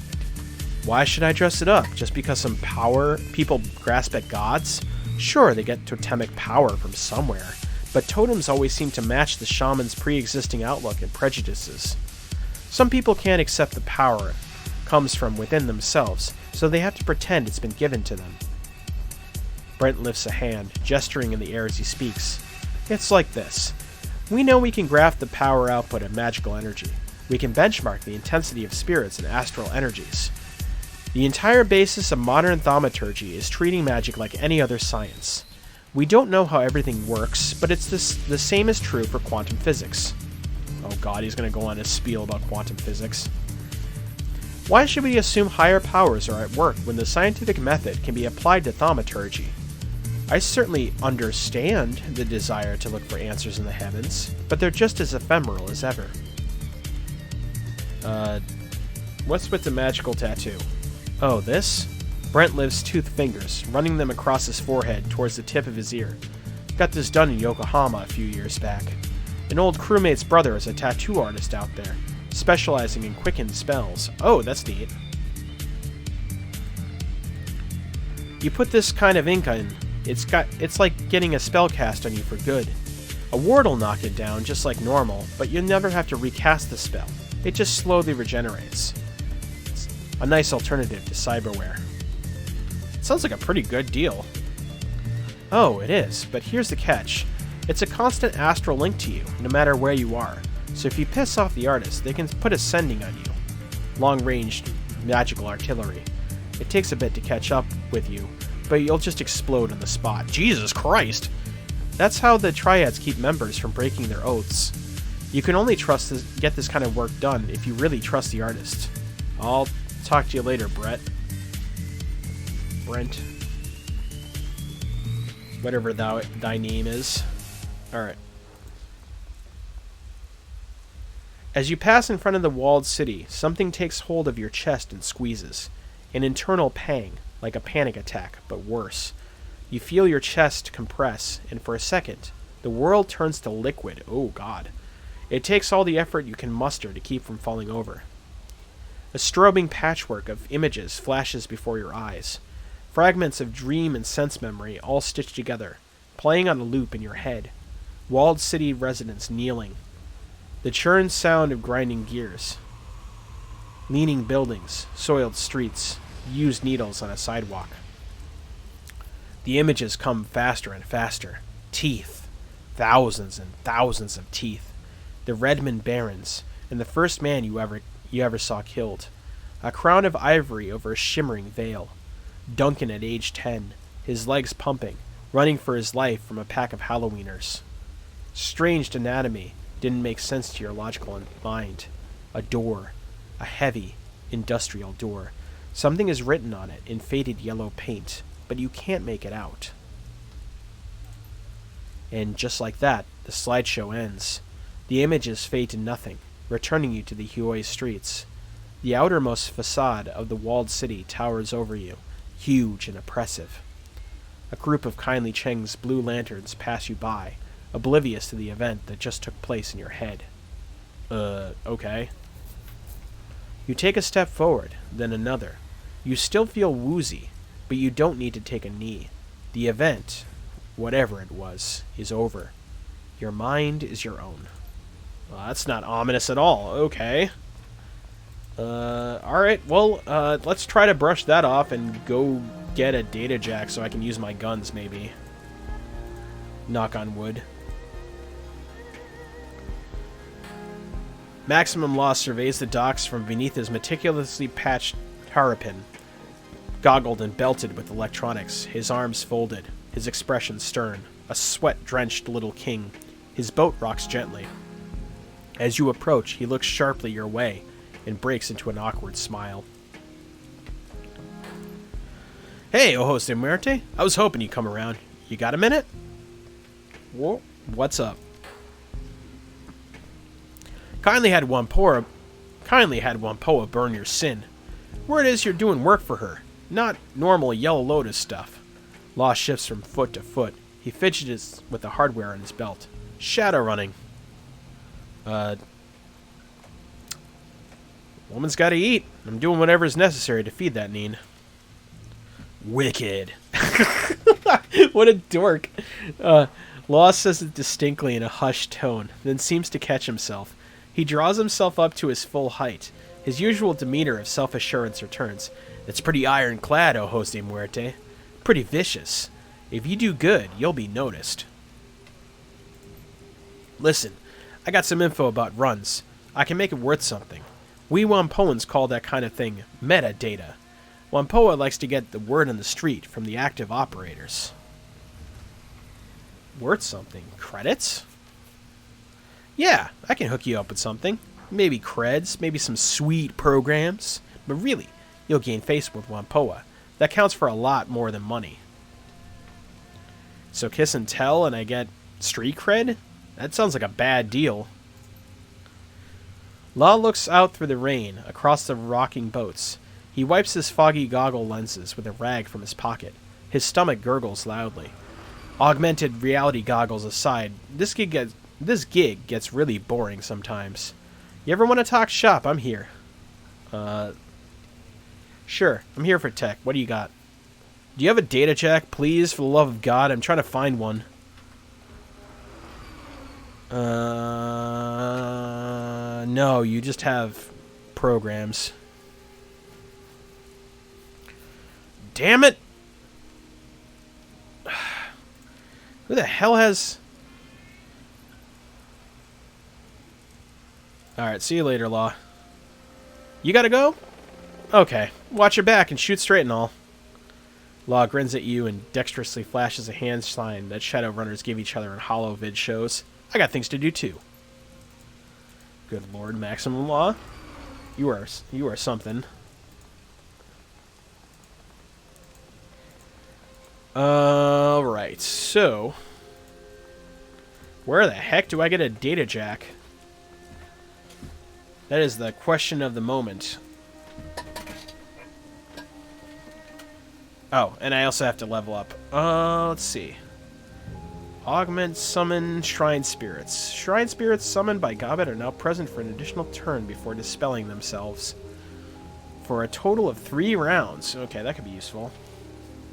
Why should I dress it up? Just because some power people grasp at gods? Sure, they get totemic power from somewhere, but totems always seem to match the shaman's pre-existing outlook and prejudices. Some people can't accept the power comes from within themselves, so they have to pretend it's been given to them. Brent lifts a hand, gesturing in the air as he speaks. It's like this. We know we can graph the power output of magical energy. We can benchmark the intensity of spirits and astral energies. The entire basis of modern thaumaturgy is treating magic like any other science. We don't know how everything works, but it's the same is true for quantum physics. Oh god, he's going to go on a spiel about quantum physics. Why should we assume higher powers are at work when the scientific method can be applied to thaumaturgy? I certainly understand the desire to look for answers in the heavens, but they're just as ephemeral as ever. What's with the magical tattoo? Oh, this? Brent lifts toothed fingers, running them across his forehead towards the tip of his ear. Got this done in Yokohama a few years back. An old crewmate's brother is a tattoo artist out there, specializing in quickened spells. Oh, that's neat. You put this kind of ink in, it's like getting a spell cast on you for good. A ward will knock it down just like normal, but you'll never have to recast the spell. It just slowly regenerates. It's a nice alternative to cyberware. It sounds like a pretty good deal. Oh, it is, but here's the catch. It's a constant astral link to you, no matter where you are. So if you piss off the artist, they can put a sending on you. Long-ranged magical artillery. It takes a bit to catch up with you, but you'll just explode on the spot. Jesus Christ! That's how the triads keep members from breaking their oaths. You can only get this kind of work done if you really trust the artist. I'll talk to you later, Brent. Whatever thy name is. Alright. As you pass in front of the walled city, something takes hold of your chest and squeezes. An internal pang, like a panic attack, but worse. You feel your chest compress, and for a second, the world turns to liquid. Oh, God. It takes all the effort you can muster to keep from falling over. A strobing patchwork of images flashes before your eyes. Fragments of dream and sense memory all stitched together, playing on a loop in your head. Walled city residents kneeling. The churned sound of grinding gears. Leaning buildings, soiled streets, used needles on a sidewalk. The images come faster and faster. Teeth. Thousands and thousands of teeth. The Redmond Barons, and the first man you ever saw killed. A crown of ivory over a shimmering veil. Duncan at age 10, his legs pumping, running for his life from a pack of Halloweeners. Strange anatomy didn't make sense to your logical mind. A door. A heavy, industrial door. Something is written on it in faded yellow paint, but you can't make it out. And just like that, the slideshow ends. The images fade to nothing, returning you to the Huey streets. The outermost facade of the walled city towers over you, huge and oppressive. A group of kindly Cheng's blue lanterns pass you by, oblivious to the event that just took place in your head. Okay. You take a step forward, then another. You still feel woozy, but you don't need to take a knee. The event, whatever it was, is over. Your mind is your own. Well, that's not ominous at all. Okay. Alright, well, let's try to brush that off and go get a data jack so I can use my guns, maybe. Knock on wood. Maximum Law surveys the docks from beneath his meticulously patched tarpaulin, goggled and belted with electronics, his arms folded, his expression stern, a sweat-drenched little king. His boat rocks gently. As you approach, he looks sharply your way and breaks into an awkward smile. Hey, Ojos de Muerte. I was hoping you'd come around. You got a minute? Whoa. What's up? Kindly had one poa burn your sin. Word is you're doing work for her, not normal Yellow Lotus stuff. Law shifts from foot to foot. He fidgets with the hardware on his belt. Shadow running. Woman's gotta eat. I'm doing whatever's necessary to feed that Neen. Wicked. What a dork. Law says it distinctly in a hushed tone, then seems to catch himself. He draws himself up to his full height. His usual demeanor of self-assurance returns. It's pretty ironclad, Ojos de Muerte. Pretty vicious. If you do good, you'll be noticed. Listen, I got some info about runs. I can make it worth something. We Wampoans call that kind of thing metadata. Wampoa likes to get the word on the street from the active operators. Worth something? Credits? Yeah, I can hook you up with something. Maybe creds, maybe some sweet programs. But really, you'll gain face with Wampoa. That counts for a lot more than money. So kiss and tell and I get street cred? That sounds like a bad deal. Law looks out through the rain, across the rocking boats. He wipes his foggy goggle lenses with a rag from his pocket. His stomach gurgles loudly. Augmented reality goggles aside, this gig gets really boring sometimes. You ever want to talk shop? I'm here. Sure, I'm here for tech. What do you got? Do you have a data jack, please? For the love of God, I'm trying to find one. No, you just have programs. Damn it! Who the hell has... Alright, see you later, Law. You gotta go? Okay. Watch your back and shoot straight and all. Law grins at you and dexterously flashes a hand sign that Shadowrunners give each other in holovid shows. I got things to do too. Good Lord, Maximum Law. You are something. Alright, so... where the heck do I get a data jack? That is the question of the moment. Oh, and I also have to level up. Let's see. Augment summon Shrine Spirits. Shrine Spirits summoned by Gobbet are now present for an additional turn before dispelling themselves. For a total of 3 rounds. Okay, that could be useful.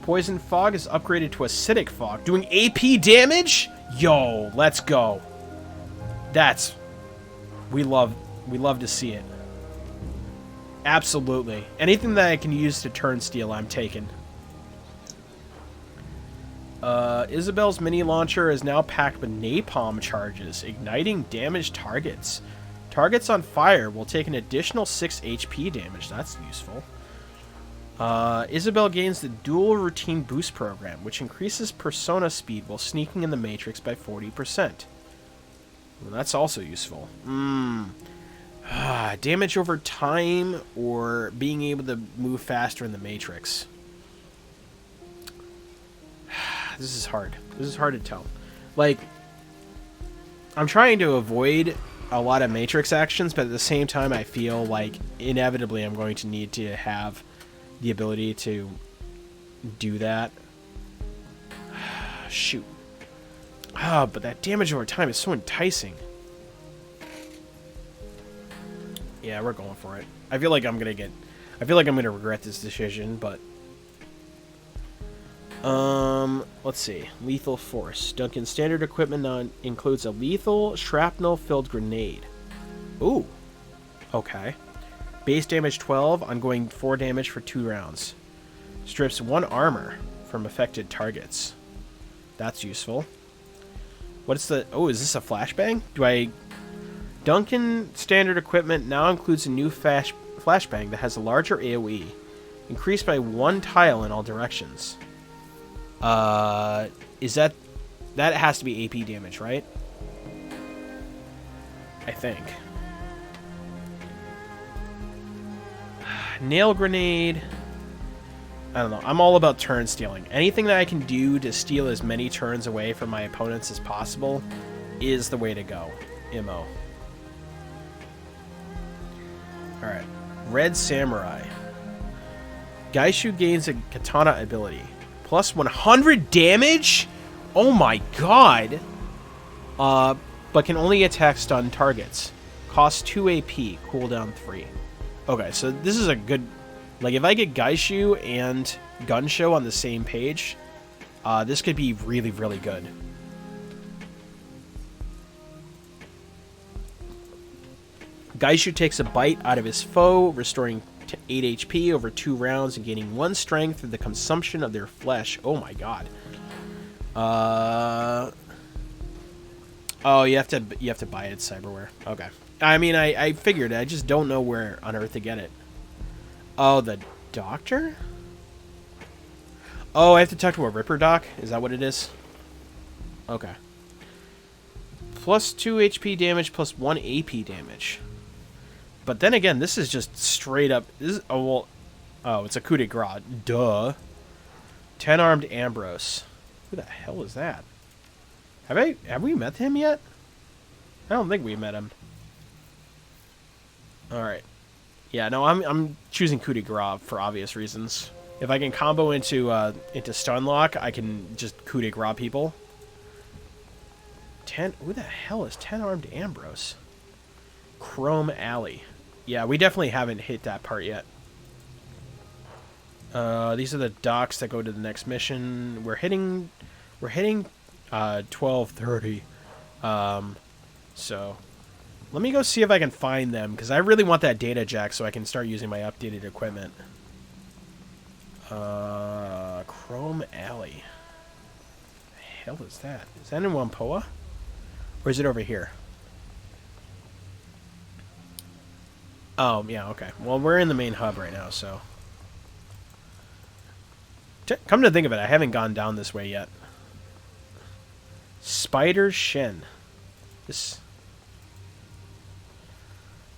Poison Fog is upgraded to Acidic Fog, doing AP damage? Yo, let's go. That's... We love to see it. Absolutely. Anything that I can use to turn steel, I'm taking. Isabel's mini launcher is now packed with napalm charges, igniting damaged targets. Targets on fire will take an additional 6 HP damage. That's useful. Isabel gains the dual routine boost program, which increases persona speed while sneaking in the matrix by 40%. Well, that's also useful. Damage over time or being able to move faster in the matrix. This is hard. This is hard to tell. Like, I'm trying to avoid a lot of matrix actions, but at the same time I feel like inevitably I'm going to need to have the ability to do that. Shoot. But that damage over time is so enticing. Yeah, we're going for it. I feel like I'm gonna regret this decision, but let's see. Lethal Force. Duncan's standard equipment now includes a lethal shrapnel-filled grenade. Ooh. Okay. Base damage 12, ongoing 4 damage for 2 rounds. Strips 1 armor from affected targets. That's useful. What's the... Oh, is this a flashbang? Duncan standard equipment now includes a new flashbang that has a larger AoE. Increased by 1 tile in all directions. Is that... That has to be AP damage, right? I think. Nail grenade. I don't know. I'm all about turn stealing. Anything that I can do to steal as many turns away from my opponents as possible is the way to go. MO. Alright. Red Samurai. Gaishu gains a katana ability. Plus 100 damage? Oh my god! But can only attack stun targets. Costs 2 AP. Cooldown 3. Okay, so this is a good... Like, if I get Gaishu and Gunshow on the same page, this could be really, really good. Gaishu takes a bite out of his foe, restoring 8 HP over 2 rounds and gaining 1 strength through the consumption of their flesh. Oh my god. Oh, you have to buy it at Cyberware. Okay. I mean, I figured. I just don't know where on earth to get it. Oh, the doctor? Oh, I have to talk to a Ripper Doc? Is that what it is? Okay. Plus 2 HP damage, plus 1 AP damage. But then again, this is just straight up... This is, oh, well... Oh, it's a coup de grace. Duh. 10-armed Ambrose. Who the hell is that? Have we met him yet? I don't think we met him. Alright. Yeah, no, I'm choosing coup de grace for obvious reasons. If I can combo into Stunlock, I can just coup de grace people. Who the hell is 10-armed Ambrose? Chrome Alley. Yeah, we definitely haven't hit that part yet. These are the docks that go to the next mission. We're hitting 12:30. So let me go see if I can find them, because I really want that data jack so I can start using my updated equipment. Chrome Alley. The hell is that? Is that in Wampoa? Or is it over here? Oh, yeah, okay. Well, we're in the main hub right now, so... Come to think of it, I haven't gone down this way yet. Spider Shen.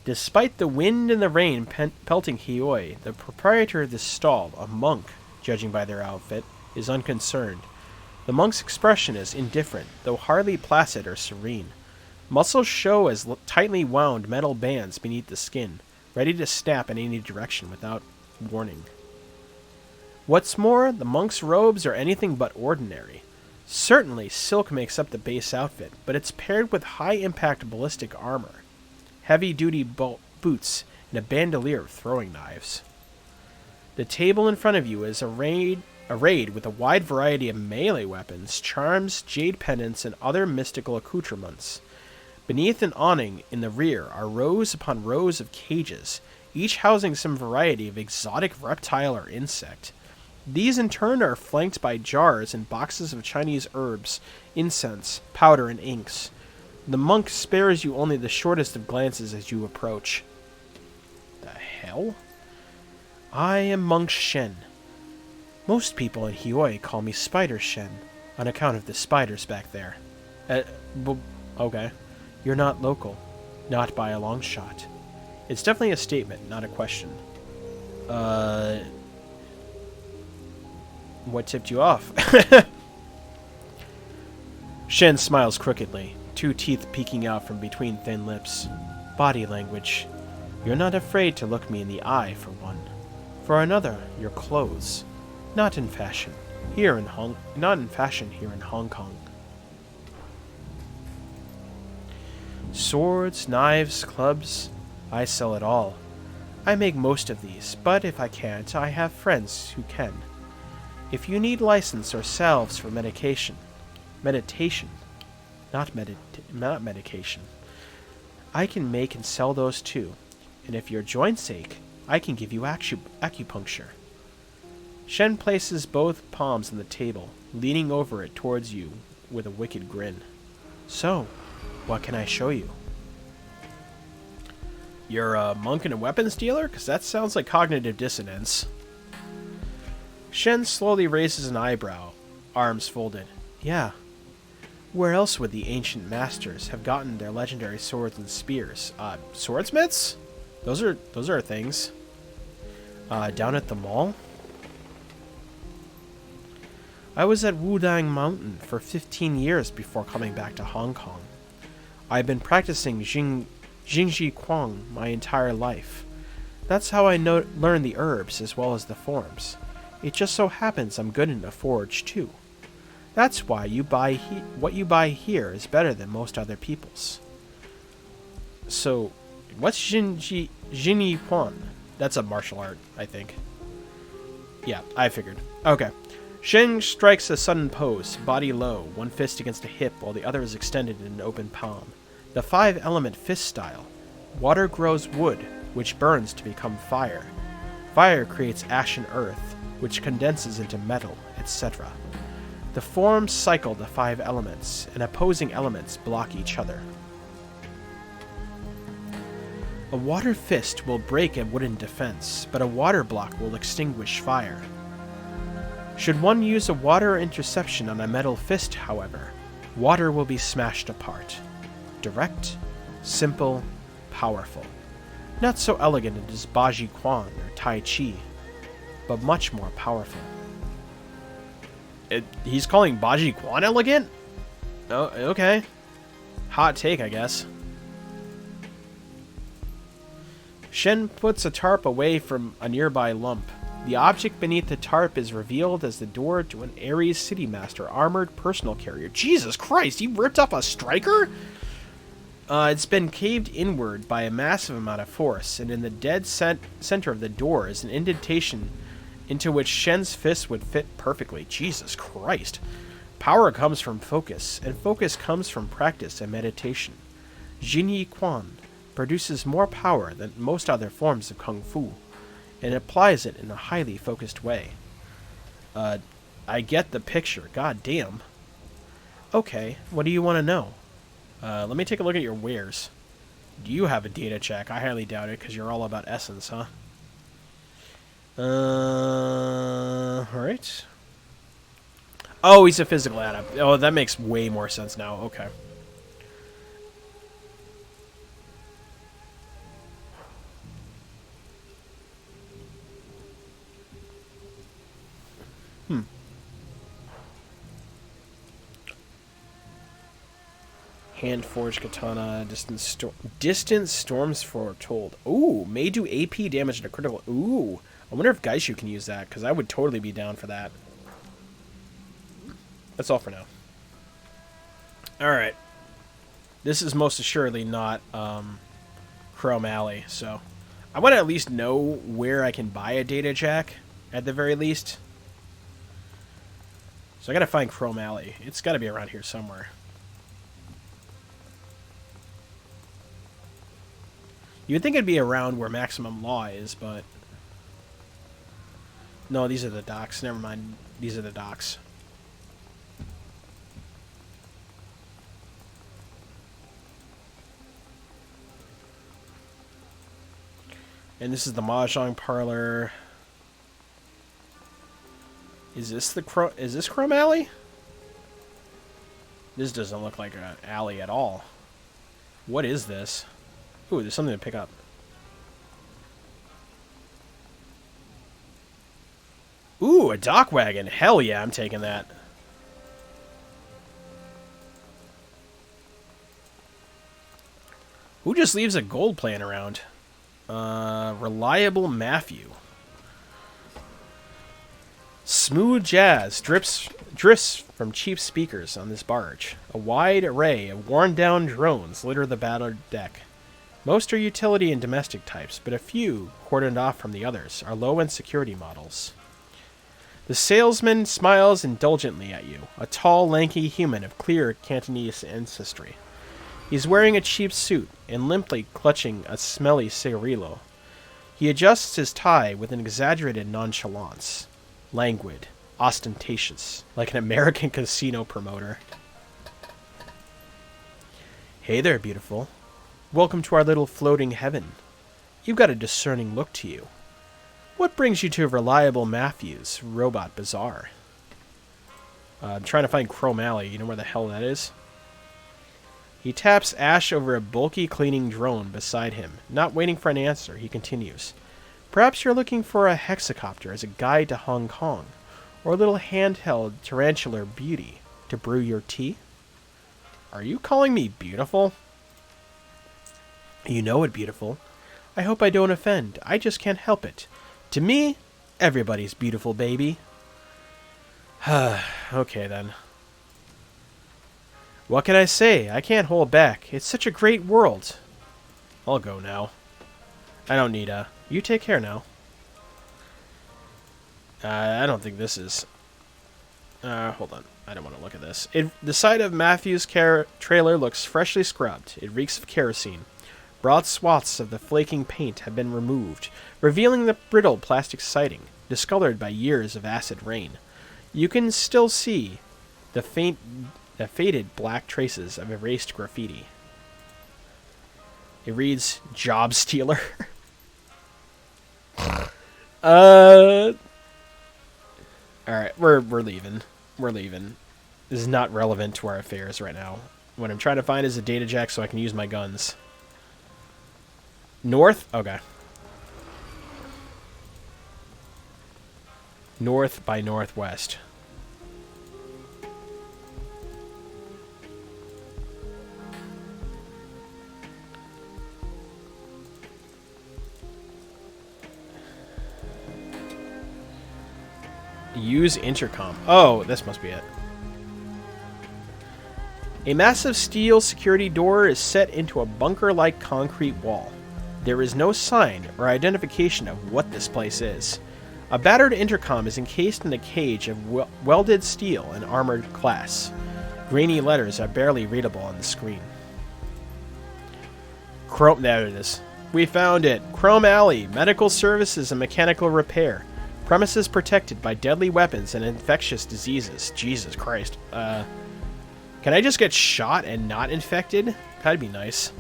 Despite the wind and the rain pelting Hioi, the proprietor of this stall, a monk, judging by their outfit, is unconcerned. The monk's expression is indifferent, though hardly placid or serene. Muscles show as tightly wound metal bands beneath the skin, ready to snap in any direction without warning. What's more, the monk's robes are anything but ordinary. Certainly, silk makes up the base outfit, but it's paired with high-impact ballistic armor, heavy-duty boots, and a bandolier of throwing knives. The table in front of you is arrayed with a wide variety of melee weapons, charms, jade pendants, and other mystical accoutrements. Beneath an awning in the rear are rows upon rows of cages, each housing some variety of exotic reptile or insect. These in turn are flanked by jars and boxes of Chinese herbs, incense, powder, and inks. The monk spares you only the shortest of glances as you approach. The hell? I am Monk Shen. Most people in Hioi call me Spider Shen, on account of the spiders back there. Okay. You're not local. Not by a long shot. It's definitely a statement, not a question. What tipped you off? Shen smiles crookedly, two teeth peeking out from between thin lips. Body language. You're not afraid to look me in the eye, for one. For another, your clothes. Not in fashion here in Hong Kong. Swords, knives, clubs, I sell it all. I make most of these, but if I can't, I have friends who can. If you need license or salves for medication, not medication, I can make and sell those too. And if your joints ache, I can give you acupuncture. Shen places both palms on the table, leaning over it towards you with a wicked grin. So, what can I show you? You're a monk and a weapons dealer? Because that sounds like cognitive dissonance. Shen slowly raises an eyebrow, arms folded. Yeah. Where else would the ancient masters have gotten their legendary swords and spears? Swordsmiths? Those are things. Down at the mall? I was at Wudang Mountain for 15 years before coming back to Hong Kong. I've been practicing Jingji Kwang my entire life. That's how I learn the herbs as well as the forms. It just so happens I'm good in a forge too. That's why what you buy here is better than most other people's. So, what's Jingji Kwang? That's a martial art, I think. Yeah, I figured. Okay. Shen strikes a sudden pose, body low, one fist against a hip while the other is extended in an open palm. The 5-element fist style. Water grows wood, which burns to become fire. Fire creates ashen earth, which condenses into metal, etc. The forms cycle the 5 elements, and opposing elements block each other. A water fist will break a wooden defense, but a water block will extinguish fire. Should one use a water interception on a metal fist, however, water will be smashed apart. Direct, simple, powerful. Not so elegant as Baji Quan or Tai Chi, but much more powerful. He's calling Baji Quan elegant? Oh, okay. Hot take, I guess. Shen puts a tarp away from a nearby lump. The object beneath the tarp is revealed as the door to an Ares City Master armored personal carrier. Jesus Christ, he ripped up a striker? It's been caved inward by a massive amount of force, and in the dead center of the door is an indentation into which Shen's fist would fit perfectly. Jesus Christ. Power comes from focus, and focus comes from practice and meditation. Jinyi Quan produces more power than most other forms of Kung Fu, and applies it in a highly focused way. I get the picture. God damn. Okay, what do you want to know? Let me take a look at your wares. Do you have a data check? I highly doubt it, because you're all about essence, huh? Alright. Oh, he's a physical adept. Oh, that makes way more sense now. Okay. Hand-forged katana, distant storms foretold. Ooh, may do AP damage and a critical. Ooh, I wonder if Gaishu can use that, because I would totally be down for that. That's all for now. Alright. This is most assuredly not Chrome Alley, so I want to at least know where I can buy a data jack, at the very least. So I gotta find Chrome Alley. It's gotta be around here somewhere. You would think it'd be around where Maximum Law is, but... No, these are the docks. Never mind. These are the docks. And this is the Mahjong parlor. Is this Chrome Alley? This doesn't look like an alley at all. What is this? Ooh, there's something to pick up. Ooh, a dock wagon. Hell yeah, I'm taking that. Who just leaves a gold plan around? Reliable Matthew. Smooth jazz drifts from cheap speakers on this barge. A wide array of worn-down drones litter the battered deck. Most are utility and domestic types, but a few, cordoned off from the others, are low-end security models. The salesman smiles indulgently at you, a tall, lanky human of clear Cantonese ancestry. He's wearing a cheap suit and limply clutching a smelly cigarillo. He adjusts his tie with an exaggerated nonchalance. Languid, ostentatious, like an American casino promoter. Hey there, beautiful. Welcome to our little floating heaven. You've got a discerning look to you. What brings you to Reliable Matthews Robot Bazaar? I'm trying to find Chrome Alley. You know where the hell that is? He taps ash over a bulky cleaning drone beside him. Not waiting for an answer, he continues. Perhaps you're looking for a hexacopter as a guide to Hong Kong, or a little handheld tarantular beauty to brew your tea? Are you calling me beautiful? You know it, beautiful. I hope I don't offend. I just can't help it. To me, everybody's beautiful, baby. Okay, then. What can I say? I can't hold back. It's such a great world. I'll go now. I don't need a... You take care now. I don't think this is... hold on. I don't want to look at this. The side of Matthew's trailer looks freshly scrubbed. It reeks of kerosene. Broad swaths of the flaking paint have been removed, revealing the brittle plastic siding, discolored by years of acid rain. You can still see the faded black traces of erased graffiti. It reads, Job Stealer. Alright, we're leaving. We're leaving. This is not relevant to our affairs right now. What I'm trying to find is a data jack so I can use my guns. North? Okay. North by northwest. Use intercom. Oh, this must be it. A massive steel security door is set into a bunker-like concrete wall. There is no sign or identification of what this place is. A battered intercom is encased in a cage of welded steel and armored glass. Grainy letters are barely readable on the screen. There it is. We found it. Chrome Alley, medical services and mechanical repair. Premises protected by deadly weapons and infectious diseases. Jesus Christ. Can I just get shot and not infected? That'd be nice.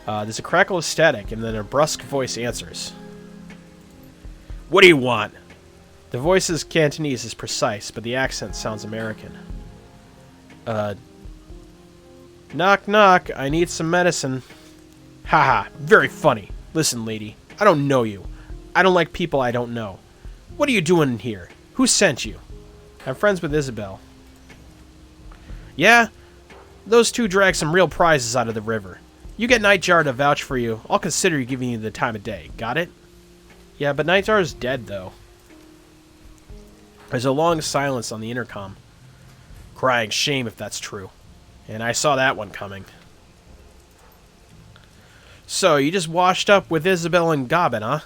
There's a crackle of static, and then a brusque voice answers. What do you want? The voice's Cantonese is precise, but the accent sounds American. Knock knock, I need some medicine. Haha, very funny. Listen, lady, I don't know you. I don't like people I don't know. What are you doing here? Who sent you? I'm friends with Isabel. Yeah? Those two dragged some real prizes out of the river. You get Nightjar to vouch for you. I'll consider giving you the time of day. Got it? Yeah, but Nightjar's dead, though. There's a long silence on the intercom. Crying shame if that's true. And I saw that one coming. So, you just washed up with Isabel and Gobbin, huh?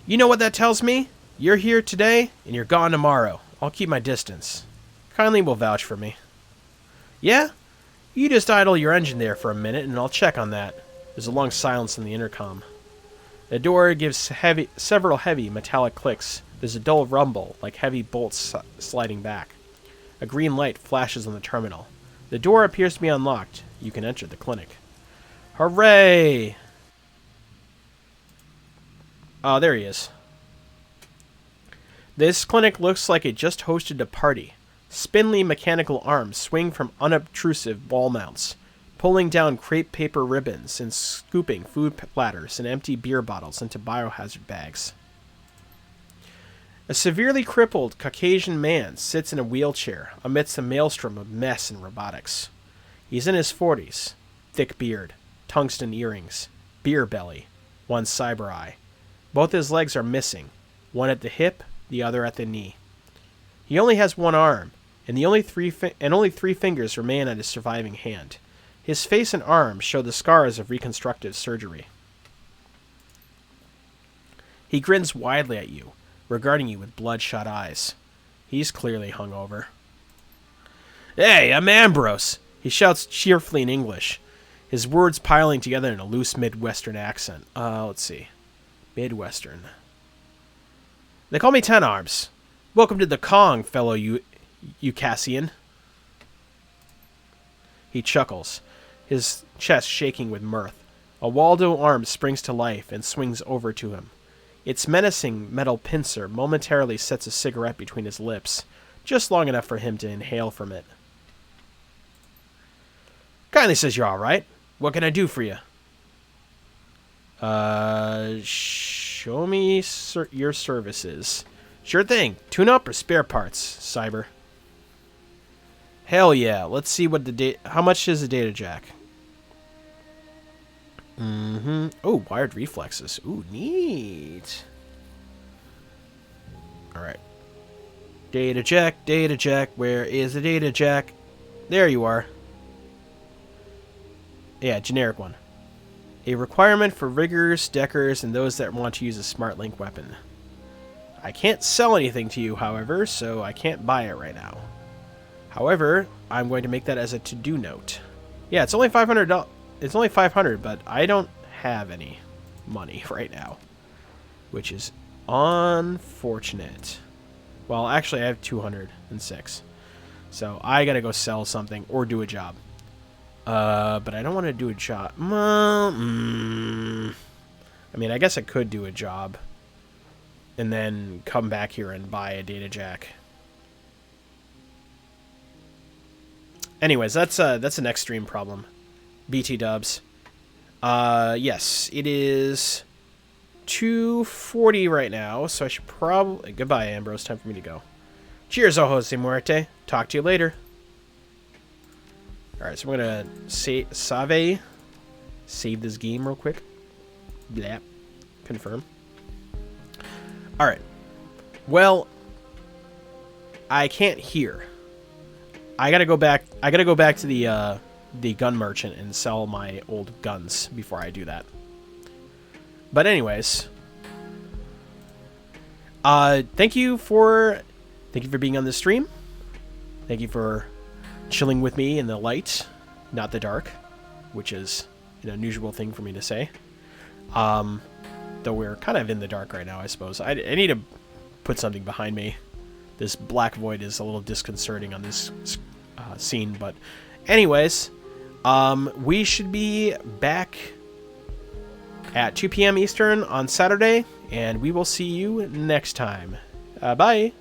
You know what that tells me? You're here today, and you're gone tomorrow. I'll keep my distance. Kindly will vouch for me. Yeah? You just idle your engine there for a minute, and I'll check on that. There's a long silence in the intercom. The door gives several heavy metallic clicks. There's a dull rumble, like heavy bolts sliding back. A green light flashes on the terminal. The door appears to be unlocked. You can enter the clinic. Hooray! Oh, there he is. This clinic looks like it just hosted a party. Spindly mechanical arms swing from unobtrusive wall mounts, pulling down crepe paper ribbons and scooping food platters and empty beer bottles into biohazard bags. A severely crippled Caucasian man sits in a wheelchair amidst a maelstrom of mess and robotics. He's in his 40s, thick beard, tungsten earrings, beer belly, one cyber eye. Both his legs are missing, one at the hip, the other at the knee. He only has one arm, and only three fingers remain on his surviving hand. His face and arms show the scars of reconstructive surgery. He grins widely at you, regarding you with bloodshot eyes. He's clearly hungover. Hey, I'm Ambrose! He shouts cheerfully in English, his words piling together in a loose Midwestern accent. Let's see. Midwestern. They call me Ten Arms. Welcome to the Kong, fellow Eucassian. He chuckles, his chest shaking with mirth. A Waldo arm springs to life and swings over to him. Its menacing metal pincer momentarily sets a cigarette between his lips, just long enough for him to inhale from it. Kindly says you're all right. What can I do for you? Show me your services. Sure thing. Tune up or spare parts, Cyber. Hell yeah. Let's see what how much is a data jack? Oh, wired reflexes. Ooh, neat. Alright. Data jack. Where is the data jack? There you are. Yeah, generic one. A requirement for riggers, deckers, and those that want to use a smart link weapon. I can't sell anything to you, however, so I can't buy it right now. However, I'm going to make that as a to-do note. Yeah, it's only $500. It's only $500, but I don't have any money right now, which is unfortunate. Well, actually, I have 206, so I gotta go sell something or do a job. But I don't want to do a job. I mean, I guess I could do a job and then come back here and buy a data jack. Anyways, that's an extreme problem. BT dubs. Yes, it is 2:40 right now, so I should probably... Goodbye, Ambrose. Time for me to go. Cheers, ojos de muerte. Talk to you later. Alright, so we're gonna save this game real quick. Blap. Confirm. Alright. Well, I can't hear. I gotta go back to the gun merchant and sell my old guns before I do that. But anyways, thank you for being on the stream. Thank you for chilling with me in the light, not the dark, which is an unusual thing for me to say. Though we're kind of in the dark right now, I suppose. I need to put something behind me. This black void is a little disconcerting on this scene, but anyways, we should be back at 2 p.m. Eastern on Saturday, and we will see you next time. Bye!